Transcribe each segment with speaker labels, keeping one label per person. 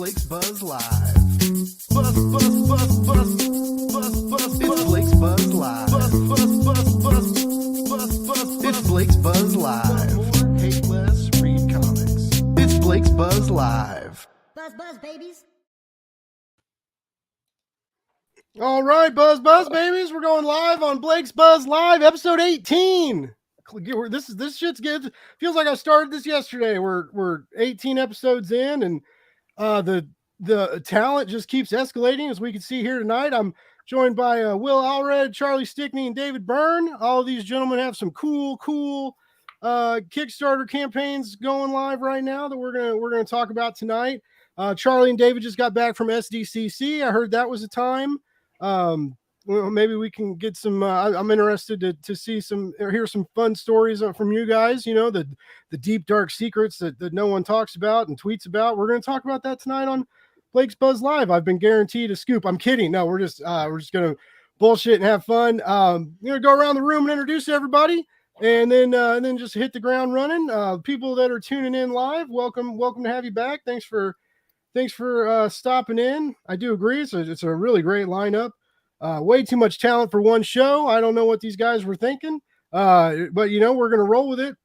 Speaker 1: Blake's Buzz Live. Buzz, buzz, buzz, buzz, buzz, buzz. It's Blake's Buzz Live. Buzz, buzz, buzz, buzz, buzz, buzz. It's Blake's Buzz Live. More, hate less, read comics. It's Blake's Buzz Live.
Speaker 2: Buzz, buzz, babies.
Speaker 3: All right, Buzz babies, we're going live on Blake's Buzz Live, episode 18. This shit's good. Feels like I started this yesterday. We're 18 episodes in, and the talent just keeps escalating, as we can see here tonight. I'm joined by Will Allred, Charlie Stickney, and David Byrne. All of these gentlemen have some cool Kickstarter campaigns going live right now that we're gonna talk about tonight. Charlie and David just got back from SDCC. I heard that was a time. Well, maybe we can get some. I'm interested to see some or hear some fun stories from you guys. You know, the deep dark secrets that no one talks about and tweets about. We're going to talk about that tonight on Blake's Buzz Live. I've been guaranteed a scoop. I'm kidding. No, we're just going to bullshit and have fun. I'm going to go around the room and introduce everybody, and then just hit the ground running. People that are tuning in live, welcome to have you back. Thanks for stopping in. I do agree. It's a really great lineup. Way too much talent for one show. I don't know what these guys were thinking, but we're going to roll with it.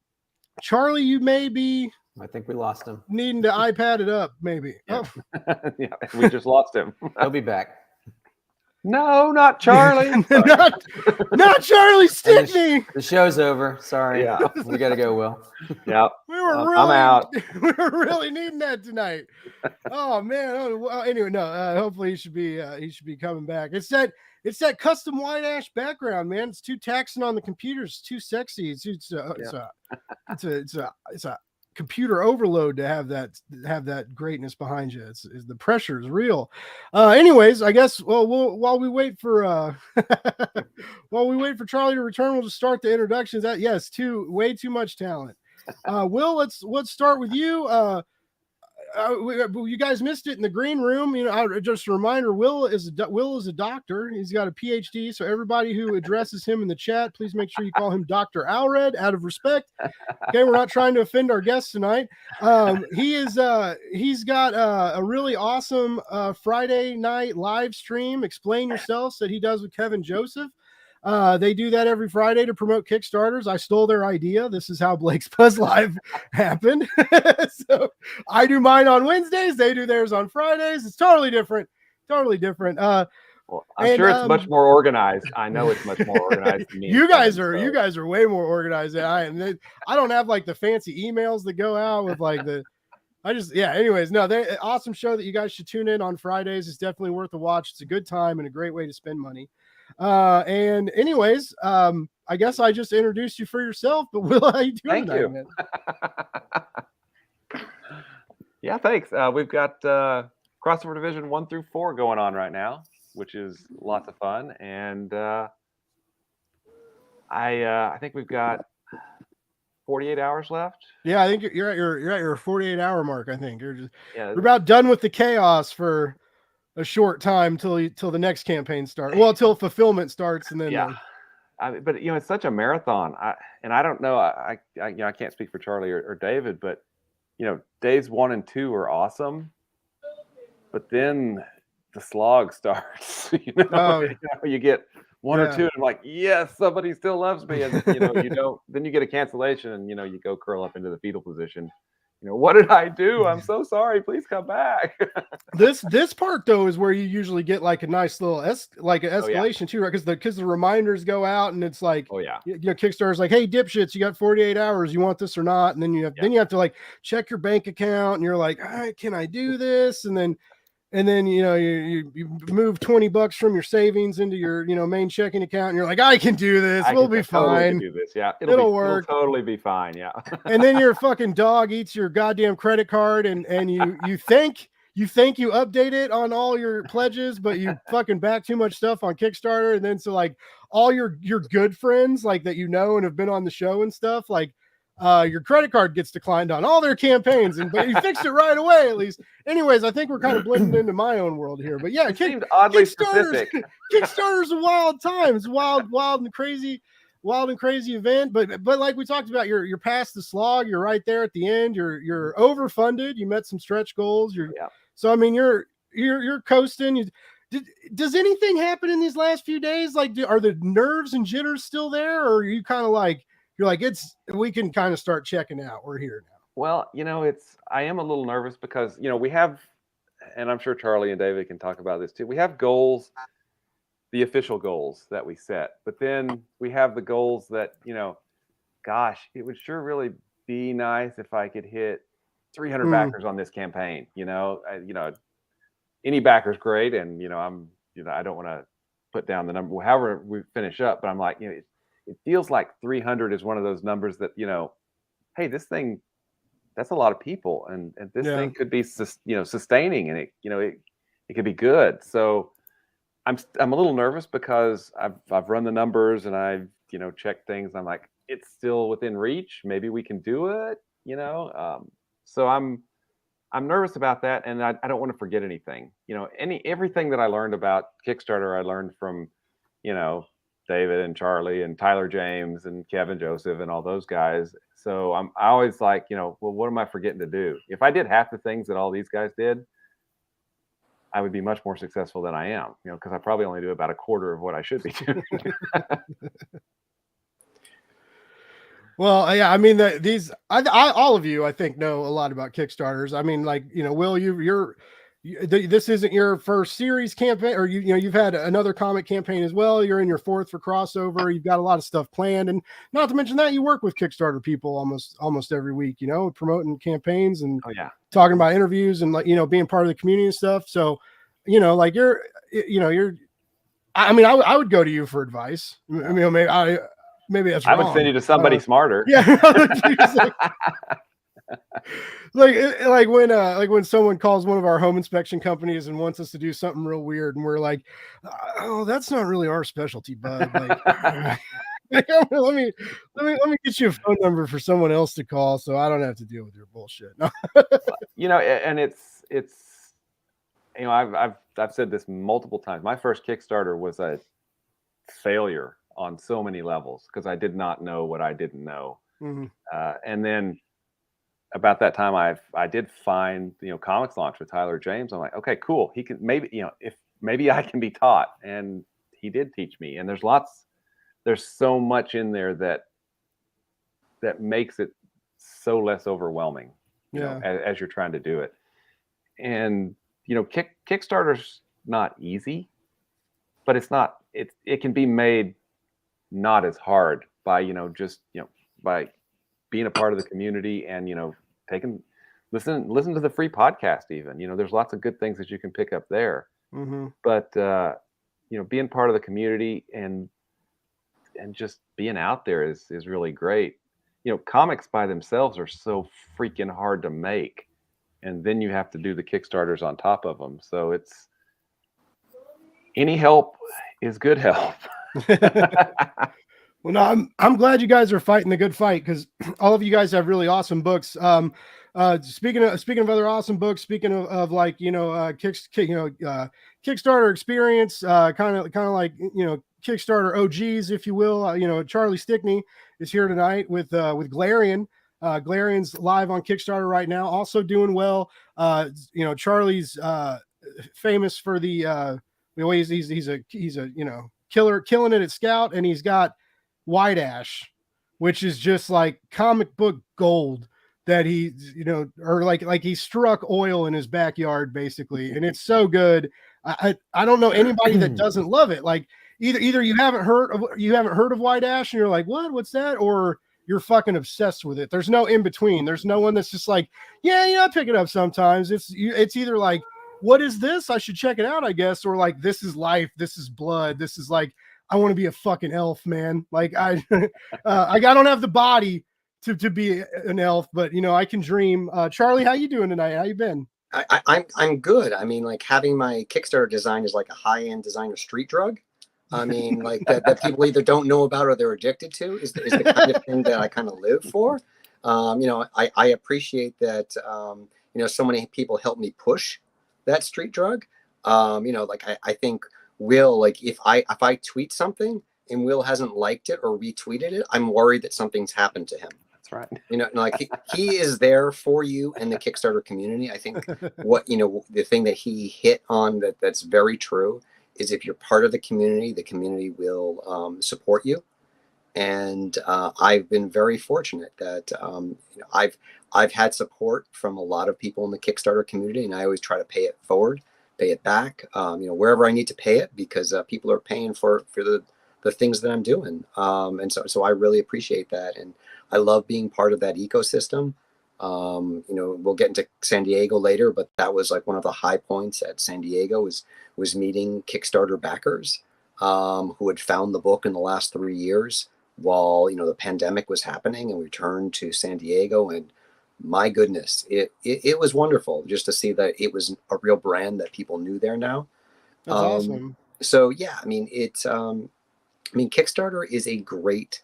Speaker 3: Charlie, you may be.
Speaker 4: I think we lost him.
Speaker 3: Needing to iPad it up, maybe.
Speaker 5: Yeah, yeah, we just lost him.
Speaker 4: He'll be back.
Speaker 5: No, not Charlie.
Speaker 3: not Charlie Stickney.
Speaker 4: The show's over. Sorry.
Speaker 5: Yeah.
Speaker 4: We got to go, Will.
Speaker 5: Yeah.
Speaker 3: I'm
Speaker 5: out.
Speaker 3: We were really needing that tonight. Oh man. Oh, well, anyway, no. Hopefully he should be coming back. It's that custom white ash background, man. It's too taxing on the computer. It's too sexy. It's a computer overload to have that greatness behind you. It's the pressure is real. Anyways, I guess while we wait for Charlie to return, we'll just start the introductions. Way too much talent. Will, let's start with you. You guys missed it in the green room. Just a reminder, Will is a doctor. He's got a PhD. So everybody who addresses him in the chat, please make sure you call him Dr. Allred out of respect. Okay, we're not trying to offend our guests tonight. He's got a really awesome Friday night live stream, Explain Yourselves, that he does with Kevin Joseph. They do that every Friday to promote Kickstarters. I stole their idea. This is how Blake's Buzz Live happened. So I do mine on Wednesdays. They do theirs on Fridays. It's totally different. Well,
Speaker 5: I'm sure it's much more organized. I know it's much more organized than me.
Speaker 3: You guys are way more organized than I am. I don't have like the fancy emails that go out with like the. Anyways, no, they're awesome show that you guys should tune in on Fridays. It's definitely worth a watch. It's a good time and a great way to spend money. And anyways, I guess I just introduced you for yourself, but Will, how you doing?
Speaker 5: Thank you.
Speaker 3: Man?
Speaker 5: Yeah, thanks. We've got crossover division 1 through 4 going on right now, which is lots of fun. And I think we've got 48 hours left.
Speaker 3: Yeah, I think you're at your 48-hour mark. I think you're about done with the chaos for a short time till the next campaign starts. Well, till fulfillment starts, and then
Speaker 5: but it's such a marathon. I don't know. I can't speak for Charlie or David, but days 1 and 2 are awesome, but then the slog starts. You get 1 or 2, and I'm like, yes, somebody still loves me, and you don't. Then you get a cancellation, and you go curl up into the fetal position. What did I do? I'm so sorry. Please come back.
Speaker 3: This part though is where you usually get like a nice little escalation too, right? Because the reminders go out, and it's like, Kickstarter's like, hey, dipshits, you got 48 hours. You want this or not? And then you have to like check your bank account, and you're like, all right, can I do this? And then you move $20 from your savings into your main checking account, and you're like, I can do this. We'll be fine.
Speaker 5: Totally do this. Yeah,
Speaker 3: it'll work.
Speaker 5: It'll totally be fine. Yeah.
Speaker 3: And then your fucking dog eats your goddamn credit card, and you think you update it on all your pledges, but you fucking back too much stuff on Kickstarter, and then so like all your good friends like that and have been on the show and stuff like. Your credit card gets declined on all their campaigns, but you fixed it right away at least. Anyways, I think we're kind of blending into my own world here, but yeah,
Speaker 5: it seemed oddly specific.
Speaker 3: Kickstarter's a wild time. It's wild and crazy event. But like we talked about, you're past the slog. You're right there at the end. You're overfunded. You met some stretch goals. You're So I mean, you're coasting. Does anything happen in these last few days? Like, are the nerves and jitters still there, or are you kind of like we can kind of start checking out? We're here now.
Speaker 5: Well, I am a little nervous because, we have, and I'm sure Charlie and David can talk about this too. We have goals, the official goals that we set, but then we have the goals that, gosh, it would sure really be nice if I could hit 300 backers on this campaign. Any backer's great. And, I don't want to put down the number, however we finish up, but I'm like, it feels like 300 is one of those numbers that, hey, this thing, that's a lot of people, and this thing could be, sustaining, and it could be good. So I'm a little nervous because I've run the numbers and I've, checked things. I'm like, it's still within reach. Maybe we can do it, so I'm nervous about that. And I don't want to forget anything, everything that I learned about Kickstarter, I learned from, David and Charlie and Tyler James and Kevin Joseph and all those guys. So I always like, well, what am I forgetting to do? If I did half the things that all these guys did, I would be much more successful than I am, because I probably only do about a quarter of what I should be doing.
Speaker 3: Well, yeah, I mean, all of you, I think, know a lot about Kickstarters. I mean, like, Will, this isn't your first series campaign, or you've had another comic campaign as well. You're in your fourth for crossover. You've got a lot of stuff planned, and not to mention that you work with Kickstarter people almost every week, promoting campaigns and talking about interviews and, like, being part of the community and stuff. So, like I mean, I would go to you for advice. I mean, maybe that's wrong.
Speaker 5: I would send you to somebody smarter.
Speaker 3: Yeah. like when someone calls one of our home inspection companies and wants us to do something real weird, and we're like, oh, that's not really our specialty, bud. Like, let me get you a phone number for someone else to call, so I don't have to deal with your bullshit. No.
Speaker 5: And it's I've said this multiple times. My first Kickstarter was a failure on so many levels because I did not know what I didn't know. Mm-hmm. And then about that time, I did find, Comics Launch with Tyler James. I'm like, okay, cool. He can maybe, if maybe I can be taught. And he did teach me. And there's so much in there that makes it so less overwhelming, as you're trying to do it. And, Kickstarter's not easy, but it can be made not as hard by, by being a part of the community and, listen to the free podcast even, there's lots of good things that you can pick up there. Mm-hmm. But, being part of the community and just being out there is really great. Comics by themselves are so freaking hard to make. And then you have to do the Kickstarters on top of them. So any help is good help.
Speaker 3: Well, no, I'm glad you guys are fighting the good fight, because all of you guys have really awesome books. Speaking of other awesome books, speaking of like, Kickstarter experience, kind of like, Kickstarter OGs, if you will. Charlie Stickney is here tonight with Glarian. Glarian's live on Kickstarter right now, also doing well. Charlie's famous for the he's a killer, killing it at Scout, and he's got White Ash, which is just like comic book gold that he, or like he struck oil in his backyard basically, and it's so good. I don't know anybody that doesn't love it. Like either you haven't heard of White Ash and you're like, what's that, or you're fucking obsessed with it. There's no in between. There's no one that's just like, I pick it up sometimes. It's either like, what is this? I should check it out, I guess, or like, this is life. This is blood. This is like, I want to be a fucking elf, man. Like I don't have the body to be an elf, but I can dream. Charlie, how you doing tonight? How you been?
Speaker 2: I'm good. I mean, like, having my Kickstarter design is like a high-end designer street drug. I mean, like that people either don't know about or they're addicted to is the kind of thing that I kind of live for. I appreciate that. So many people help me push that street drug. I think Will, like, if I tweet something and Will hasn't liked it or retweeted it, I'm worried that something's happened to him.
Speaker 5: That's right.
Speaker 2: Like he is there for you in the Kickstarter community. I think the thing that he hit on that's very true is if you're part of the community will support you. And I've been very fortunate that I've had support from a lot of people in the Kickstarter community, and I always try to pay it forward, pay it back, wherever I need to pay it, because people are paying for the things that I'm doing. And so I really appreciate that. And I love being part of that ecosystem. We'll get into San Diego later, but that was like one of the high points at San Diego was meeting Kickstarter backers who had found the book in the last 3 years while, the pandemic was happening, and we returned to San Diego. And my goodness, it was wonderful just to see that it was a real brand that people knew there now.
Speaker 3: That's awesome.
Speaker 2: So yeah, Kickstarter is a great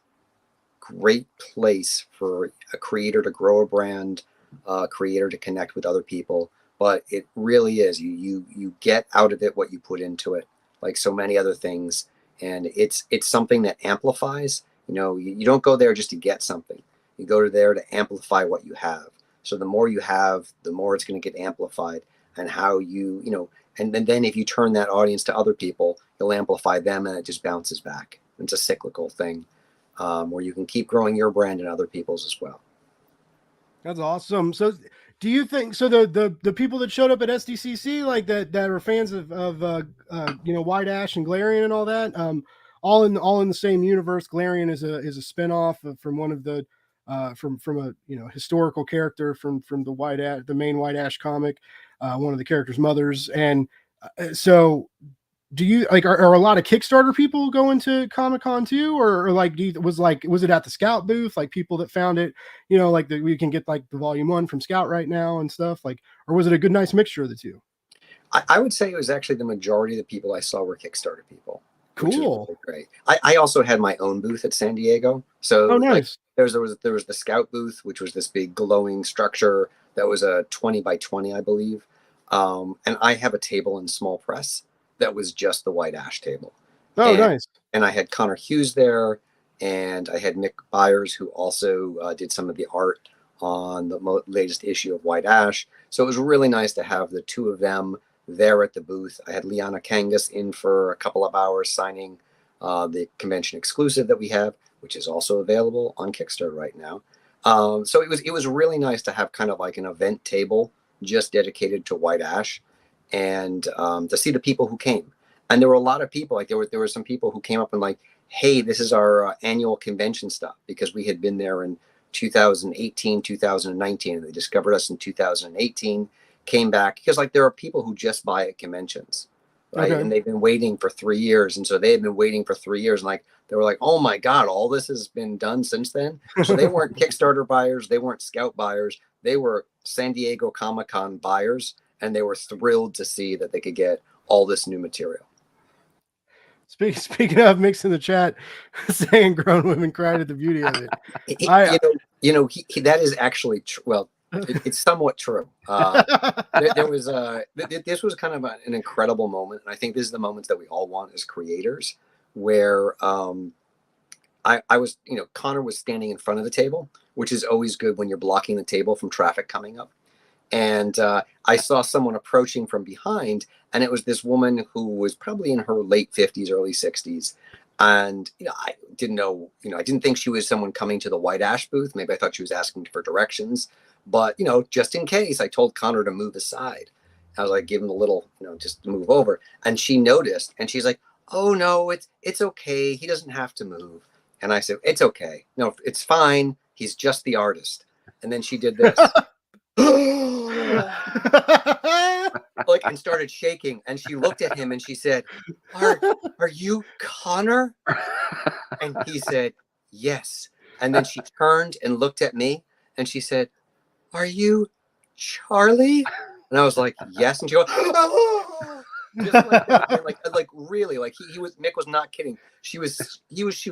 Speaker 2: place for a creator to grow a brand, a creator to connect with other people. But it really is, you get out of it what you put into it, like so many other things. And it's something that amplifies. You don't go there just to get something. You go there to amplify what you have. So the more you have, the more it's going to get amplified. And how and then if you turn that audience to other people, you'll amplify them, and it just bounces back. It's a cyclical thing where you can keep growing your brand and other people's as well. That's
Speaker 3: awesome. So do you think the people that showed up at SDCC, like that are fans of White Ash and Galarian and all that, all in the same universe? Galarian is a spinoff from one of the from a historical character from the main White Ash comic, one of the characters' mothers. And so do you are a lot of Kickstarter people going to Comic-Con too, or was it at the Scout booth, like people that found it, we can get like the volume 1 from Scout right now and stuff, or was it a nice mixture of the two?
Speaker 2: I would say it was actually the majority of the people I saw were Kickstarter people.
Speaker 3: Cool.
Speaker 2: Really great. I also had my own booth at San Diego. So
Speaker 3: nice.
Speaker 2: There was the Scout booth, which was this big glowing structure that was a 20 by 20, I believe. And I have a table in small press that was just the White Ash table.
Speaker 3: Nice.
Speaker 2: And I had Connor Hughes there, and I had Nick Byers, who also did some of the art on the latest issue of White Ash. So it was really nice to have the two of them there at the booth. I had Liana Kangas in for a couple of hours signing the convention exclusive that we have, which is also available on Kickstarter right now. So it was really nice to have kind of like an event table just dedicated to White Ash, and to see the people who came. And there were a lot of people, like there were some people who came up and like, hey, this is our annual convention stuff, because we had been there in 2018, 2019, and they discovered us in 2018, came back, because like there are people who just buy at conventions, right? Okay. And they've been waiting for 3 years. And so they had been waiting for 3 years, and like they were like, oh my God, all this has been done since then. So they weren't Kickstarter buyers, they weren't Scout buyers, they were San Diego Comic-Con buyers, and they were thrilled to see that they could get all this new material.
Speaker 3: Speaking of, Mix in the chat saying grown women cried at the beauty of it.
Speaker 2: That is actually well, it's somewhat true. There was this was kind of an incredible moment, and I think this is the moments that we all want as creators, where I was, Connor was standing in front of the table, which is always good when you're blocking the table from traffic coming up. And I saw someone approaching from behind, and it was this woman who was probably in her late 50s, early 60s. And, I didn't know, I didn't think she was someone coming to the White Ash booth. Maybe I thought she was asking for directions. But, just in case, I told Connor to move aside. I was like, give him a little, just to move over. And she noticed, and she's like, oh, no, it's okay. He doesn't have to move. And I said, it's okay. No, it's fine. He's just the artist. And then she did this. And started shaking, and she looked at him and she said, are you Connor? And he said, yes. And then she turned and looked at me and she said, are you Charlie? And I was like, yes. And she goes, oh! Just like really, like he was, Mick was not kidding. She was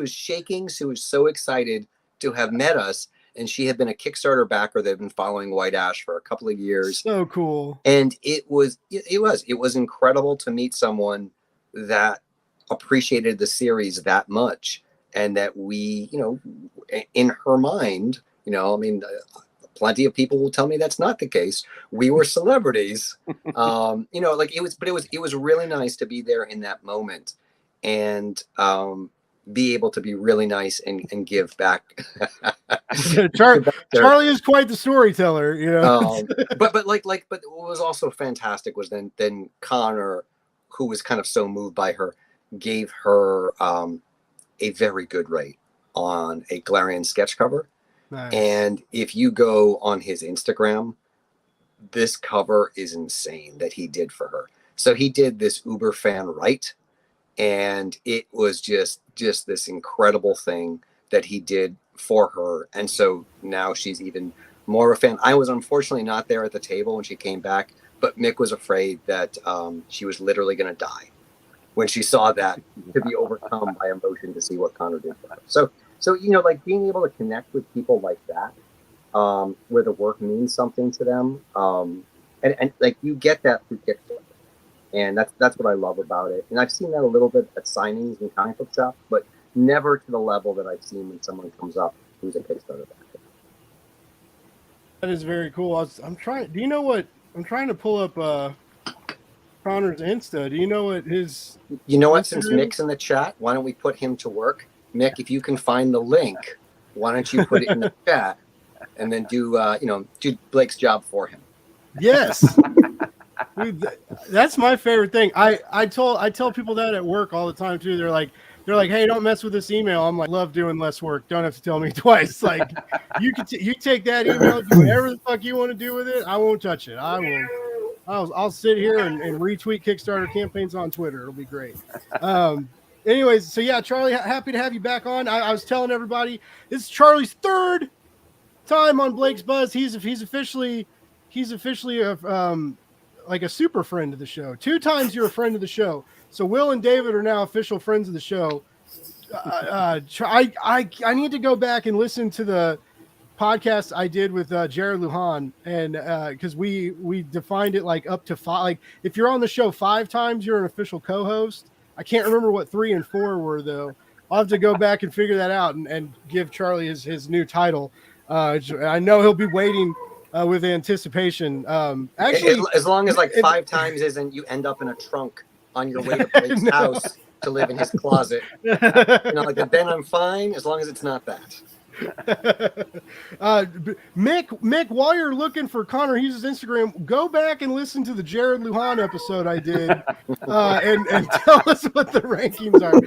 Speaker 2: shaking. She was so excited to have met us. And she had been a Kickstarter backer that had been following White Ash for a couple of years.
Speaker 3: So cool.
Speaker 2: And it was incredible to meet someone that appreciated the series that much, and that we, in her mind, You know, I mean, plenty of people will tell me that's not the case. We were celebrities, you know, like it was really nice to be there in that moment and be able to be really nice and give back.
Speaker 3: Charlie is quite the storyteller, you know.
Speaker 2: But what was also fantastic was then Connor, who was kind of so moved by her, gave her a very good rate on a Galarian sketch cover.
Speaker 3: Nice.
Speaker 2: And if you go on his Instagram, this cover is insane that he did for her. So he did this Uber fan right, and it was just this incredible thing that he did for her. And so now she's even more a fan. I was unfortunately not there at the table when she came back, but Mick was afraid that she was literally going to die when she saw that, to be overcome by emotion to see what Connor did for her. So, you know, like being able to connect with people like that, where the work means something to them. And like you get that through Kickstarter. And that's what I love about it. And I've seen that a little bit at signings and comic book shops, but never to the level that I've seen when someone comes up who's a Kickstarter backer.
Speaker 3: That is very cool. I'm trying. Do you know what? I'm trying to pull up Connor's Insta. Do you know what his?
Speaker 2: You know what? Since Mick's in the chat, why don't we put him to work? Mick, if you can find the link, why don't you put it in the chat and then do Blake's job for him?
Speaker 3: Yes. Dude, that's my favorite thing. I tell people that at work all the time too. They're like, hey, don't mess with this email. I'm like, love doing less work. Don't have to tell me twice. Like, you take that email, do whatever the fuck you want to do with it. I won't touch it. I'll sit here and retweet Kickstarter campaigns on Twitter. It'll be great. Anyways, so yeah, Charlie, happy to have you back on. I was telling everybody this is Charlie's third time on Blake's Buzz. He's officially like a super friend of the show. 2 times you're a friend of the show. So Will and David are now official friends of the show. I need to go back and listen to the podcast I did with Jared Lujan, and because we defined it like up to 5. Like if you're on the show 5 times, you're an official co-host. I can't remember what 3 and 4 were though. I'll have to go back and figure that out and give Charlie his new title. I know he'll be waiting with anticipation. Actually,
Speaker 2: as long as like 5 times isn't you end up in a trunk on your way to Blake's house to live in his closet. You know, like then I'm fine as long as it's not that.
Speaker 3: Mick, while you're looking for Connor Hughes' Instagram, go back and listen to the Jared Lujan episode I did, and tell us what the rankings are.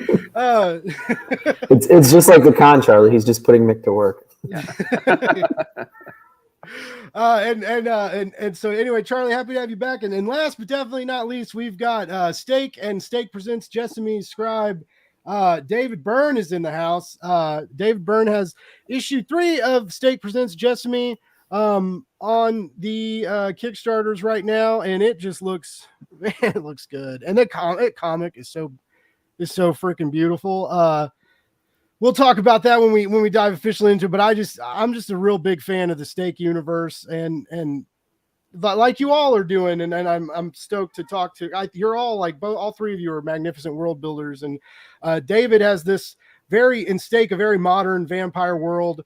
Speaker 4: It's just like the con, Charlie. He's just putting Mick to work.
Speaker 2: Yeah.
Speaker 3: And so anyway, Charlie, happy to have you back. And last but definitely not least, we've got Steak and Steak Presents Jessamine Scribe. David Byrne is in the house. David Byrne has issue 3 of Steak Presents Jessamine on the Kickstarters right now, and it just looks, man, it looks good. And the comic is so freaking beautiful. We'll talk about that when we dive officially into it, but I'm just a real big fan of the Steak universe, and like you all are doing, and I'm stoked to talk to. You're all like all 3 of you are magnificent world builders, and David has this in Steak a very modern vampire world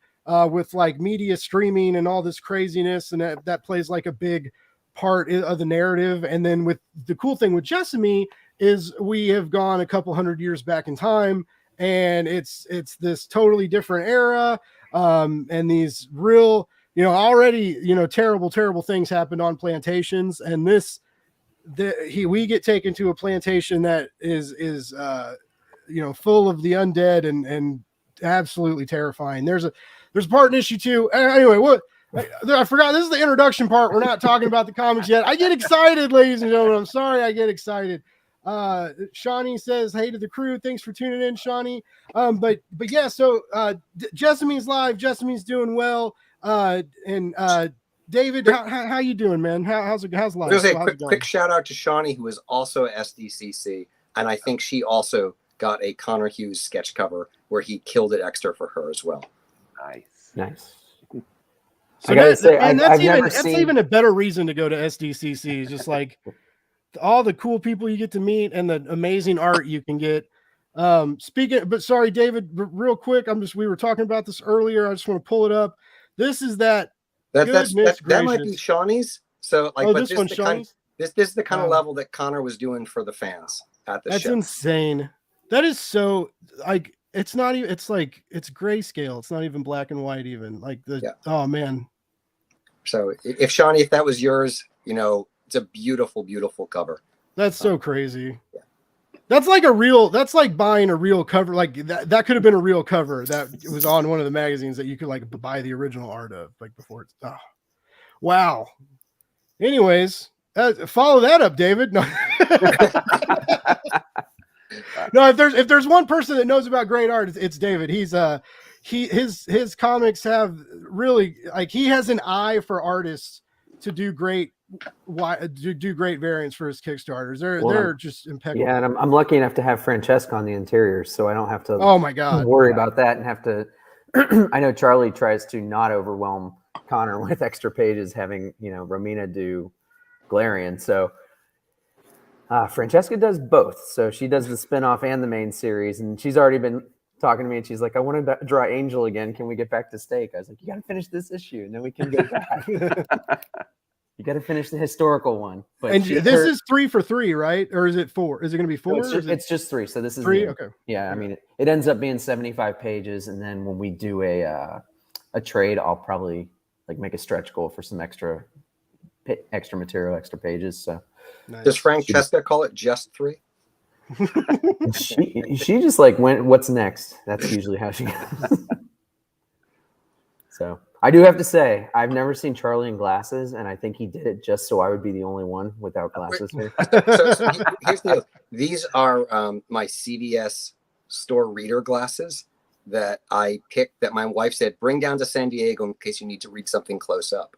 Speaker 3: with like media streaming and all this craziness, and that plays like a big part of the narrative. And then with the cool thing with Jessamine is we have gone a couple hundred years back in time. And it's this totally different era, and these real, already, terrible things happened on plantations. And we get taken to a plantation that is full of the undead and absolutely terrifying. There's a part in issue 2. Anyway, I forgot. This is the introduction part. We're not talking about the comics yet. I get excited, ladies and gentlemen. I'm sorry, I get excited. Shawnee says, hey to the crew. Thanks for tuning in, Shawnee. But yeah, so Jessamine's live. Jessamine's doing well. And David, how you doing, man? How's life?
Speaker 2: There's a quick shout out to Shawnee, who is also at SDCC, and I think she also got a Connor Hughes sketch cover where he killed it extra for her as well.
Speaker 4: Nice.
Speaker 3: So that's even a better reason to go to SDCC. Just like all the cool people you get to meet and the amazing art you can get. Sorry, David, real quick. We were talking about this earlier. I just want to pull it up. This is that.
Speaker 2: That
Speaker 3: Goodness
Speaker 2: that might be
Speaker 3: gracious.
Speaker 2: Shawnee's. So like,
Speaker 3: Oh,
Speaker 2: but
Speaker 3: this one's Shawnee's?
Speaker 2: This is the kind of
Speaker 3: Wow.
Speaker 2: level that Connor was doing for the fans at the
Speaker 3: That's
Speaker 2: show.
Speaker 3: insane. That is so like it's not even. It's like it's grayscale. It's not even black and white. Even like the.
Speaker 2: Yeah.
Speaker 3: Oh man.
Speaker 2: So if Shawnee, if that was yours, you know, it's a beautiful, beautiful cover.
Speaker 3: That's so crazy. That's like a real. That's like buying a real cover. Like that could have been a real cover that was on one of the magazines that you could like buy the original art of, like before it's. Oh, wow. Anyways, follow that up, David. No. No, if there's one person that knows about great art, it's David. He's his comics have really like he has an eye for artists to do great variants for his Kickstarters. They're just impeccable.
Speaker 4: Yeah, and I'm lucky enough to have Francesca on the interiors, so I don't have to
Speaker 3: Oh my god,
Speaker 4: worry about that and have to. I know Charlie tries to not overwhelm Connor with extra pages, having Romina do Galarian. So Francesca does both. So she does the spinoff and the main series, and she's already been talking to me, and she's like, "I want to draw Angel again. Can we get back to Steak?" I was like, "You got to finish this issue, and then we can go back." You got to finish the historical one. But
Speaker 3: and this is 3 for 3, right? Or is it 4? Is it going to be 4?
Speaker 4: No, it's just 3. So this is
Speaker 3: 3. Okay.
Speaker 4: Yeah, I mean, it ends up being 75 pages, and then when we do a trade, I'll probably like make a stretch goal for some extra material, extra pages. So
Speaker 3: Nice.
Speaker 2: Does Francesca call it just 3?
Speaker 4: she just like went, what's next? That's usually how she goes. So I do have to say, I've never seen Charlie in glasses, and I think he did it just so I would be the only one without glasses.
Speaker 2: So here's the deal. These are my CVS store reader glasses that I picked, that my wife said, bring down to San Diego in case you need to read something close up.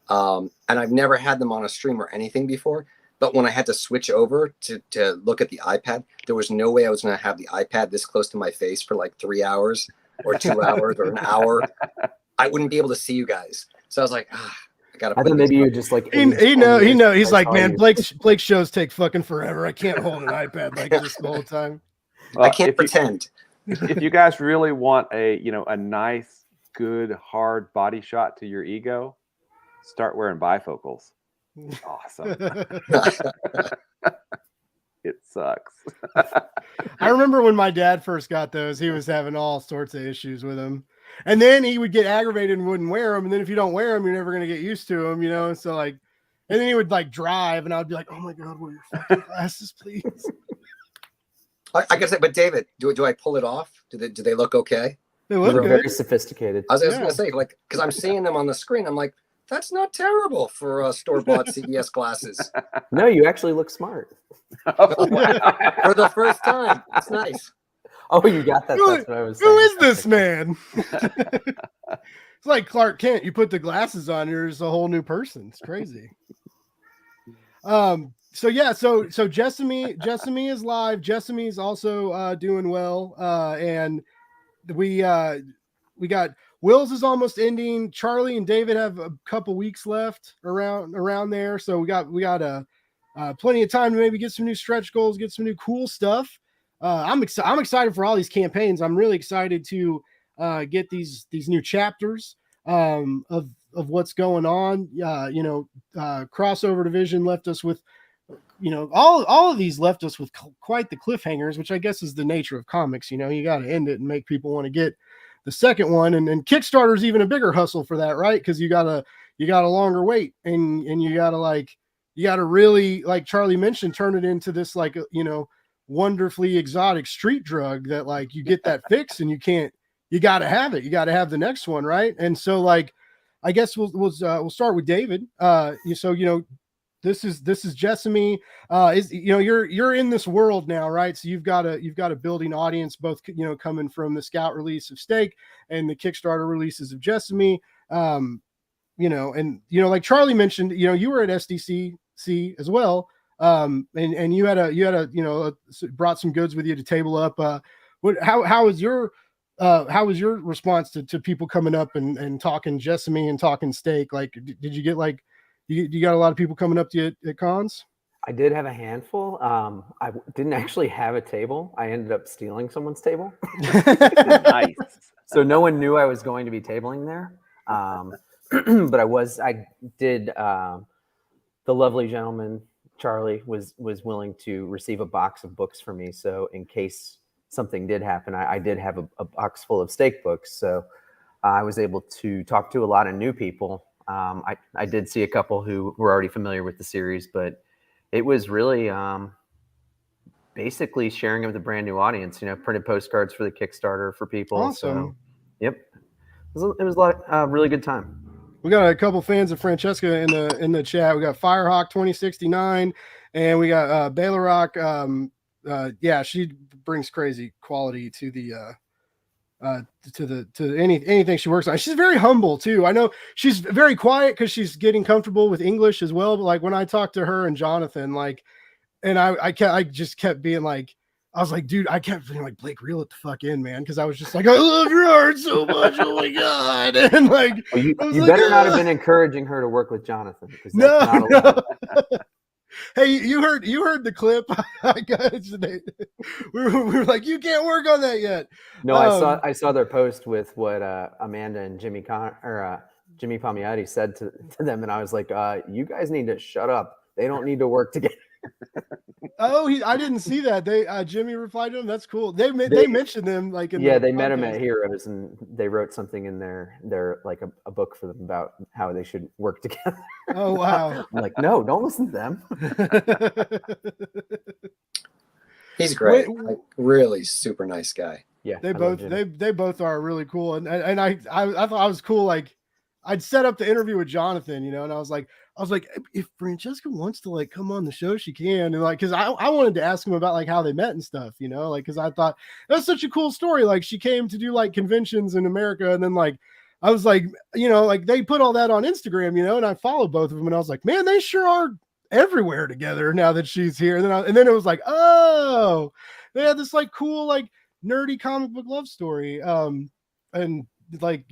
Speaker 2: And I've never had them on a stream or anything before. But when I had to switch over to look at the iPad, there was no way I was going to have the iPad this close to my face for like 3 hours or 2 hours or an hour. I wouldn't be able to see you guys. So I was like, I gotta.
Speaker 4: I thought maybe you just like
Speaker 3: He know. He's like, man, Blake's shows take fucking forever. I can't hold an iPad like this the whole time.
Speaker 2: I can't pretend.
Speaker 5: If you guys really want a nice, good, hard body shot to your ego, start wearing bifocals. Awesome. It sucks.
Speaker 3: I remember when my dad first got those, he was having all sorts of issues with them. And then he would get aggravated and wouldn't wear them. And then if you don't wear them, you're never going to get used to them, So like, and then he would like drive and I'd be like, oh my God, wear your fucking glasses, please.
Speaker 2: I guess, but David, do I pull it off? Do they look okay?
Speaker 3: They look good.
Speaker 4: very sophisticated.
Speaker 2: I was going to say, like, because I'm seeing them on the screen. I'm like, that's not terrible for store-bought CVS glasses.
Speaker 4: No, you actually look smart.
Speaker 5: Oh, wow.
Speaker 2: For the first time. It's nice.
Speaker 4: Oh, you got that. That's what I was saying.
Speaker 3: Who is this man? It's like Clark Kent. You put the glasses on, you're just a whole new person. It's crazy. So Jessamy is live. Jessamy is also doing well. And we got Will's is almost ending. Charlie and David have a couple weeks left around there. So we got plenty of time to maybe get some new stretch goals, get some new cool stuff. I'm excited for all these campaigns. I'm really excited to get these new chapters of what's going on. Crossover Division left us with, all of these left us with quite the cliffhangers, which I guess is the nature of comics. You got to end it and make people want to get the second one, and Kickstarter's even a bigger hustle for that, right? Because you got a longer wait, and you got to really, like Charlie mentioned, turn it into this wonderfully exotic street drug that like you get that fix and you got to have it. You got to have the next one, right? And so like, I guess we'll start with David. This is Jessamy. You're in this world now, right? So you've got a building audience, both coming from the Scout release of Steak and the Kickstarter releases of Jessamy. Like Charlie mentioned, you were at SDCC as well. And you had brought some goods with you to table up. How was your response to people coming up and talking Jessamy and talking Steak? Like, did you get you got a lot of people coming up to you at cons?
Speaker 4: I did have a handful. I didn't actually have a table. I ended up stealing someone's table.
Speaker 5: Nice.
Speaker 4: So no one knew I was going to be tabling there. But I did. The lovely gentleman Charlie was willing to receive a box of books for me. So in case something did happen, I did have a box full of stake books. So I was able to talk to a lot of new people. I did see a couple who were already familiar with the series, but it was really basically sharing it with a brand new audience. Printed postcards for the Kickstarter for people.
Speaker 3: Awesome.
Speaker 4: So, yep, it was a lot really good time.
Speaker 3: We got a couple fans of Francesca in the chat. We got Firehawk 2069, and we got Baylorock. Yeah, she brings crazy quality to the to anything she works on. She's very humble too. I know she's very quiet because she's getting comfortable with English as well. But like when I talked to her and Jonathan, like, and I just kept being like, I was like, dude, I kept being like, Blake, reel it the fuck in, man, because I was just like, I love your art so much. Oh my god! And like,
Speaker 4: well, you
Speaker 3: like,
Speaker 4: better not have been encouraging her to work with Jonathan.
Speaker 3: No. Hey, you heard the clip? we were like, you can't work on that yet.
Speaker 4: No, I saw their post with what Amanda and Jimmy Palmiotti said to them, and I was like, you guys need to shut up. They don't need to work together.
Speaker 3: Oh, I didn't see that. They Jimmy replied to him. That's cool. They mentioned them like in
Speaker 4: they met him at Heroes, and they wrote something in their like a book for them about how they should work together.
Speaker 3: Oh wow!
Speaker 4: I'm like, no, don't listen to them.
Speaker 2: He's great. Like, really super nice guy.
Speaker 4: Yeah,
Speaker 3: they both are really cool, and I thought I was cool. Like I'd set up the interview with Jonathan, and I was like, if Francesca wants to like come on the show, she can. And like, cause I wanted to ask him about like how they met and stuff, like, cause I thought that's such a cool story. Like she came to do like conventions in America. And then like, I was like, like they put all that on Instagram, and I followed both of them and I was like, man, they sure are everywhere together now that she's here. And then it was like, oh, they had this like cool, like nerdy comic book love story. And like,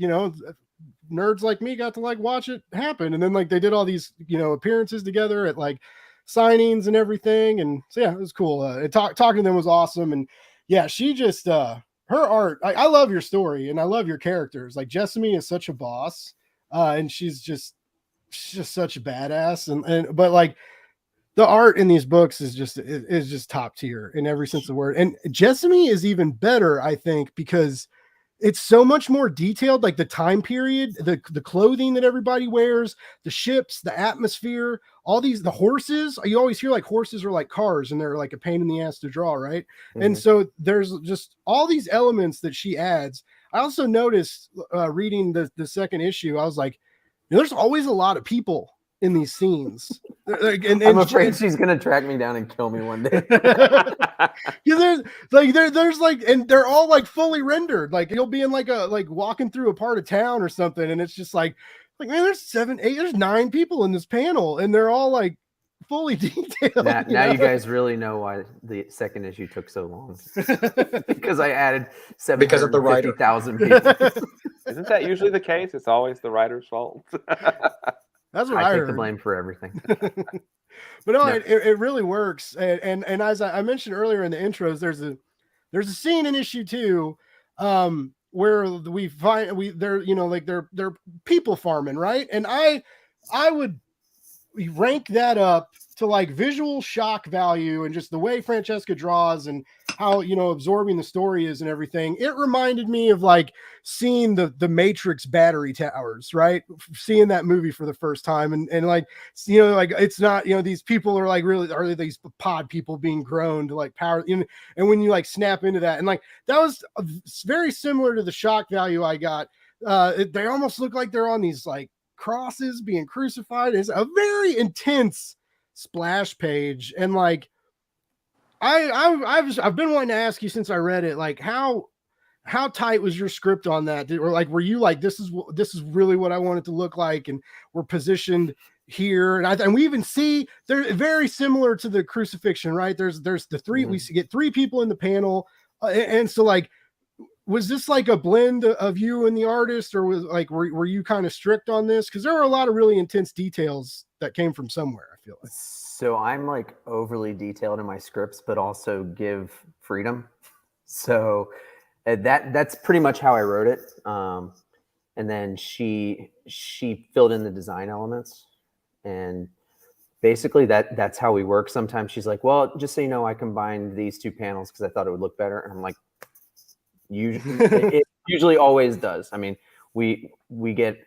Speaker 3: nerds like me got to like watch it happen, and then like they did all these appearances together at like signings and everything, and so yeah, it was cool. Talking to them was awesome, and yeah, she just her art. I love your story and I love your characters. Like Jessamy is such a boss, and she's just such a badass, and but like the art in these books is just top tier in every sense of the word. And Jessamy is even better, I think, because it's so much more detailed, like the time period, the clothing that everybody wears, the ships, the atmosphere, all these, the horses. You always hear like horses are like cars and they're like a pain in the ass to draw, right? Mm-hmm. And so there's just all these elements that she adds. I also noticed reading the second issue, I was like, there's always a lot of people in these scenes. And
Speaker 4: I'm afraid she's gonna track me down and kill me one day.
Speaker 3: There's like, and they're all like fully rendered. Like you'll be in like walking through a part of town or something, and it's just like man, there's 7, 8, there's 9 people in this panel, and they're all like fully detailed.
Speaker 4: Now you guys really know why the second issue took so long. Because I added 750,000 people.
Speaker 5: Isn't that usually the case? It's always the writer's fault.
Speaker 3: That's what
Speaker 4: I take the blame for everything.
Speaker 3: But no, it really works. And as I mentioned earlier in the intros, there's a scene in issue 2 where they're people farming, right? And I would rank that up to like visual shock value and just the way Francesca draws and how absorbing the story is and everything. It reminded me of like seeing the Matrix battery towers, right? Seeing that movie for the first time, and like like it's not these people are like really are these pod people being grown to like power, and when you like snap into that, and like that was very similar to the shock value I got. They almost look like they're on these like crosses being crucified. It's a very intense splash page, and like I've been wanting to ask you since I read it, like how tight was your script on that? Or like were you like this is really what I want it to look like, and we're positioned here, and we even see they're very similar to the crucifixion, right? There's the 3 we get 3 people in the panel, and so like was this like a blend of you and the artist, or was like were you kind of strict on this? Because there were a lot of really intense details that came from somewhere, I feel like.
Speaker 4: So I'm like overly detailed in my scripts, but also give freedom. So that's pretty much how I wrote it. And and then she filled in the design elements, and basically that's how we work. Sometimes she's like, well, just so you know, I combined these two panels because I thought it would look better, and I'm like, it usually always does. I mean, we get,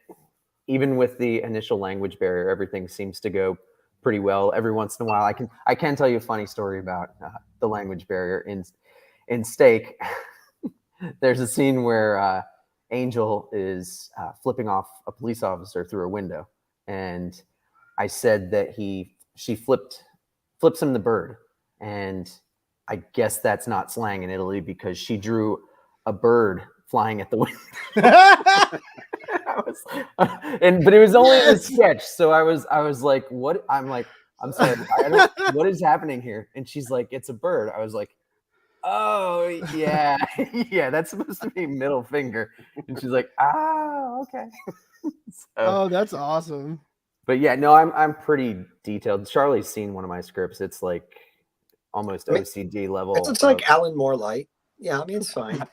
Speaker 4: even with the initial language barrier, everything seems to go pretty well. Every once in a while, I can tell you a funny story about the language barrier in Steak. There's a scene where Angel is flipping off a police officer through a window, and I said that she flips him the bird, and I guess that's not slang in Italy because she drew a bird flying at the window. But it was only a sketch, so I was like, what? I'm like, I'm sorry, what is happening here? And she's like, it's a bird. I was like, oh yeah, yeah, that's supposed to be middle finger. And she's like, okay.
Speaker 3: Oh, that's awesome.
Speaker 4: But yeah, no, I'm pretty detailed. Charlie's seen one of my scripts. It's like almost OCD level.
Speaker 2: It's like Alan Moore light. Yeah, I mean, it's fine.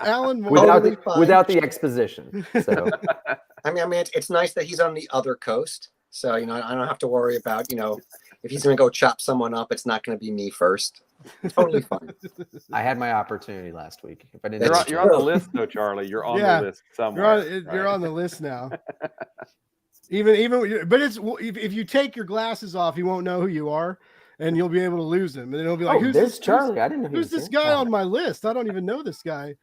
Speaker 3: Alan Moore.
Speaker 4: without the exposition. So
Speaker 2: I mean, it's nice that he's on the other coast. So, I don't have to worry about, if he's going to go chop someone up, it's not going to be me first. Totally fine.
Speaker 4: I had my opportunity last week. If I didn't,
Speaker 5: You're on the list though, Charlie. You're on the list somewhere.
Speaker 3: You're on the list now. Even, but if you take your glasses off, he won't know who you are, and you'll be able to lose him. And then he'll be like, "Who's this
Speaker 4: Charlie? I didn't know
Speaker 3: who's this guy on my list? I don't even know this guy."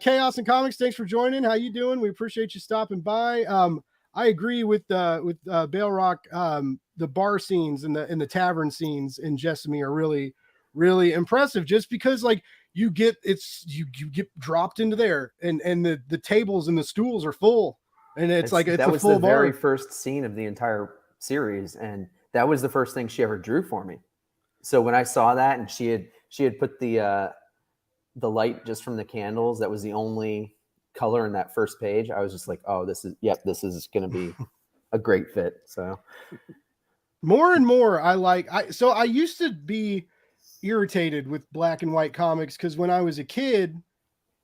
Speaker 3: Chaos and Comics, thanks for joining. How you doing? We appreciate you stopping by. I agree with Bale Rock. The bar scenes and the tavern scenes in Jessamy are really, really impressive. Just because you get dropped into there, and the tables and the stools are full, and it's
Speaker 4: that was
Speaker 3: a full
Speaker 4: the
Speaker 3: bar.
Speaker 4: Very first scene of the entire series, and that was the first thing she ever drew for me. So when I saw that, and she had put the light just from the candles, that was the only color in that first page. I was just like, oh, this is going to be a great fit. So
Speaker 3: more and more I used to be irritated with black and white comics because when I was a kid,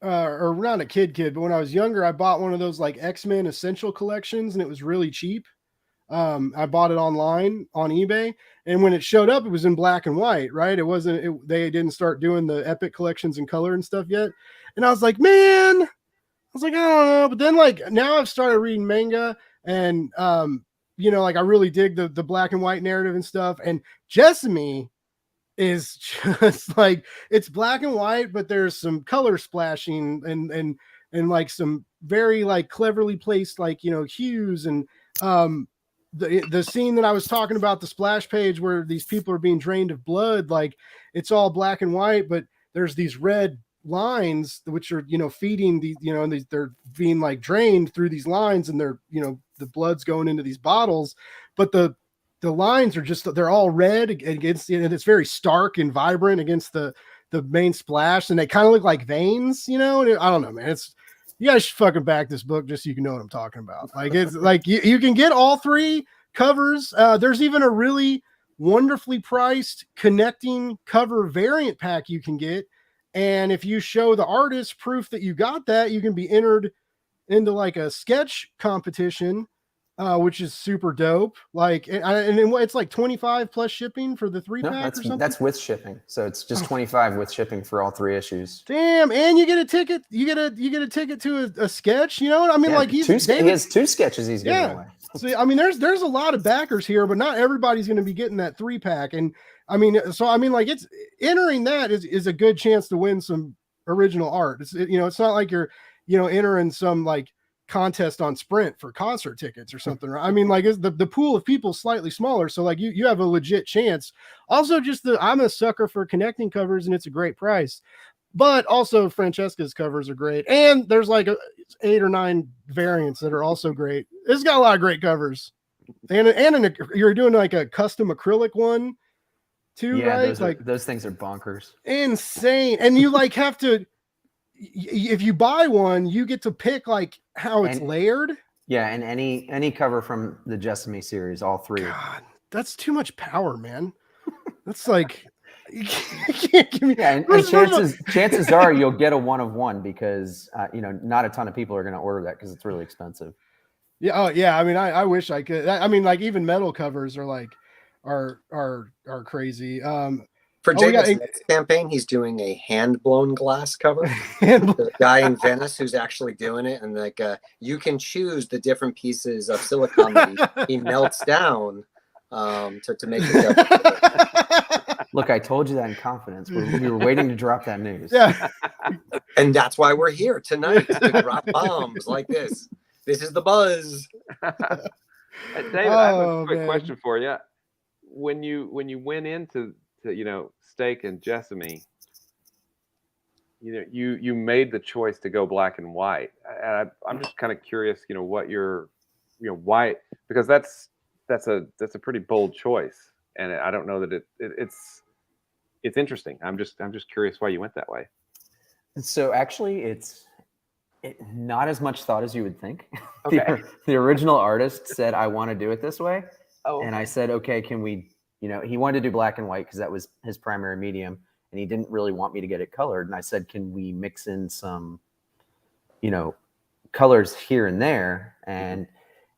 Speaker 3: or not a kid, but when I was younger, I bought one of those X-Men Essential collections, and it was really cheap. I bought it online on eBay, and when it showed up, it was in black and white, right? They didn't start doing the epic collections in color and stuff yet. And I was like, man, I don't know. But then now I've started reading manga, and I really dig the black and white narrative and stuff. And Jessamy is just it's black and white, but there's some color splashing and some very cleverly placed hues, and the scene that I was talking about, the splash page where these people are being drained of blood, it's all black and white, but there's these red lines which are feeding these, and they're being drained through these lines, and they're the blood's going into these bottles, but the lines are they're all red against, and it's very stark and vibrant against the main splash, and they kind of look like veins, and I don't know, man. You guys should fucking back this book just so you can know what I'm talking about. It's you can get all three covers. There's even a really wonderfully priced connecting cover variant pack you can get, and if you show the artist proof that you got that, you can be entered into a sketch competition, which is super dope. And it's 25 plus shipping for the 3-pack or something.
Speaker 4: That's with shipping. So it's just 25 with shipping for all 3 issues.
Speaker 3: Damn, and you get a ticket. You get a ticket to a sketch. You know what I mean?
Speaker 4: Yeah, he has 2 sketches he's giving away.
Speaker 3: So I mean, there's a lot of backers here, but not everybody's going to be getting that 3-pack. And it's entering that is a good chance to win some original art. It's not like you're entering some contest on Sprint for concert tickets or something, right? The pool of people is slightly smaller, so you have a legit chance. Also, I'm a sucker for connecting covers, and it's a great price. But also Francesca's covers are great, and there's 8 or 9 variants that are also great. It's got a lot of great covers, and you're doing a custom acrylic one too, right?
Speaker 4: Those things are bonkers,
Speaker 3: insane, and you have to. If you buy one, you get to pick how it's layered.
Speaker 4: Yeah, and any cover from the Jessamy series, all 3.
Speaker 3: God, that's too much power, man. That's You can't give me.
Speaker 4: Yeah, and chances are you'll get a 1 of 1 because not a ton of people are going to order that because it's really expensive.
Speaker 3: Yeah. Oh, yeah. I mean, I wish I could. I mean, like even metal covers are like are crazy.
Speaker 2: For
Speaker 3: we got-
Speaker 2: David's next campaign, he's doing a hand-blown glass cover.
Speaker 3: and-
Speaker 2: There's a guy in Venice who's actually doing it, and like you can choose the different pieces of silicone that he melts down to make it.
Speaker 4: Look, I told you that in confidence. We were waiting to drop that news.
Speaker 3: Yeah.
Speaker 2: And that's why we're here tonight to drop bombs like this. This is the buzz.
Speaker 5: David, I have
Speaker 3: Oh,
Speaker 5: a quick
Speaker 3: man.
Speaker 5: question for you. When you went into Steak and Jessamy, you made the choice to go black and white. And I'm just kind of curious, what your why, because that's a pretty bold choice, and I don't know that it's interesting. I'm just curious why you went that way.
Speaker 4: So actually, it's not as much thought as you would think.
Speaker 5: Okay.
Speaker 4: The original artist said, "I want to do it this way,"
Speaker 5: Oh,
Speaker 4: and I said, "Okay, can we?" He wanted to do black and white because that was his primary medium, and he didn't really want me to get it colored. And I said, "Can we mix in some, colors here and there?" And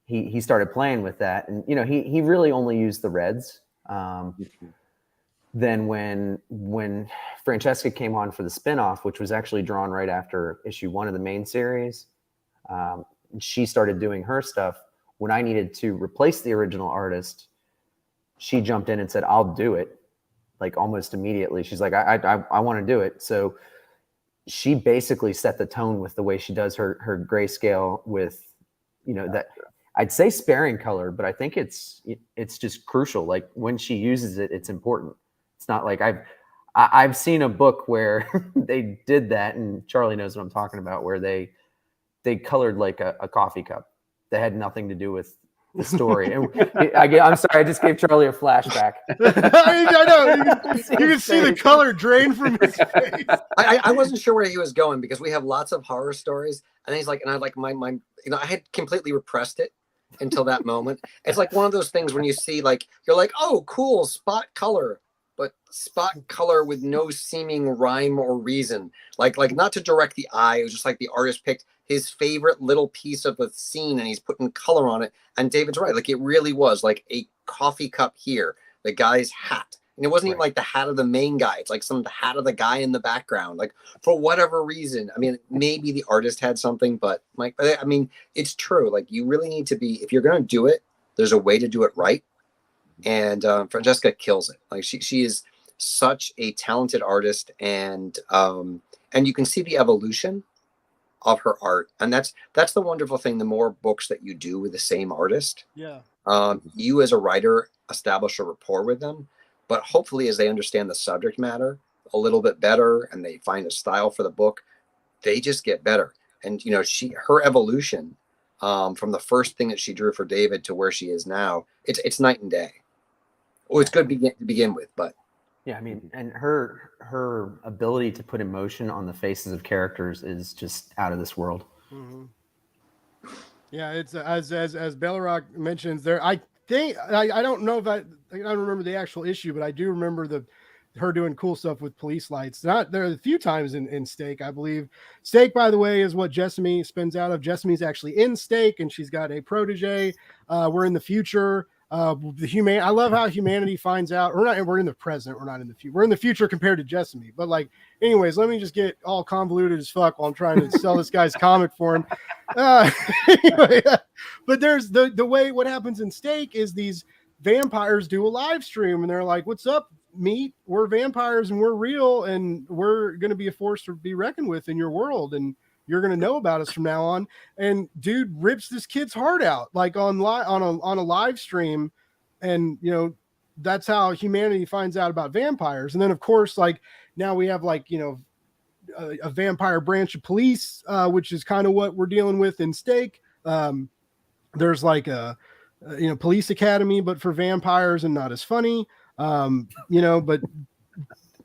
Speaker 4: he started playing with that, and he really only used the reds. Then when Francesca came on for the spinoff, which was actually drawn right after issue 1 of the main series, she started doing her stuff. When I needed to replace the original artist, she jumped in and said, "I'll do it," like almost immediately. She's like, I want to do it. So she basically set the tone with the way she does her grayscale with, that I'd say sparing color, but I think it's just crucial. Like when she uses it, it's important. It's not like I've seen a book where they did that, and Charlie knows what I'm talking about, where they colored like a coffee cup that had nothing to do with the story. And I'm sorry, I just gave Charlie a flashback.
Speaker 3: I know. You can see the color drain from his face.
Speaker 2: I wasn't sure where he was going because we have lots of horror stories, and he's like, and I like my I had completely repressed it until that moment. It's like one of those things when you see like you're like, oh, cool, spot color, but spot color with no seeming rhyme or reason. Like not to direct the eye. It was just like the artist picked his favorite little piece of the scene and he's putting color on it. And David's right. Like it really was like a coffee cup here, the guy's hat. And it wasn't even like the hat of the main guy. It's like the hat of the guy in the background. Like for whatever reason, I mean, maybe the artist had something, but like, I mean, it's true. Like you really need to be, if you're going to do it, there's a way to do it right. And Francesca kills it. Like she is such a talented artist, and you can see the evolution of her art, and that's the wonderful thing. The more books that you do with the same artist,
Speaker 3: Yeah.
Speaker 2: You as a writer establish a rapport with them, but hopefully as they understand the subject matter a little bit better and they find a style for the book, they just get better. And her evolution from the first thing that she drew for David to where she is now, it's night and day. Well, it's good to begin with, but
Speaker 4: yeah, I mean, and her ability to put emotion on the faces of characters is just out of this world.
Speaker 3: Mm-hmm. Yeah, it's as Bellerock mentions there. I think I don't know if I don't remember the actual issue, but I do remember her doing cool stuff with police lights. There are a few times in Steak, I believe. Steak, by the way, is what Jessamy spins out of. Jessamy's actually in Steak, and she's got a protege. We're in the future. I love how humanity finds out. We're in the present. We're not in the future. We're in the future compared to Jessamy. But like, anyways, let me just get all convoluted as fuck while I'm trying to sell this guy's comic for him. Anyway, but there's the way what happens in Steak is these vampires do a live stream and they're like, "What's up, meat? We're vampires and we're real and we're going to be a force to be reckoned with in your world and you're going to know about us from now on." And dude rips this kid's heart out like on a live stream. And, that's how humanity finds out about vampires. And then of course, like now we have like, a vampire branch of police, which is kind of what we're dealing with in Steak. There's like a, police academy, but for vampires and not as funny, but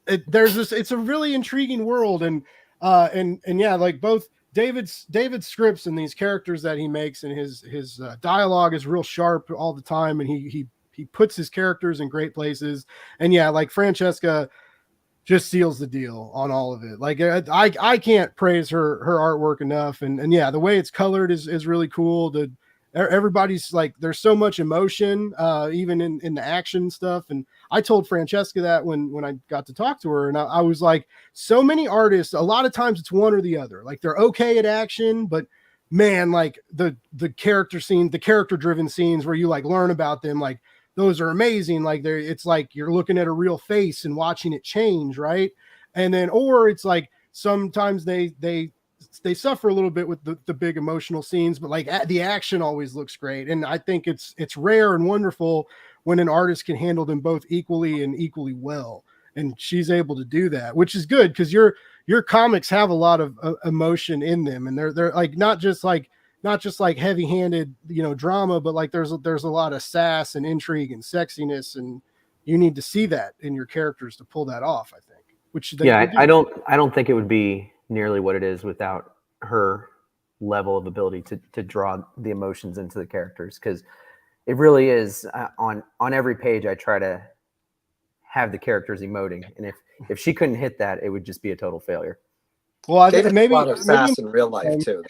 Speaker 3: it's a really intriguing world. And yeah, like both David's scripts and these characters that he makes and his dialogue is real sharp all the time. And he puts his characters in great places. And yeah, like Francesca, just seals the deal on all of it. Like I can't praise her artwork enough. And yeah, the way it's colored is really cool. Everybody's like, there's so much emotion, even in the action stuff. And I told Francesca that when I got to talk to her, and I was like, so many artists, a lot of times it's one or the other. Like they're okay at action, but man, like the character scene, the character driven scenes where you like learn about them, like those are amazing. Like it's like you're looking at a real face and watching it change. Right. And then, or it's like, sometimes they suffer a little bit with the big emotional scenes, but like the action always looks great. And I think it's rare and wonderful when an artist can handle them both equally and equally well. And she's able to do that, which is good, because your comics have a lot of emotion in them, and they're like not just like heavy-handed, drama, but like there's a lot of sass and intrigue and sexiness, and you need to see that in your characters to pull that off, I think. Which
Speaker 4: I don't think it would be nearly what it is without her level of ability to draw the emotions into the characters, because it really is on every page I try to have the characters emoting, and if she couldn't hit that, it would just be a total failure.
Speaker 3: Well, I think maybe
Speaker 2: a lot of sass in real life too.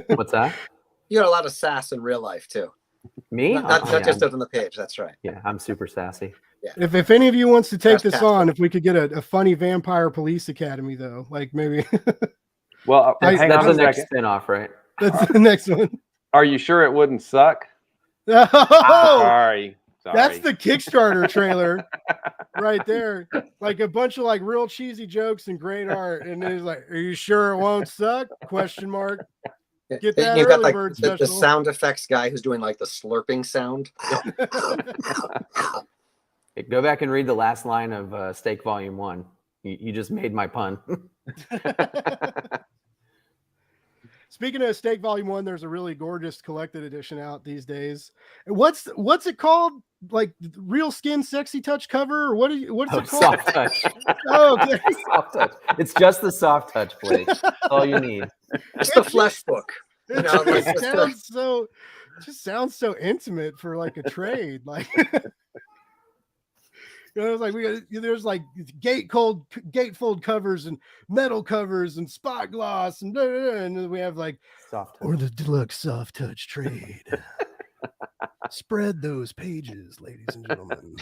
Speaker 4: What's that?
Speaker 2: You got a lot of sass in real life too.
Speaker 4: Me?
Speaker 2: Not just on the page. That's right.
Speaker 4: Yeah, I'm super sassy.
Speaker 2: Yeah.
Speaker 3: If any of you wants to take
Speaker 2: That's
Speaker 3: this on, if we could get a funny vampire police academy, though, like maybe.
Speaker 5: Well, hang
Speaker 4: That's
Speaker 5: on
Speaker 4: the
Speaker 5: a
Speaker 4: next
Speaker 5: second.
Speaker 4: spin-off, right?
Speaker 3: That's the next one.
Speaker 5: Are you sure it wouldn't suck?
Speaker 3: Oh,
Speaker 5: Sorry.
Speaker 3: that's the Kickstarter trailer right there. Like a bunch of like real cheesy jokes and great art. And it's like, are you sure it won't suck? Question mark. Get that
Speaker 2: You've got
Speaker 3: early
Speaker 2: like
Speaker 3: bird
Speaker 2: the
Speaker 3: special.
Speaker 2: sound effects guy who's doing like the slurping sound.
Speaker 4: Hey, go back and read the last line of Steak Volume 1. You just made my pun.
Speaker 3: Speaking of Steak Volume 1, there's a really gorgeous collected edition out these days. What's it called? Like Real Skin Sexy Touch cover? Or what's it called?
Speaker 4: Soft touch.
Speaker 3: Oh, okay.
Speaker 4: Soft touch. It's just the soft touch, Blake. That's all you need.
Speaker 2: It's the flesh book.
Speaker 3: It
Speaker 2: No, like,
Speaker 3: just sounds so intimate for like a trade. Like, it's like there's like gatefold covers and metal covers and spot gloss and blah, blah, blah, and then we have like
Speaker 4: Soft touch.
Speaker 3: or the deluxe soft touch trade. Spread those pages, ladies and gentlemen.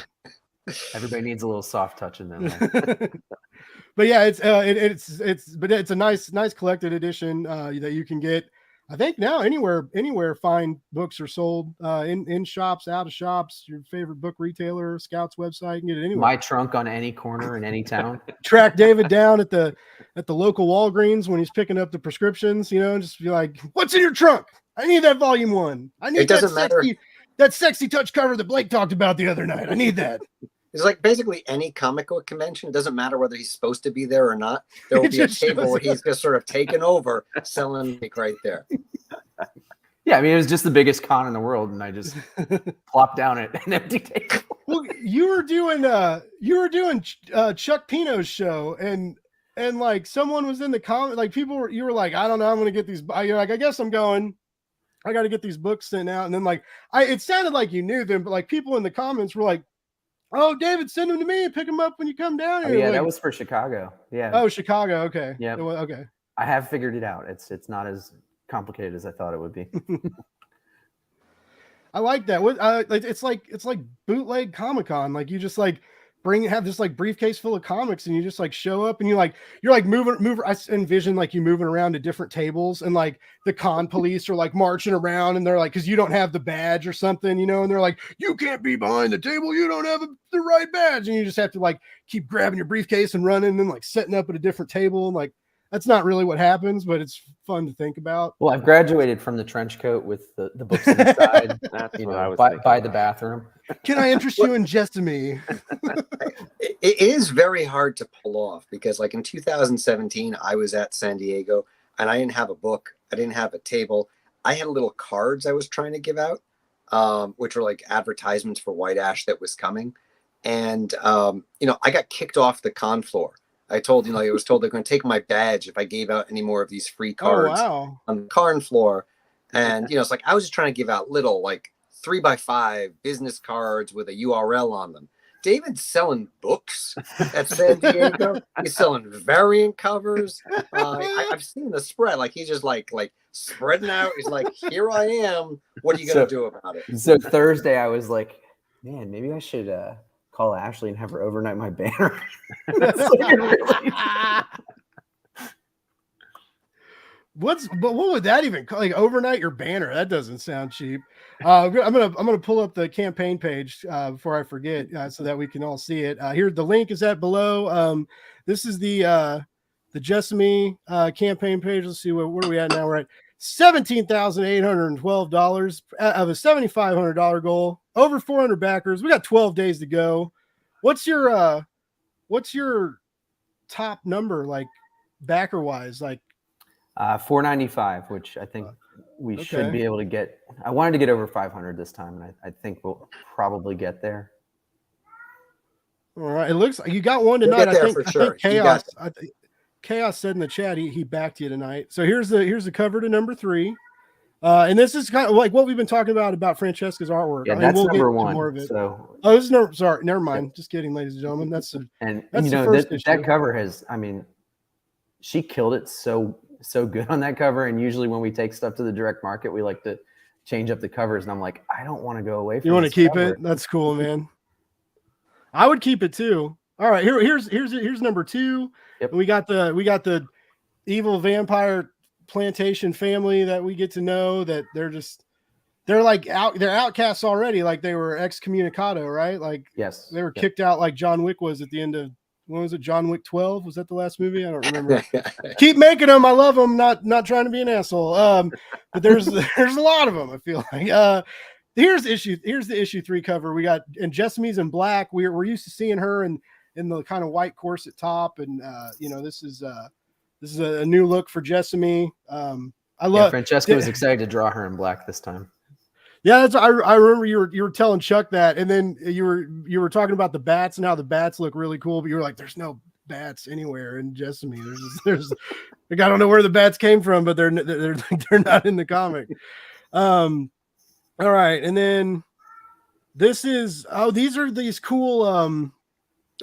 Speaker 4: Everybody needs a little soft touch in them.
Speaker 3: But yeah, it's a nice collected edition that you can get. I think now anywhere fine books are sold, in shops, out of shops, your favorite book retailer, Scout's website, you can get it anywhere.
Speaker 4: My trunk on any corner in any town.
Speaker 3: Track David down at the local Walgreens when he's picking up the prescriptions, and just be like, what's in your trunk? I need that volume 1. I need that sexy touch cover that Blake talked about the other night. I need that.
Speaker 2: It's like basically any comic book convention. It doesn't matter whether he's supposed to be there or not. There will be a table where he's just sort of taken over, selling it right there.
Speaker 4: Yeah, I mean, it was just the biggest con in the world, and I just plopped down at an empty table.
Speaker 3: Well, you were doing Chuck Pino's show, and like someone was in the comment, like you were like, I don't know, I'm gonna get these. You're like, I guess I'm going. I got to get these books sent out, and then like it sounded like you knew them, but like people in the comments were like, "Oh, David, send them to me and pick them up when you come down here."
Speaker 4: Oh, yeah,
Speaker 3: like,
Speaker 4: that was for Chicago. Yeah.
Speaker 3: Oh, Chicago. Okay.
Speaker 4: Yeah.
Speaker 3: Okay.
Speaker 4: I have figured it out. It's not as complicated as I thought it would be.
Speaker 3: I like that. It's like bootleg Comic-Con. Like you just like have this like briefcase full of comics, and you just like show up, and you're like moving. I envision like you moving around to different tables, and like the con police are like marching around, and they're like, because you don't have the badge or something, and they're like, you can't be behind the table, you don't have the right badge, and you just have to like keep grabbing your briefcase and running, and then like setting up at a different table, and like that's not really what happens, but it's fun to think about.
Speaker 4: Well, I've graduated from the trench coat with the books inside.
Speaker 5: That's what I was
Speaker 4: by the bathroom.
Speaker 3: Can I interest you in Jessamy?
Speaker 2: It is very hard to pull off, because like in 2017, I was at San Diego and I didn't have a book. I didn't have a table. I had little cards I was trying to give out, which were like advertisements for White Ash that was coming. And, I got kicked off the con floor. I was told they're going to take my badge if I gave out any more of these free cards on the con floor. And, it's like, I was just trying to give out little like 3x5 business cards with a URL on them. David's selling books at San Diego. He's selling variant covers. I've seen the spread. Like he's just like spreading out. He's like, here I am. What are you gonna do about it?
Speaker 4: So Thursday, I was like, man, maybe I should call Ashley and have her overnight my banner.
Speaker 3: What would that even like overnight your banner? That doesn't sound cheap. I'm gonna pull up the campaign page before I forget, so that we can all see it. Here, the link is at below. This is the Jessamy campaign page. Let's see where are we at now. We're at $17,812 of a $7,500 goal. Over 400 backers. We got 12 days to go. What's your top number like backer wise? Like
Speaker 4: 495, which I think we should be able to get. I wanted to get over 500 this time, and I think we'll probably get there.
Speaker 3: All right. It looks like you got one tonight. I think
Speaker 2: Chaos.
Speaker 3: Chaos said in the chat he backed you tonight. So here's the cover to number 3. And this is kind of like what we've been talking about Francesca's artwork.
Speaker 4: Yeah, that's number 1.
Speaker 3: More of it.
Speaker 4: So
Speaker 3: this is sorry, never mind. Just kidding, ladies and gentlemen. That's the first issue.
Speaker 4: That cover has. I mean, she killed it so good on that cover. And usually when we take stuff to the direct market, we like to change up the covers. And I'm like, I don't want to go away from.
Speaker 3: You want to keep
Speaker 4: cover.
Speaker 3: it? That's cool, man. I would keep it too. All right, here's number 2.
Speaker 4: Yep.
Speaker 3: We got the evil vampire plantation family that we get to know that they're outcasts already. Like they were excommunicado, right? Like
Speaker 4: yes,
Speaker 3: they were kicked out like John Wick was at the end of, when was it? John Wick 12? Was that the last movie? I don't remember. Keep making them. I love them. Not trying to be an asshole. But there's a lot of them. I feel like. Here's the issue 3 cover. We got, and Jessamy's in black. We're used to seeing her in the kind of white corset top, and this is a new look for Jessamy. I love.
Speaker 4: Francesca was excited to draw her in black this time.
Speaker 3: Yeah, I remember you were telling Chuck that, and then you were talking about the bats and how the bats look really cool, but you were like, "There's no bats anywhere in Jessamy. There's like, I don't know where the bats came from, but they're not in the comic." All right, and then these are these cool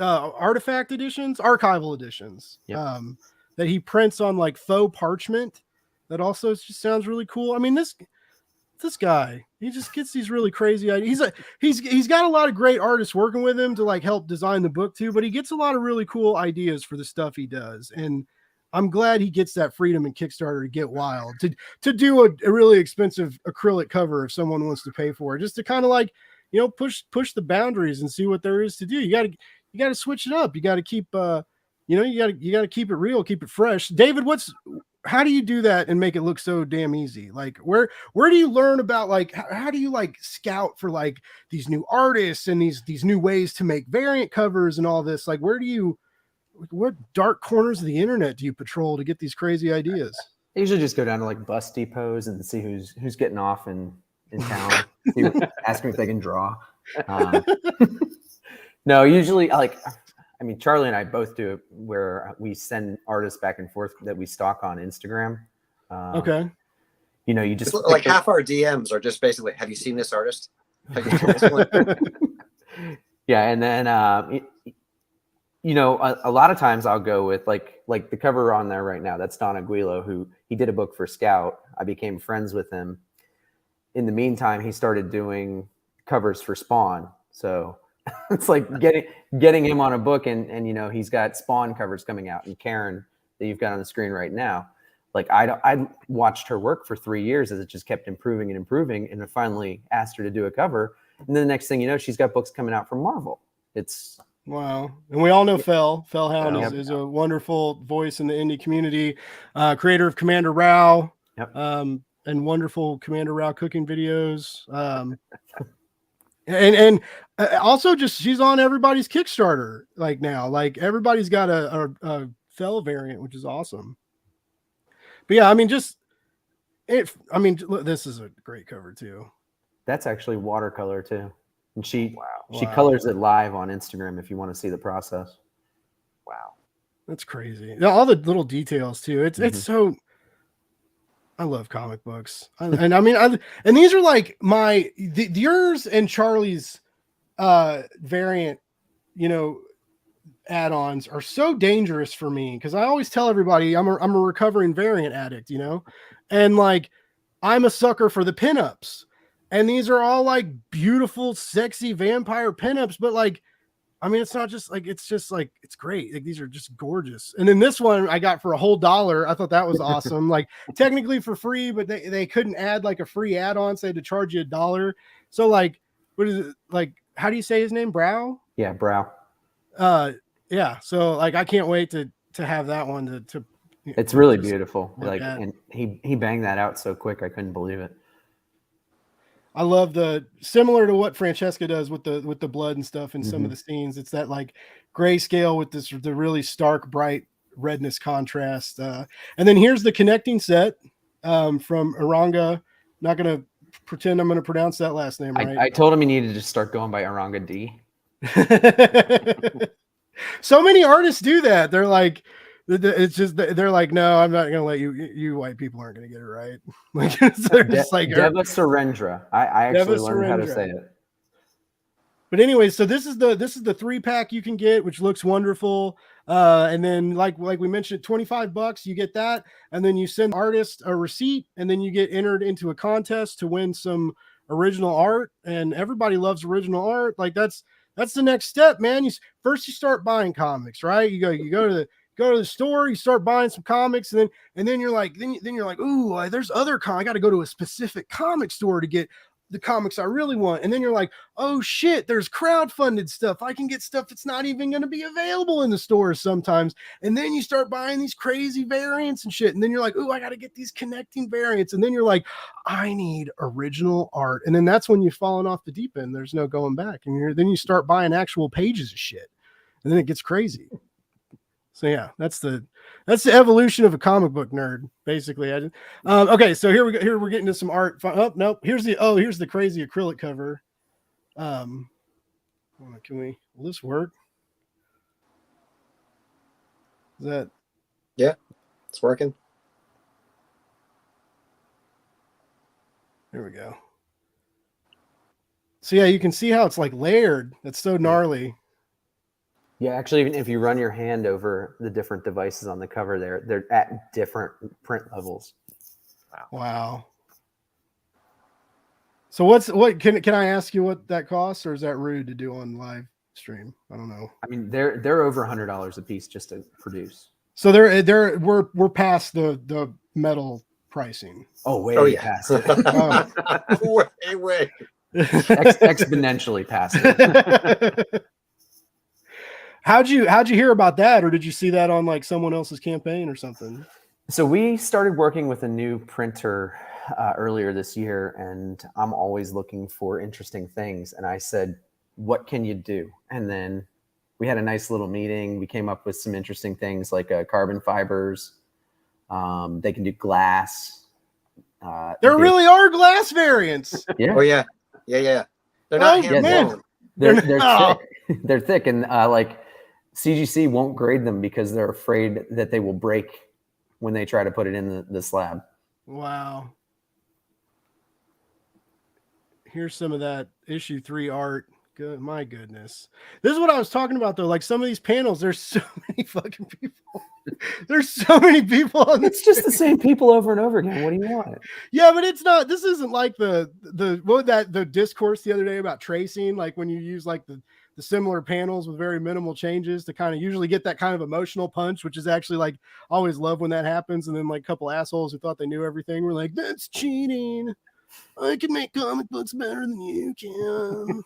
Speaker 3: artifact editions, archival editions,
Speaker 4: yep.
Speaker 3: That he prints on like faux parchment. That also just sounds really cool. I mean, this guy, he just gets these really crazy ideas. He's got a lot of great artists working with him to like help design the book too, but he gets a lot of really cool ideas for the stuff he does. And I'm glad he gets that freedom in Kickstarter to get wild, to do a really expensive acrylic cover if someone wants to pay for it, just to kind of like, push the boundaries and see what there is to do. You got to switch it up. You got to keep, you got to keep it real, keep it fresh. David, how do you do that and make it look so damn easy? Like where do you learn about, like, how do you like scout for like these new artists and these new ways to make variant covers and all this? Like, what dark corners of the internet do you patrol to get these crazy ideas?
Speaker 4: I usually just go down to like bus depots and see who's getting off in town. Ask them if they can draw. No, usually Charlie and I both do it where we send artists back and forth that we stock on Instagram.
Speaker 3: Okay.
Speaker 4: You just
Speaker 2: like half our DMs are just basically, have you seen this artist? Have you seen this one?
Speaker 4: Yeah, and then a lot of times I'll go with like the cover on there right now. That's Don Aguilo, who he did a book for Scout. I became friends with him. In the meantime, he started doing covers for Spawn. So it's like getting him on a book, and he's got Spawn covers coming out, and Karen that you've got on the screen right now. Like I watched her work for 3 years as it just kept improving and improving, and I finally asked her to do a cover. And then the next thing you know, she's got books coming out from Marvel. It's
Speaker 3: wow. And we all know Fellhound is a wonderful voice in the indie community, creator of Commander Rao,
Speaker 4: yep.
Speaker 3: And wonderful Commander Rao cooking videos. And also just, she's on everybody's Kickstarter like now, like everybody's got a Fell variant, which is awesome. But yeah, this is a great cover too.
Speaker 4: That's actually watercolor too. And she colors it live on Instagram if you want to see the process.
Speaker 5: Wow.
Speaker 3: That's crazy. All the little details too. It's so, I love comic books. And these are like yours and Charlie's variant add-ons are so dangerous for me, because I always tell everybody I'm a recovering variant addict, and like I'm a sucker for the pinups, and these are all like beautiful, sexy vampire pinups, but like, I mean, it's not just like, it's just like, it's great. Like, these are just gorgeous. And then this one I got for a whole $1. I thought that was awesome. Like, technically for free, but they couldn't add like a free add-on, so they had to charge you $1. So like, what is it? Like, how do you say his name? Brow?
Speaker 4: Yeah, Brow.
Speaker 3: Yeah. So like, I can't wait to have that one to
Speaker 4: It's really beautiful.
Speaker 3: look
Speaker 4: Like,
Speaker 3: at.
Speaker 4: and he banged that out so quick, I couldn't believe it.
Speaker 3: I love the similar to what Francesca does with the blood and stuff in some of the scenes. It's that like grayscale with the really stark, bright redness contrast. And then here's the connecting set from Aranga. Not going to pretend I'm going to pronounce that last name right.
Speaker 4: I told him he needed to start going by Aranga D.
Speaker 3: So many artists do that. They're like, it's just, they're like, no, I'm not going to let you white people aren't going to get it right. Like, they're just like
Speaker 4: Deva Surendra. I actually learned how to
Speaker 3: Surendra.
Speaker 4: say it.
Speaker 3: But anyway, so this is the 3-pack you can get, which looks wonderful. And then like we mentioned, $25, you get that, and then you send the artist a receipt, and then you get entered into a contest to win some original art. And everybody loves original art. Like that's the next step, man. First you start buying comics, right? You go to the store, you start buying some comics, and then you're like, then you're like, ooh, there's other I got to go to a specific comic store to get the comics I really want. And then you're like, oh shit, there's crowdfunded stuff. I can get stuff that's not even going to be available in the stores sometimes. And then you start buying these crazy variants and shit. And then you're like, ooh, I got to get these connecting variants. And then you're like, I need original art. And then that's when you've fallen off the deep end. There's no going back. And then you start buying actual pages of shit. And then it gets crazy. So yeah, that's the evolution of a comic book nerd, basically. Okay, so here we're getting to some art. Oh nope, here's the crazy acrylic cover. Will this work? Is that?
Speaker 2: Yeah, it's working.
Speaker 3: There we go. So yeah, you can see how it's like layered. That's so gnarly.
Speaker 4: Yeah, actually, even if you run your hand over the different devices on the cover, they're at different print levels.
Speaker 3: Wow. So what can I ask you what that costs, or is that rude to do on live stream? I don't know.
Speaker 4: I mean, they're over $100 a piece just to produce.
Speaker 3: So we're past the metal pricing.
Speaker 4: Oh, way past it.
Speaker 2: way.
Speaker 4: Exponentially past it.
Speaker 3: How'd you hear about that, or did you see that on like someone else's campaign or something?
Speaker 4: So we started working with a new printer earlier this year, and I'm always looking for interesting things. And I said, what can you do? And then we had a nice little meeting. We came up with some interesting things like carbon fibers. They can do glass.
Speaker 3: There really are glass variants.
Speaker 4: Yeah.
Speaker 2: Oh yeah. They're not hand blown.
Speaker 4: They're thick. They're thick, and like CGC won't grade them because they're afraid that they will break when they try to put it in the slab.
Speaker 3: Wow. Here's some of that issue 3 art. Good, my goodness. This is what I was talking about though. Like some of these panels, there's so many fucking people. There's so many people on this.
Speaker 4: It's just the same people over and over again. What do you want?
Speaker 3: Yeah, but it's not. This isn't like the discourse the other day about tracing. Like when you use like the similar panels with very minimal changes to kind of usually get that kind of emotional punch, which is actually like I always love when that happens. And then like a couple assholes who thought they knew everything were like, that's cheating. I can make comic books better than you can.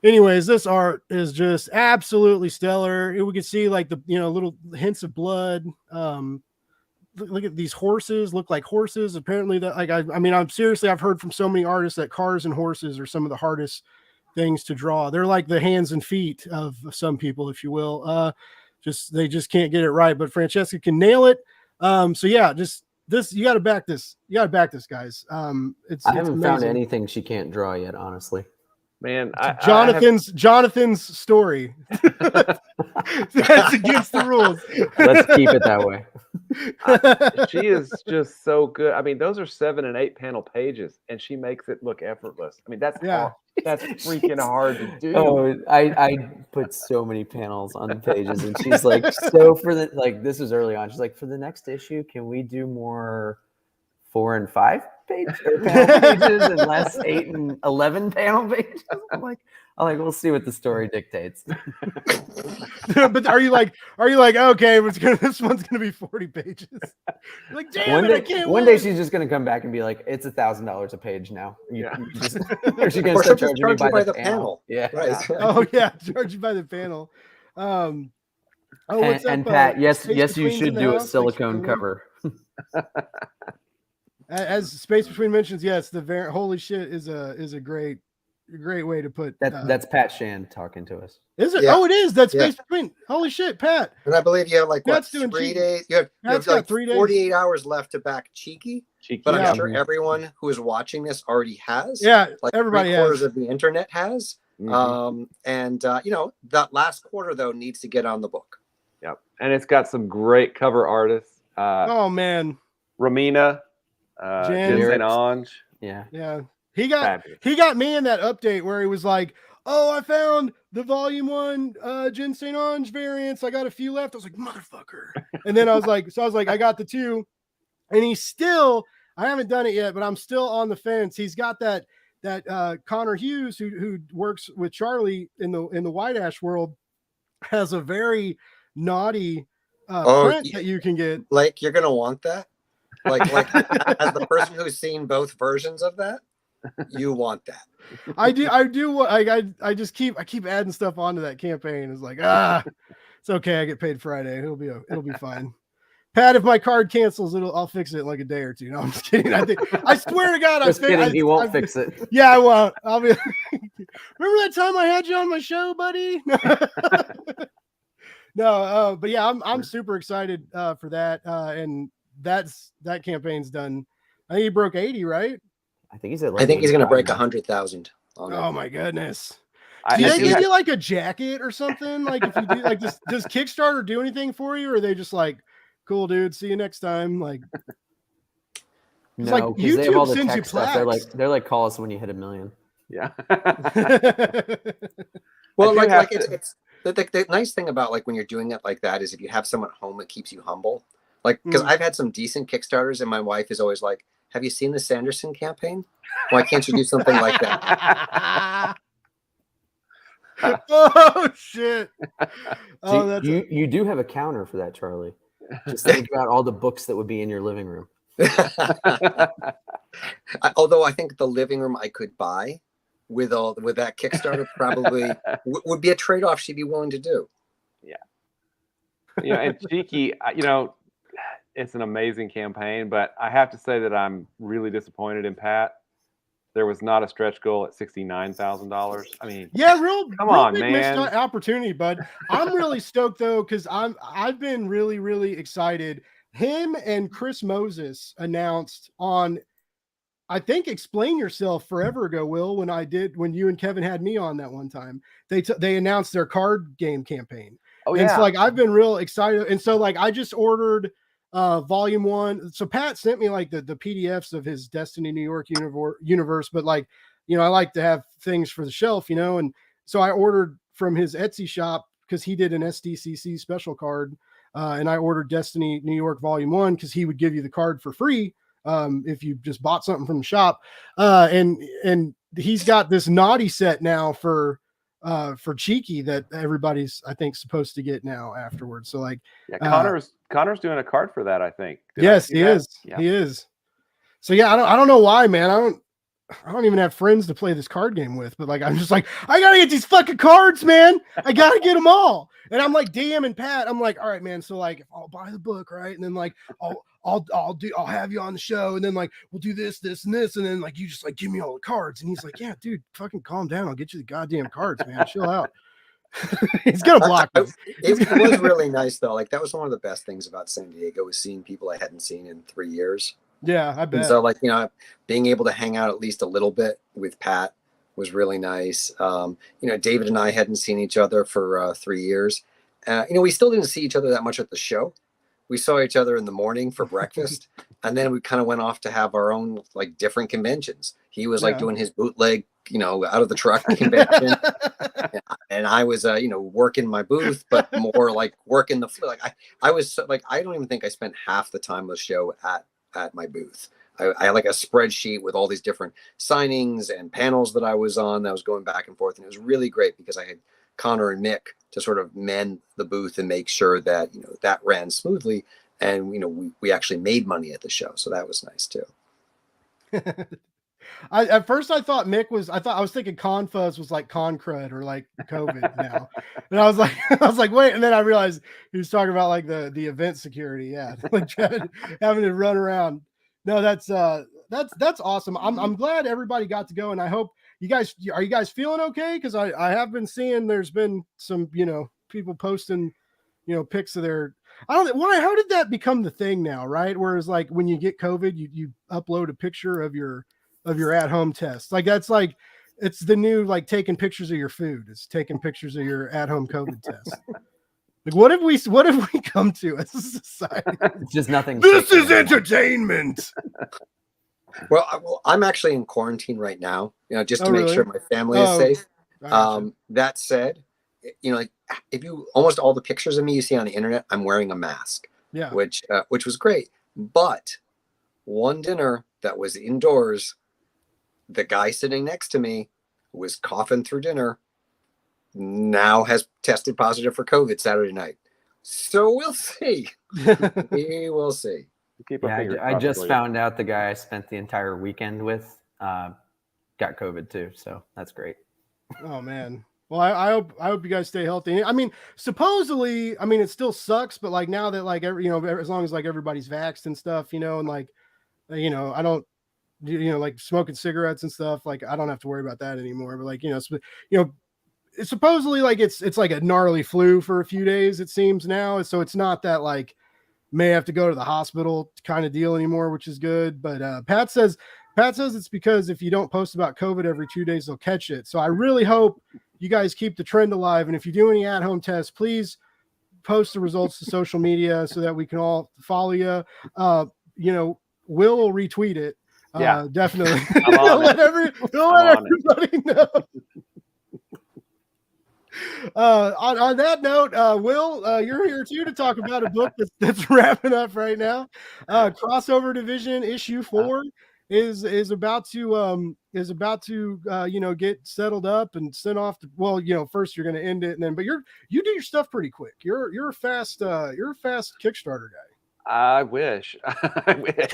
Speaker 3: Anyways, this art is just absolutely stellar. We can see like the little hints of blood. Look at these horses, look like horses. Apparently, that like I've heard from so many artists that cars and horses are some of the hardest things to draw. They're like the hands and feet of some people, if you will. They just can't get it right. But Francesca can nail it. So yeah, just this you got to back this. You got to back this, guys. I
Speaker 4: haven't found anything she can't draw yet, honestly.
Speaker 5: Man,
Speaker 3: Jonathan's story. That's against the rules.
Speaker 4: Let's keep it that way.
Speaker 5: She is just so good. I mean, those are 7 and 8 panel pages, and she makes it look effortless. I mean, that's
Speaker 3: Yeah.
Speaker 5: that's freaking hard to do.
Speaker 4: Oh, I put so many panels on the pages, and she's like, so for the this was early on. She's like, for the next issue, can we do more 4 and 5 page or panel pages and less 8 and 11 panel pages? I'm like, we'll see what the story dictates.
Speaker 3: But are you like, okay, this one's gonna be 40 pages? You're like, damn it, I can't
Speaker 4: one
Speaker 3: wait.
Speaker 4: day she's just gonna come back and be like, it's $1,000 a page now.
Speaker 5: Yeah.
Speaker 4: Or she's gonna
Speaker 2: Or
Speaker 4: start
Speaker 2: she'll
Speaker 4: charging
Speaker 2: just
Speaker 4: me
Speaker 2: charge
Speaker 4: by
Speaker 2: you
Speaker 4: the panel. Yeah.
Speaker 2: Right.
Speaker 3: Oh yeah, charge you by the panel. What's
Speaker 4: And
Speaker 3: up,
Speaker 4: Pat, yes,
Speaker 3: Space
Speaker 4: you
Speaker 3: Between's in
Speaker 4: should
Speaker 3: the
Speaker 4: do a
Speaker 3: house. Thanks for
Speaker 4: silicone
Speaker 3: coming in.
Speaker 4: cover.
Speaker 3: As Space Between mentions, yes, the holy shit is a great way to put
Speaker 4: That's Pat Shan talking to us.
Speaker 3: Is it?
Speaker 2: Yeah.
Speaker 3: Oh, it is. That's
Speaker 2: Yeah.
Speaker 3: Space Between. Holy shit, Pat.
Speaker 2: And I believe you have like
Speaker 3: Pat's
Speaker 2: what,
Speaker 3: doing
Speaker 2: 3
Speaker 3: cheeky.
Speaker 2: days? You have
Speaker 3: Pat's got
Speaker 2: like
Speaker 3: 3 days.
Speaker 2: 48 hours left to back Cheeky.
Speaker 5: Cheeky.
Speaker 2: But
Speaker 3: Yeah.
Speaker 2: I'm sure everyone who is watching this already has.
Speaker 3: Yeah,
Speaker 2: Like
Speaker 3: everybody
Speaker 2: 3/4
Speaker 3: has.
Speaker 2: of the internet has.
Speaker 5: Mhm.
Speaker 2: That last quarter though needs to get on the book.
Speaker 5: Yep. And it's got some great cover artists.
Speaker 3: Oh man,
Speaker 5: Romina,
Speaker 3: Jen.
Speaker 5: Jen St. Ange.
Speaker 4: Yeah.
Speaker 3: yeah. He got
Speaker 5: Fabulous.
Speaker 3: me in that update where he was like, "Oh, I found the volume 1 Jen St. Ange variants. I got a few left." I was like, "Motherfucker!" And then I was like, I got the 2, and he's still. I haven't done it yet, but I'm still on the fence. He's got that Connor Hughes who works with Charlie in the White Ash world has a very naughty print that you can get.
Speaker 2: Like you're gonna want that. Like as the person who's seen both versions of that, you want that.
Speaker 3: I do. I just keep adding stuff onto that campaign. It's like, it's okay. I get paid Friday. It'll be fine. Pat, if my card cancels, I'll fix it in like a day or 2. No, I'm just kidding. I swear to God,
Speaker 4: He won't fix it.
Speaker 3: Yeah, I won't. I'll be. Remember that time I had you on my show, buddy? No, but yeah, I'm super excited for that, and that campaign's done. I think he broke 80, right?
Speaker 4: I think he's at.
Speaker 2: I think he's gonna break
Speaker 4: 85 now.
Speaker 2: 100,000.
Speaker 3: Oh my goodness.
Speaker 5: I
Speaker 3: Do they
Speaker 5: do
Speaker 3: give
Speaker 5: have-
Speaker 3: you like a jacket or something? Like if you do, like, does Kickstarter do anything for you, or are they just like, cool, dude, see you next time? Like,
Speaker 4: No,
Speaker 3: like,
Speaker 4: because they have all
Speaker 3: YouTube
Speaker 4: the
Speaker 3: sends you
Speaker 4: tech stuff. They're
Speaker 3: plaques.
Speaker 4: like, call us when you hit 1 million.
Speaker 5: Yeah.
Speaker 2: Well,
Speaker 5: I do
Speaker 2: like
Speaker 5: have
Speaker 2: it's the nice thing about like when you're doing it like that is if you have someone at home, it keeps you humble. Like because I've had some decent Kickstarters, and my wife is always like, "Have you seen the Sanderson campaign? Why can't you do something like that?"
Speaker 3: Oh shit! Oh,
Speaker 4: See,
Speaker 3: that's
Speaker 4: you do have a counter for that, Charlie. Just think about all the books that would be in your living room.
Speaker 2: Although I think the living room I could buy with that Kickstarter probably would be a trade-off she'd be willing to do.
Speaker 5: And Cheeky, it's an amazing campaign, but I have to say that I'm really disappointed in Pat. There was not a stretch goal at $69,000. I mean,
Speaker 3: yeah,
Speaker 5: Come on,
Speaker 3: big
Speaker 5: man.
Speaker 3: missed opportunity, bud. I'm really stoked though because I've been really excited. Him and Chris Moses announced on, I think, Explain Yourself forever ago, Will, when you and Kevin had me on that one time. They announced their card game campaign.
Speaker 5: oh
Speaker 3: And
Speaker 5: yeah,
Speaker 3: so like I've been real excited. And so like I just ordered volume 1. So Pat sent me like the PDFs of his Destiny New York universe, but like, I like to have things for the shelf, and so I ordered from his Etsy shop because he did an SDCC special card. And I ordered Destiny New York Volume 1 because he would give you the card for free if you just bought something from the shop. And he's got this naughty set now for Cheeky that everybody's, I think, supposed to get now afterwards. So like,
Speaker 5: Connor's doing a card for that, I think.
Speaker 3: yes, he is.
Speaker 5: Yeah.
Speaker 3: He is. So yeah, I don't know why, man. I don't even have friends to play this card game with, but like, I'm just like, I gotta get these fucking cards, man. I gotta get them all. And I'm like DMing Pat. I'm like, all right, man. So like, if I'll buy the book, right? And then like, I'll have you on the show, and then like, we'll do this, and this, and then like, you just like give me all the cards. And he's like, yeah, dude, fucking calm down. I'll get you the goddamn cards, man. Chill out. He's gonna block me.
Speaker 2: It was really nice though. Like that was one of the best things about San Diego was seeing people I hadn't seen in 3 years.
Speaker 3: Yeah, I bet.
Speaker 2: And so like, being able to hang out at least a little bit with Pat was really nice. David and I hadn't seen each other for 3 years. we still didn't see each other that much at the show. We saw each other in the morning for breakfast, and then we kind of went off to have our own like different conventions. He was like doing his bootleg, out of the truck convention, and I was, working my booth, but more like working the floor. Like I was like, I don't even think I spent half the time of the show at my booth. I had like a spreadsheet with all these different signings and panels that I was on. That was going back and forth, and it was really great because I had Connor and Mick to sort of mend the booth and make sure that that ran smoothly, and we actually made money at the show, so that was nice too.
Speaker 3: At first I thought Mick was. I was thinking Confuzz was like Con Crud or like COVID now, and I was like, wait, and then I realized he was talking about like the event security, like having to run around. No, that's awesome. I'm glad everybody got to go, and I hope you guys feeling okay? Because I have been seeing there's been some people posting pics of their. I don't know why. How did that become the thing now, right? Whereas like when you get COVID, you upload a picture of your at-home test. Like that's like it's the new like taking pictures of your food. It's taking pictures of your at-home COVID test. Like what have we come to as a society?
Speaker 4: It's just nothing.
Speaker 3: This is entertainment.
Speaker 2: Well, I'm actually in quarantine right now, just to make
Speaker 3: really?
Speaker 2: sure my family is safe.
Speaker 3: Gotcha.
Speaker 2: That said, like if almost all the pictures of me you see on the internet, I'm wearing a mask.
Speaker 3: Yeah.
Speaker 2: Which was great. But one dinner that was indoors, the guy sitting next to me was coughing through dinner. Now has tested positive for COVID Saturday night. So we'll see. We will see.
Speaker 4: I just found out the guy I spent the entire weekend with got COVID too. So that's great.
Speaker 3: Oh man. Well, I hope you guys stay healthy. I mean, supposedly, it still sucks, but like now that like as long as like everybody's vaxxed and stuff, and like, I don't, like smoking cigarettes and stuff, like I don't have to worry about that anymore. But like, it's supposedly like it's like a gnarly flu for a few days, it seems now. So it's not that like may have to go to the hospital kind of deal anymore, which is good. But Pat says it's because if you don't post about COVID every 2 days, they'll catch it. So I really hope you guys keep the trend alive. And if you do any at-home tests, please post the results to social media so that we can all follow you. Will retweet it. Definitely. He'll let everybody know. On that note, Will, you're here too to talk about a book that's wrapping up right now. Crossover Division issue 4 is about to get settled up and sent off to, first you're going to end it, and then but you do your stuff pretty quick. You're a fast Kickstarter guy.
Speaker 5: I wish. I wish.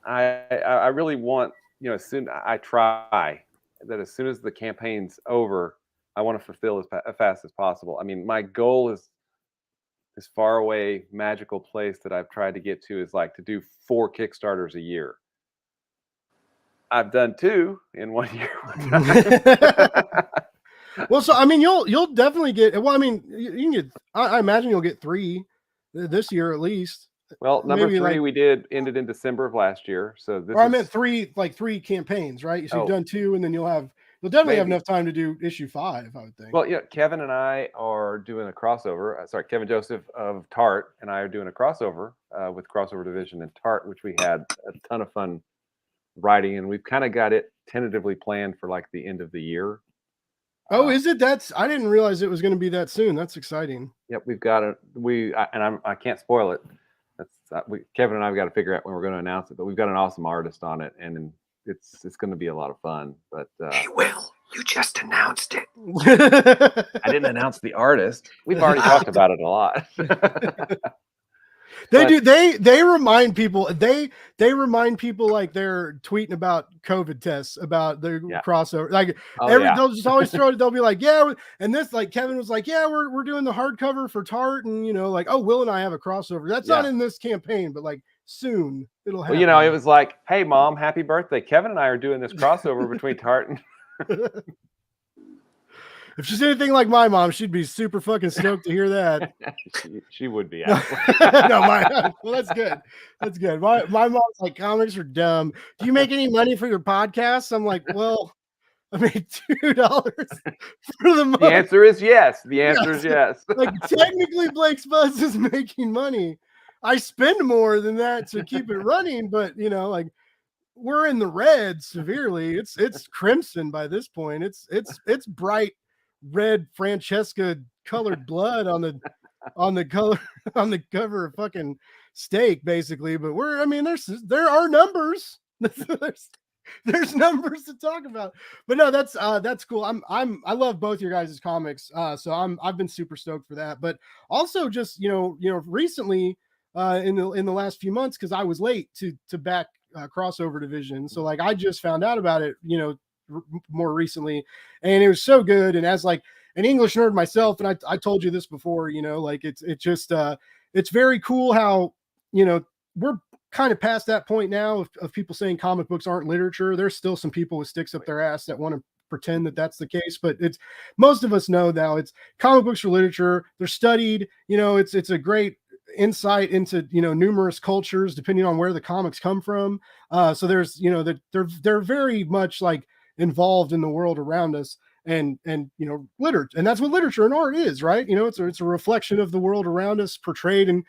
Speaker 5: I really want, as soon as soon as the campaign's over, I want to fulfill as fast as possible. I mean, my goal is this far away magical place that I've tried to get to is like to do 4 Kickstarters a year. I've done 2 in 1 year.
Speaker 3: Well, so you'll definitely get. Well, you can get. I imagine you'll get 3 this year at least.
Speaker 5: Well, number 3 we ended in December of last year. So this.
Speaker 3: Or I meant 3 campaigns, right? So you've done 2, and then you'll definitely have enough time to do issue 5, I would think.
Speaker 5: Well, Kevin and I are doing a crossover. Kevin Joseph of Tart and I are doing a crossover with Crossover Division and Tart, which we had a ton of fun writing, and we've kind of got it tentatively planned for like the end of the year.
Speaker 3: Oh, is it? I didn't realize it was going to be that soon. That's exciting.
Speaker 5: Yep, we've got it. I can't spoil it. Kevin and I have got to figure out when we're going to announce it, but we've got an awesome artist on it, and it's going to be a lot of fun. But
Speaker 2: hey, Will, you just announced it.
Speaker 5: I didn't announce the artist. We've already talked about it a lot.
Speaker 3: They remind people. They remind people like they're tweeting about COVID tests, about the crossover. Like they'll just always throw it. They'll be like, and this like Kevin was like, we're doing the hardcover for Tart, and like, oh, Will and I have a crossover. That's not in this campaign, but like soon it'll happen.
Speaker 5: Well, it was like, hey, Mom, happy birthday. Kevin and I are doing this crossover between Tart and.
Speaker 3: If she's anything like my mom, she'd be super fucking stoked to hear that.
Speaker 5: she would be.
Speaker 3: Well, that's good. That's good. My mom's like, comics are dumb. Do you make any money for your podcast? I'm like, well, I made $2 for the month.
Speaker 5: The answer is yes. The answer
Speaker 3: Yes.
Speaker 5: is yes.
Speaker 3: Like technically Blake's Buzz is making money. I spend more than that to keep it running, but you know, like we're in the red severely. It's crimson by this point. It's bright red Francesca colored blood on the color on the cover of fucking Steak, basically. But there are numbers. there's numbers to talk about. But no, that's cool. I love both your guys' comics. So I've been super stoked for that. But also just recently in the last few months, because I was late to back crossover division. So like I just found out about it, more recently, and it was so good. And as like an English nerd myself, and I told you this before, like it's very cool how, we're kind of past that point now of people saying comic books aren't literature. There's still some people with sticks up their ass that want to pretend that that's the case, but it's most of us know now it's comic books are literature. They're studied, it's a great insight into numerous cultures depending on where the comics come from. So there's that they're very much like involved in the world around us, and literature, and that's what literature and art is, right? It's a reflection of the world around us portrayed in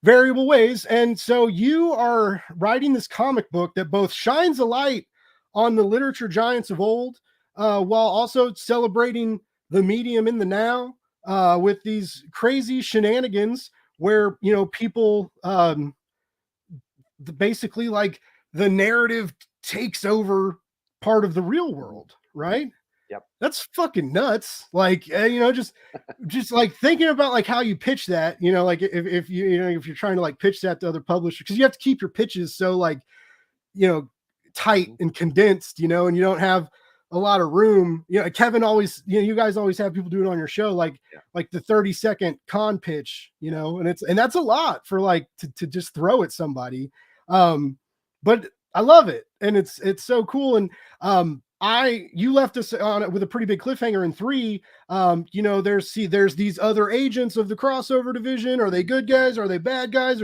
Speaker 3: variable ways. And so you are writing this comic book that both shines a light on the literature giants of old, while also celebrating the medium in the now, with these crazy shenanigans where people basically like the narrative takes over part of the real world, right?
Speaker 5: Yep.
Speaker 3: That's fucking nuts. Like, just like thinking about like how you pitch that, like if you're trying to like pitch that to other publishers, because you have to keep your pitches so like, tight and condensed, and you don't have a lot of room. Kevin always, you guys always have people do it on your show, like the 30-second con pitch, and that's a lot for like to just throw at somebody. But I love it, and it's so cool. And you left us on it with a pretty big cliffhanger in 3. There's these other agents of the crossover division. Are they good guys? Are they bad guys?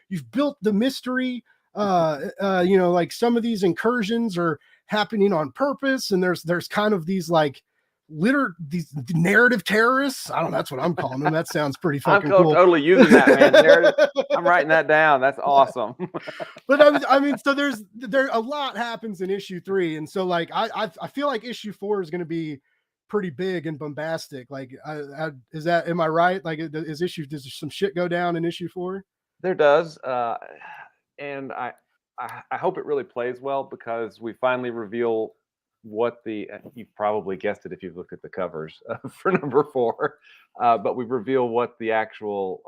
Speaker 3: You've built the mystery. Like some of these incursions are happening on purpose, and there's kind of these like these narrative terrorists. I don't know, that's what I'm calling them. That sounds pretty fucking cool.
Speaker 5: Totally using that, man. Narrative. I'm writing that down. That's awesome.
Speaker 3: But so there a lot happens in issue 3, and so like I feel like issue 4 is going to be pretty big and bombastic. Like, am I right? Like, does some shit go down in issue 4?
Speaker 5: There does, and I hope it really plays well, because we finally reveal what you've probably guessed it if you've looked at the covers for number 4, but we reveal what the actual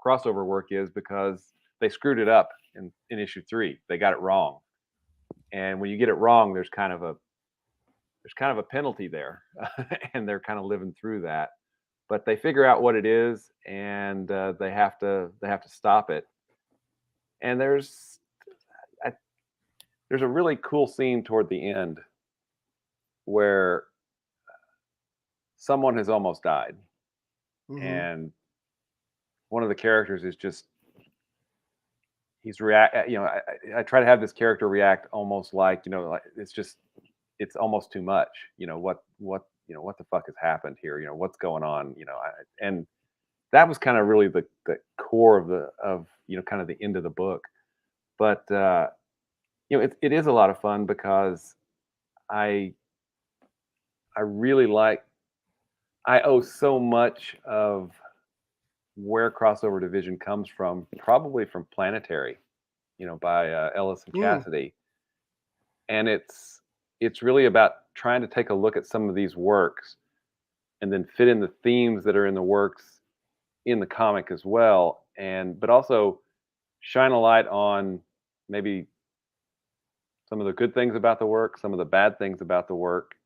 Speaker 5: crossover work is, because they screwed it up in issue 3. They got it wrong, and when you get it wrong, there's kind of a penalty there, and they're kind of living through that. But they figure out what it is, and they have to stop it. And there's a really cool scene toward the end where someone has almost died. Mm-hmm. And one of the characters is just, I try to have this character react almost like, like it's almost too much. What the fuck has happened here? What's going on? And that was kind of really the core of kind of the end of the book. But it is a lot of fun, because I really I owe so much of where crossover division comes from, probably from Planetary, by Ellis and Cassidy. And it's really about trying to take a look at some of these works and then fit in the themes that are in the works in the comic as well. But also shine a light on maybe some of the good things about the work, some of the bad things about the work,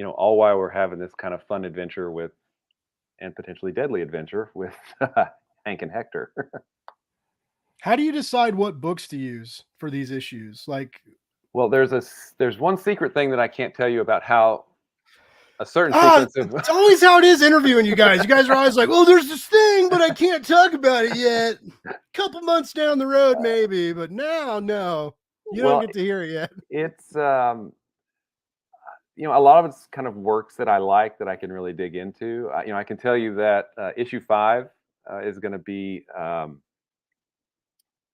Speaker 5: all while we're having this kind of fun adventure and potentially deadly adventure with Hank and Hector.
Speaker 3: How do you decide what books to use for these issues? Like,
Speaker 5: well, there's one secret thing that I can't tell you about how a certain sequence of...
Speaker 3: It's always how it is interviewing you guys. You guys are always like, "Oh, there's this thing, but I can't talk about it yet. Couple months down the road, maybe, but now, no, you don't get to hear it yet."
Speaker 5: It's a lot of it's kind of works that I like that I can really dig into. I can tell you that issue 5 is going to be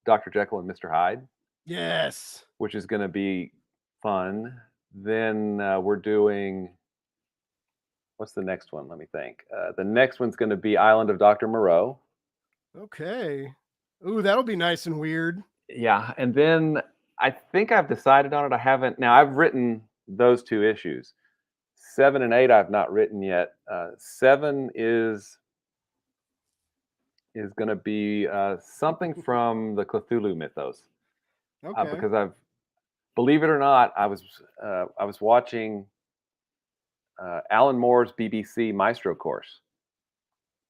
Speaker 5: Dr. Jekyll and Mr. Hyde,
Speaker 3: Yes.
Speaker 5: which is going to be fun. Then we're doing, what's the next one? Let me think. The next one's going to be Island of Dr. Moreau.
Speaker 3: Okay. Ooh, that'll be nice and weird.
Speaker 5: Yeah, and then I think I've decided on it. I haven't. Now I've written those 2 issues. 7 and 8 I've not written yet. 7 is going to be something from the Cthulhu mythos.
Speaker 3: Okay.
Speaker 5: Because believe it or not, I was watching Alan Moore's BBC Maestro course,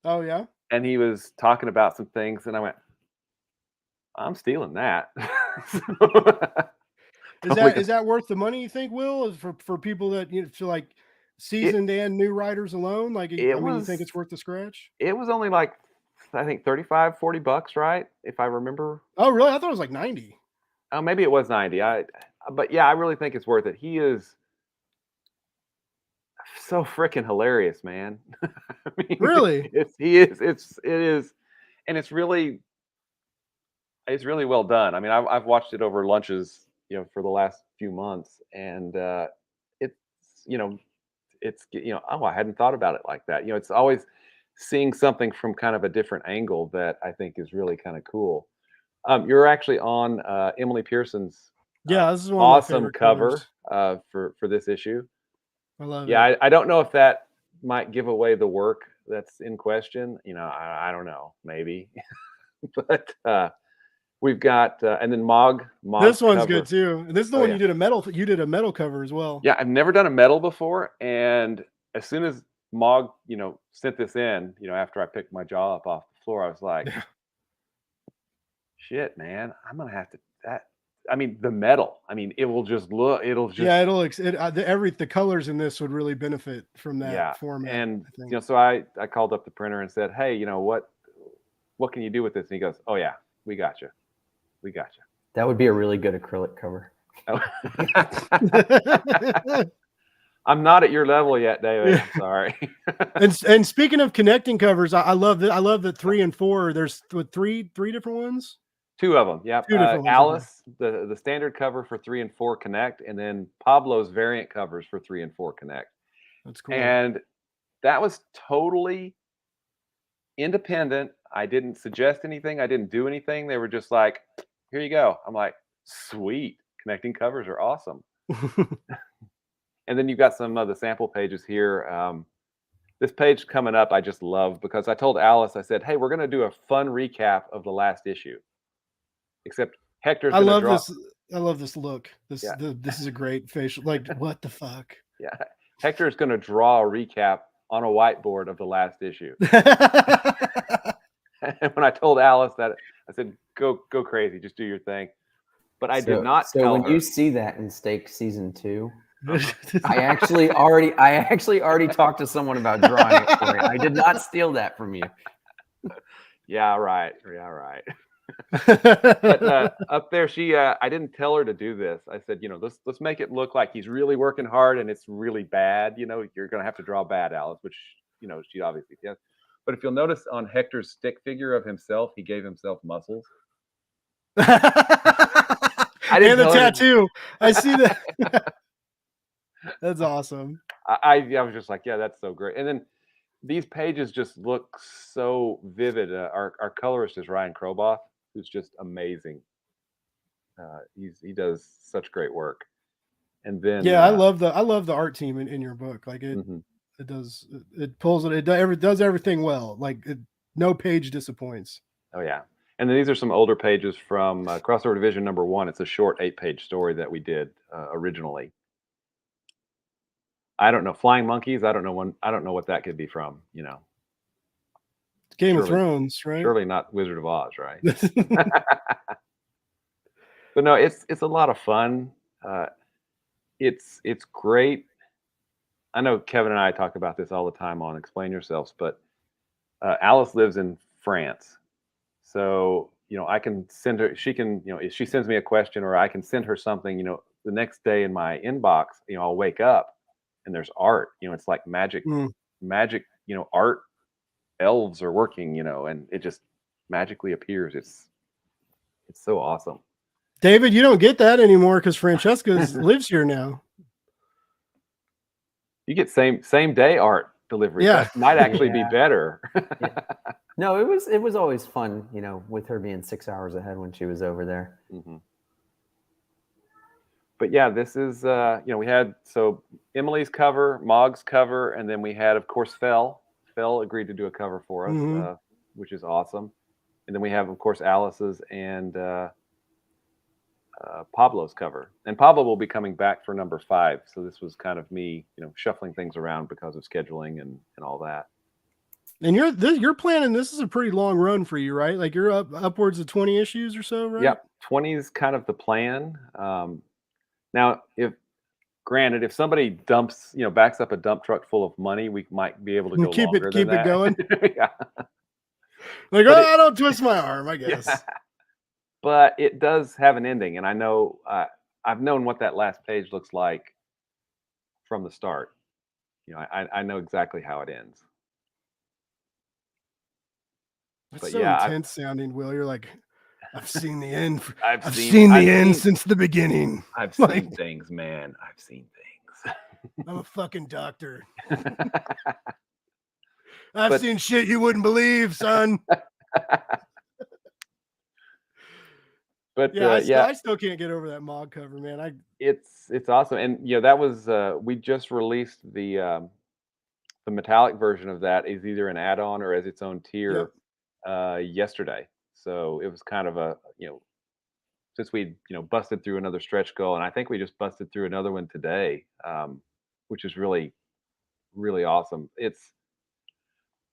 Speaker 3: Oh yeah.
Speaker 5: and he was talking about some things, and I went, I'm stealing that.
Speaker 3: Is that worth the money, you think, Will? Is for people that feel like seasoned and new writers alone? Like, you think it's worth the scratch?
Speaker 5: It was only like, I think $35-$40, right? If I remember.
Speaker 3: Oh, really? I thought it was like 90.
Speaker 5: Oh, maybe it was 90. But yeah, I really think it's worth it. He is so freaking hilarious, man. I mean,
Speaker 3: Really?
Speaker 5: it is, and it's really well done. I mean, I've watched it over lunches, for the last few months, and it's, oh, I hadn't thought about it like that. It's always seeing something from kind of a different angle that I think is really kind of cool. You're actually on Emily Pearson's
Speaker 3: Yeah, this is one
Speaker 5: awesome
Speaker 3: of my favorite
Speaker 5: cover
Speaker 3: covers.
Speaker 5: for this issue.
Speaker 3: I love
Speaker 5: Yeah,
Speaker 3: it.
Speaker 5: I don't know if that might give away the work that's in question. I don't know, maybe. But we've got and then Mog.
Speaker 3: This one's
Speaker 5: cover.
Speaker 3: good too. This is the
Speaker 5: Oh,
Speaker 3: one
Speaker 5: yeah.
Speaker 3: you did a metal cover as well.
Speaker 5: Yeah, I've never done a metal before, and as soon as Mog, sent this in, after I picked my jaw up off the floor, I was like, shit, man, I'm gonna have to that. I mean, the metal. I mean, it'll just.
Speaker 3: Yeah, the colors in this would really benefit from that format.
Speaker 5: And
Speaker 3: I think.
Speaker 5: so I called up the printer and said, hey, what can you do with this? And he goes, oh yeah, we got you.
Speaker 4: That would be a really good acrylic cover.
Speaker 5: I'm not at your level yet, David. I'm sorry.
Speaker 3: and speaking of connecting covers, I love that. I love that 3 and 4. There's three different ones.
Speaker 5: 2 of them. Yeah.
Speaker 3: 2 different ones.
Speaker 5: Alice, the standard cover for 3 and 4 connect, and then Pablo's variant covers for 3 and 4 connect.
Speaker 3: That's cool.
Speaker 5: And that was totally independent. I didn't suggest anything. I didn't do anything. They were just like, here you go. I'm like, sweet. Connecting covers are awesome. And then you've got some of the sample pages here. This page coming up, I just love, because I told Alice, I said, hey, we're going to do a fun recap of the last issue. Except Hector's going to drop.
Speaker 3: I love this look. This is a great facial. Like, what the fuck?
Speaker 5: Yeah. Hector's going to draw a recap on a whiteboard of the last issue. And when I told Alice that, I said, go crazy. Just do your thing. But I did not tell her.
Speaker 4: So when you see that in Stake Season 2, I actually already talked to someone about drawing it for you. I did not steal that from you.
Speaker 5: Yeah, right. But up there, I didn't tell her to do this. I said, let's make it look like he's really working hard and it's really bad. You're going to have to draw bad, Alice, which, she obviously does. But if you'll notice on Hector's stick figure of himself, he gave himself muscles.
Speaker 3: And the tattoo. I see that. That's awesome.
Speaker 5: I was just like, yeah, that's so great. And then these pages just look so vivid. Our colorist is Ryan Kroboth, who's just amazing. He does such great work. And then
Speaker 3: I love the art team in your book. Like it does everything well. Like no page disappoints.
Speaker 5: Oh yeah. And then these are some older pages from Crossover Division #1. It's a short 8-page story that we did originally. I don't know, Flying Monkeys. I don't know what that could be from.
Speaker 3: Game of Thrones, right?
Speaker 5: Surely not Wizard of Oz, right? But no, it's a lot of fun. It's great. I know Kevin and I talk about this all the time on Explain Yourselves, but Alice lives in France. So, I can send her, she can, if she sends me a question or I can send her something, the next day in my inbox, I'll wake up and there's art. It's like magic, art. Elves are working, and it just magically appears. It's so awesome.
Speaker 3: David, you don't get that anymore because Francesca lives here now.
Speaker 5: You get same day art delivery.
Speaker 3: Yeah.
Speaker 5: That might actually be better.
Speaker 4: Yeah. No, it was always fun, with her being 6 hours ahead when she was over there.
Speaker 5: Mm-hmm. But yeah, this is we had Emily's cover, Mog's cover, and then we had, of course, Fell agreed to do a cover for us, which is awesome. And then we have, of course, Alice's and Pablo's cover. And Pablo will be coming back for number 5. So this was kind of me, shuffling things around because of scheduling and all that. And
Speaker 3: you're planning, this is a pretty long run for you, right? Like you're upwards of 20 issues or so, right?
Speaker 5: Yep. 20 is kind of the plan. Now, if somebody dumps, backs up a dump truck full of money, we might be able to go
Speaker 3: keep
Speaker 5: longer
Speaker 3: it
Speaker 5: than that.
Speaker 3: Going.
Speaker 5: Yeah.
Speaker 3: Like, I don't twist my arm, I guess.
Speaker 5: Yeah. But it does have an ending, and I know I've known what that last page looks like from the start. I know exactly how it ends.
Speaker 3: That's so intense sounding, Will. You're like, I've seen the end.
Speaker 5: I've seen
Speaker 3: the end since the beginning.
Speaker 5: I've seen things, man. I've seen things.
Speaker 3: I'm a fucking doctor. I've seen shit you wouldn't believe, son.
Speaker 5: But
Speaker 3: I still can't get over that Mog cover, man.
Speaker 5: It's awesome, and that was we just released the metallic version of that is either an add-on or as its own tier yesterday. So it was kind of a since we busted through another stretch goal, and I think we just busted through another one today, which is really, really awesome. It's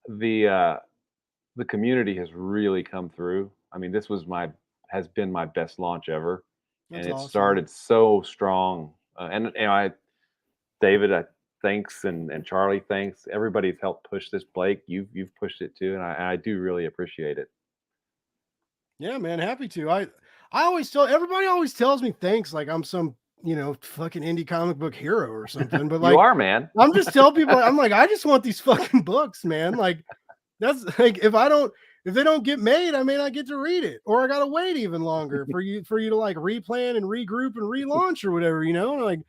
Speaker 5: the community has really come through. I mean, this has been my best launch ever.
Speaker 3: That's
Speaker 5: and it
Speaker 3: awesome.
Speaker 5: Started so strong. David, thanks, and Charlie, thanks. Everybody's helped push this. Blake, you've pushed it too, and I do really appreciate it.
Speaker 3: Yeah, man, happy to. I always everybody always tells me thanks, like I'm some fucking indie comic book hero or something. But like,
Speaker 5: you are, man.
Speaker 3: I'm just telling people, I'm like, I just want these fucking books, man. Like, that's like, if they don't get made, I may not get to read it, or I gotta wait even longer for you to like replan and regroup and relaunch or whatever. Like,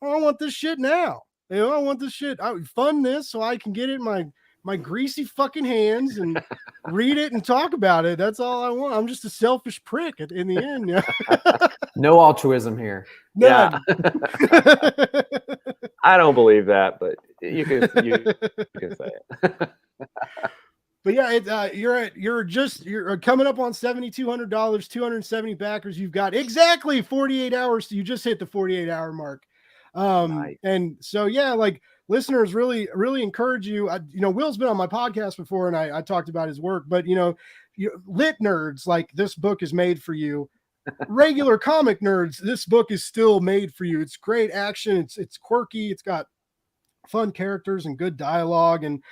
Speaker 3: I want this shit now. I want this shit. I fund this so I can get it in my greasy fucking hands and read it and talk about it. That's all I want. I'm just a selfish prick in the end. Yeah.
Speaker 4: No altruism here.
Speaker 3: None.
Speaker 5: Yeah. I don't believe that, but you can say it.
Speaker 3: But yeah, you're coming up on $7,200, 270 backers. You've got exactly 48 hours. You just hit the 48-hour mark.
Speaker 5: Nice.
Speaker 3: And so, yeah, like listeners really, really encourage you. Will's been on my podcast before and I talked about his work, but lit nerds, like this book is made for you. Regular comic nerds, this book is still made for you. It's great action. It's quirky. It's got fun characters and good dialogue. And,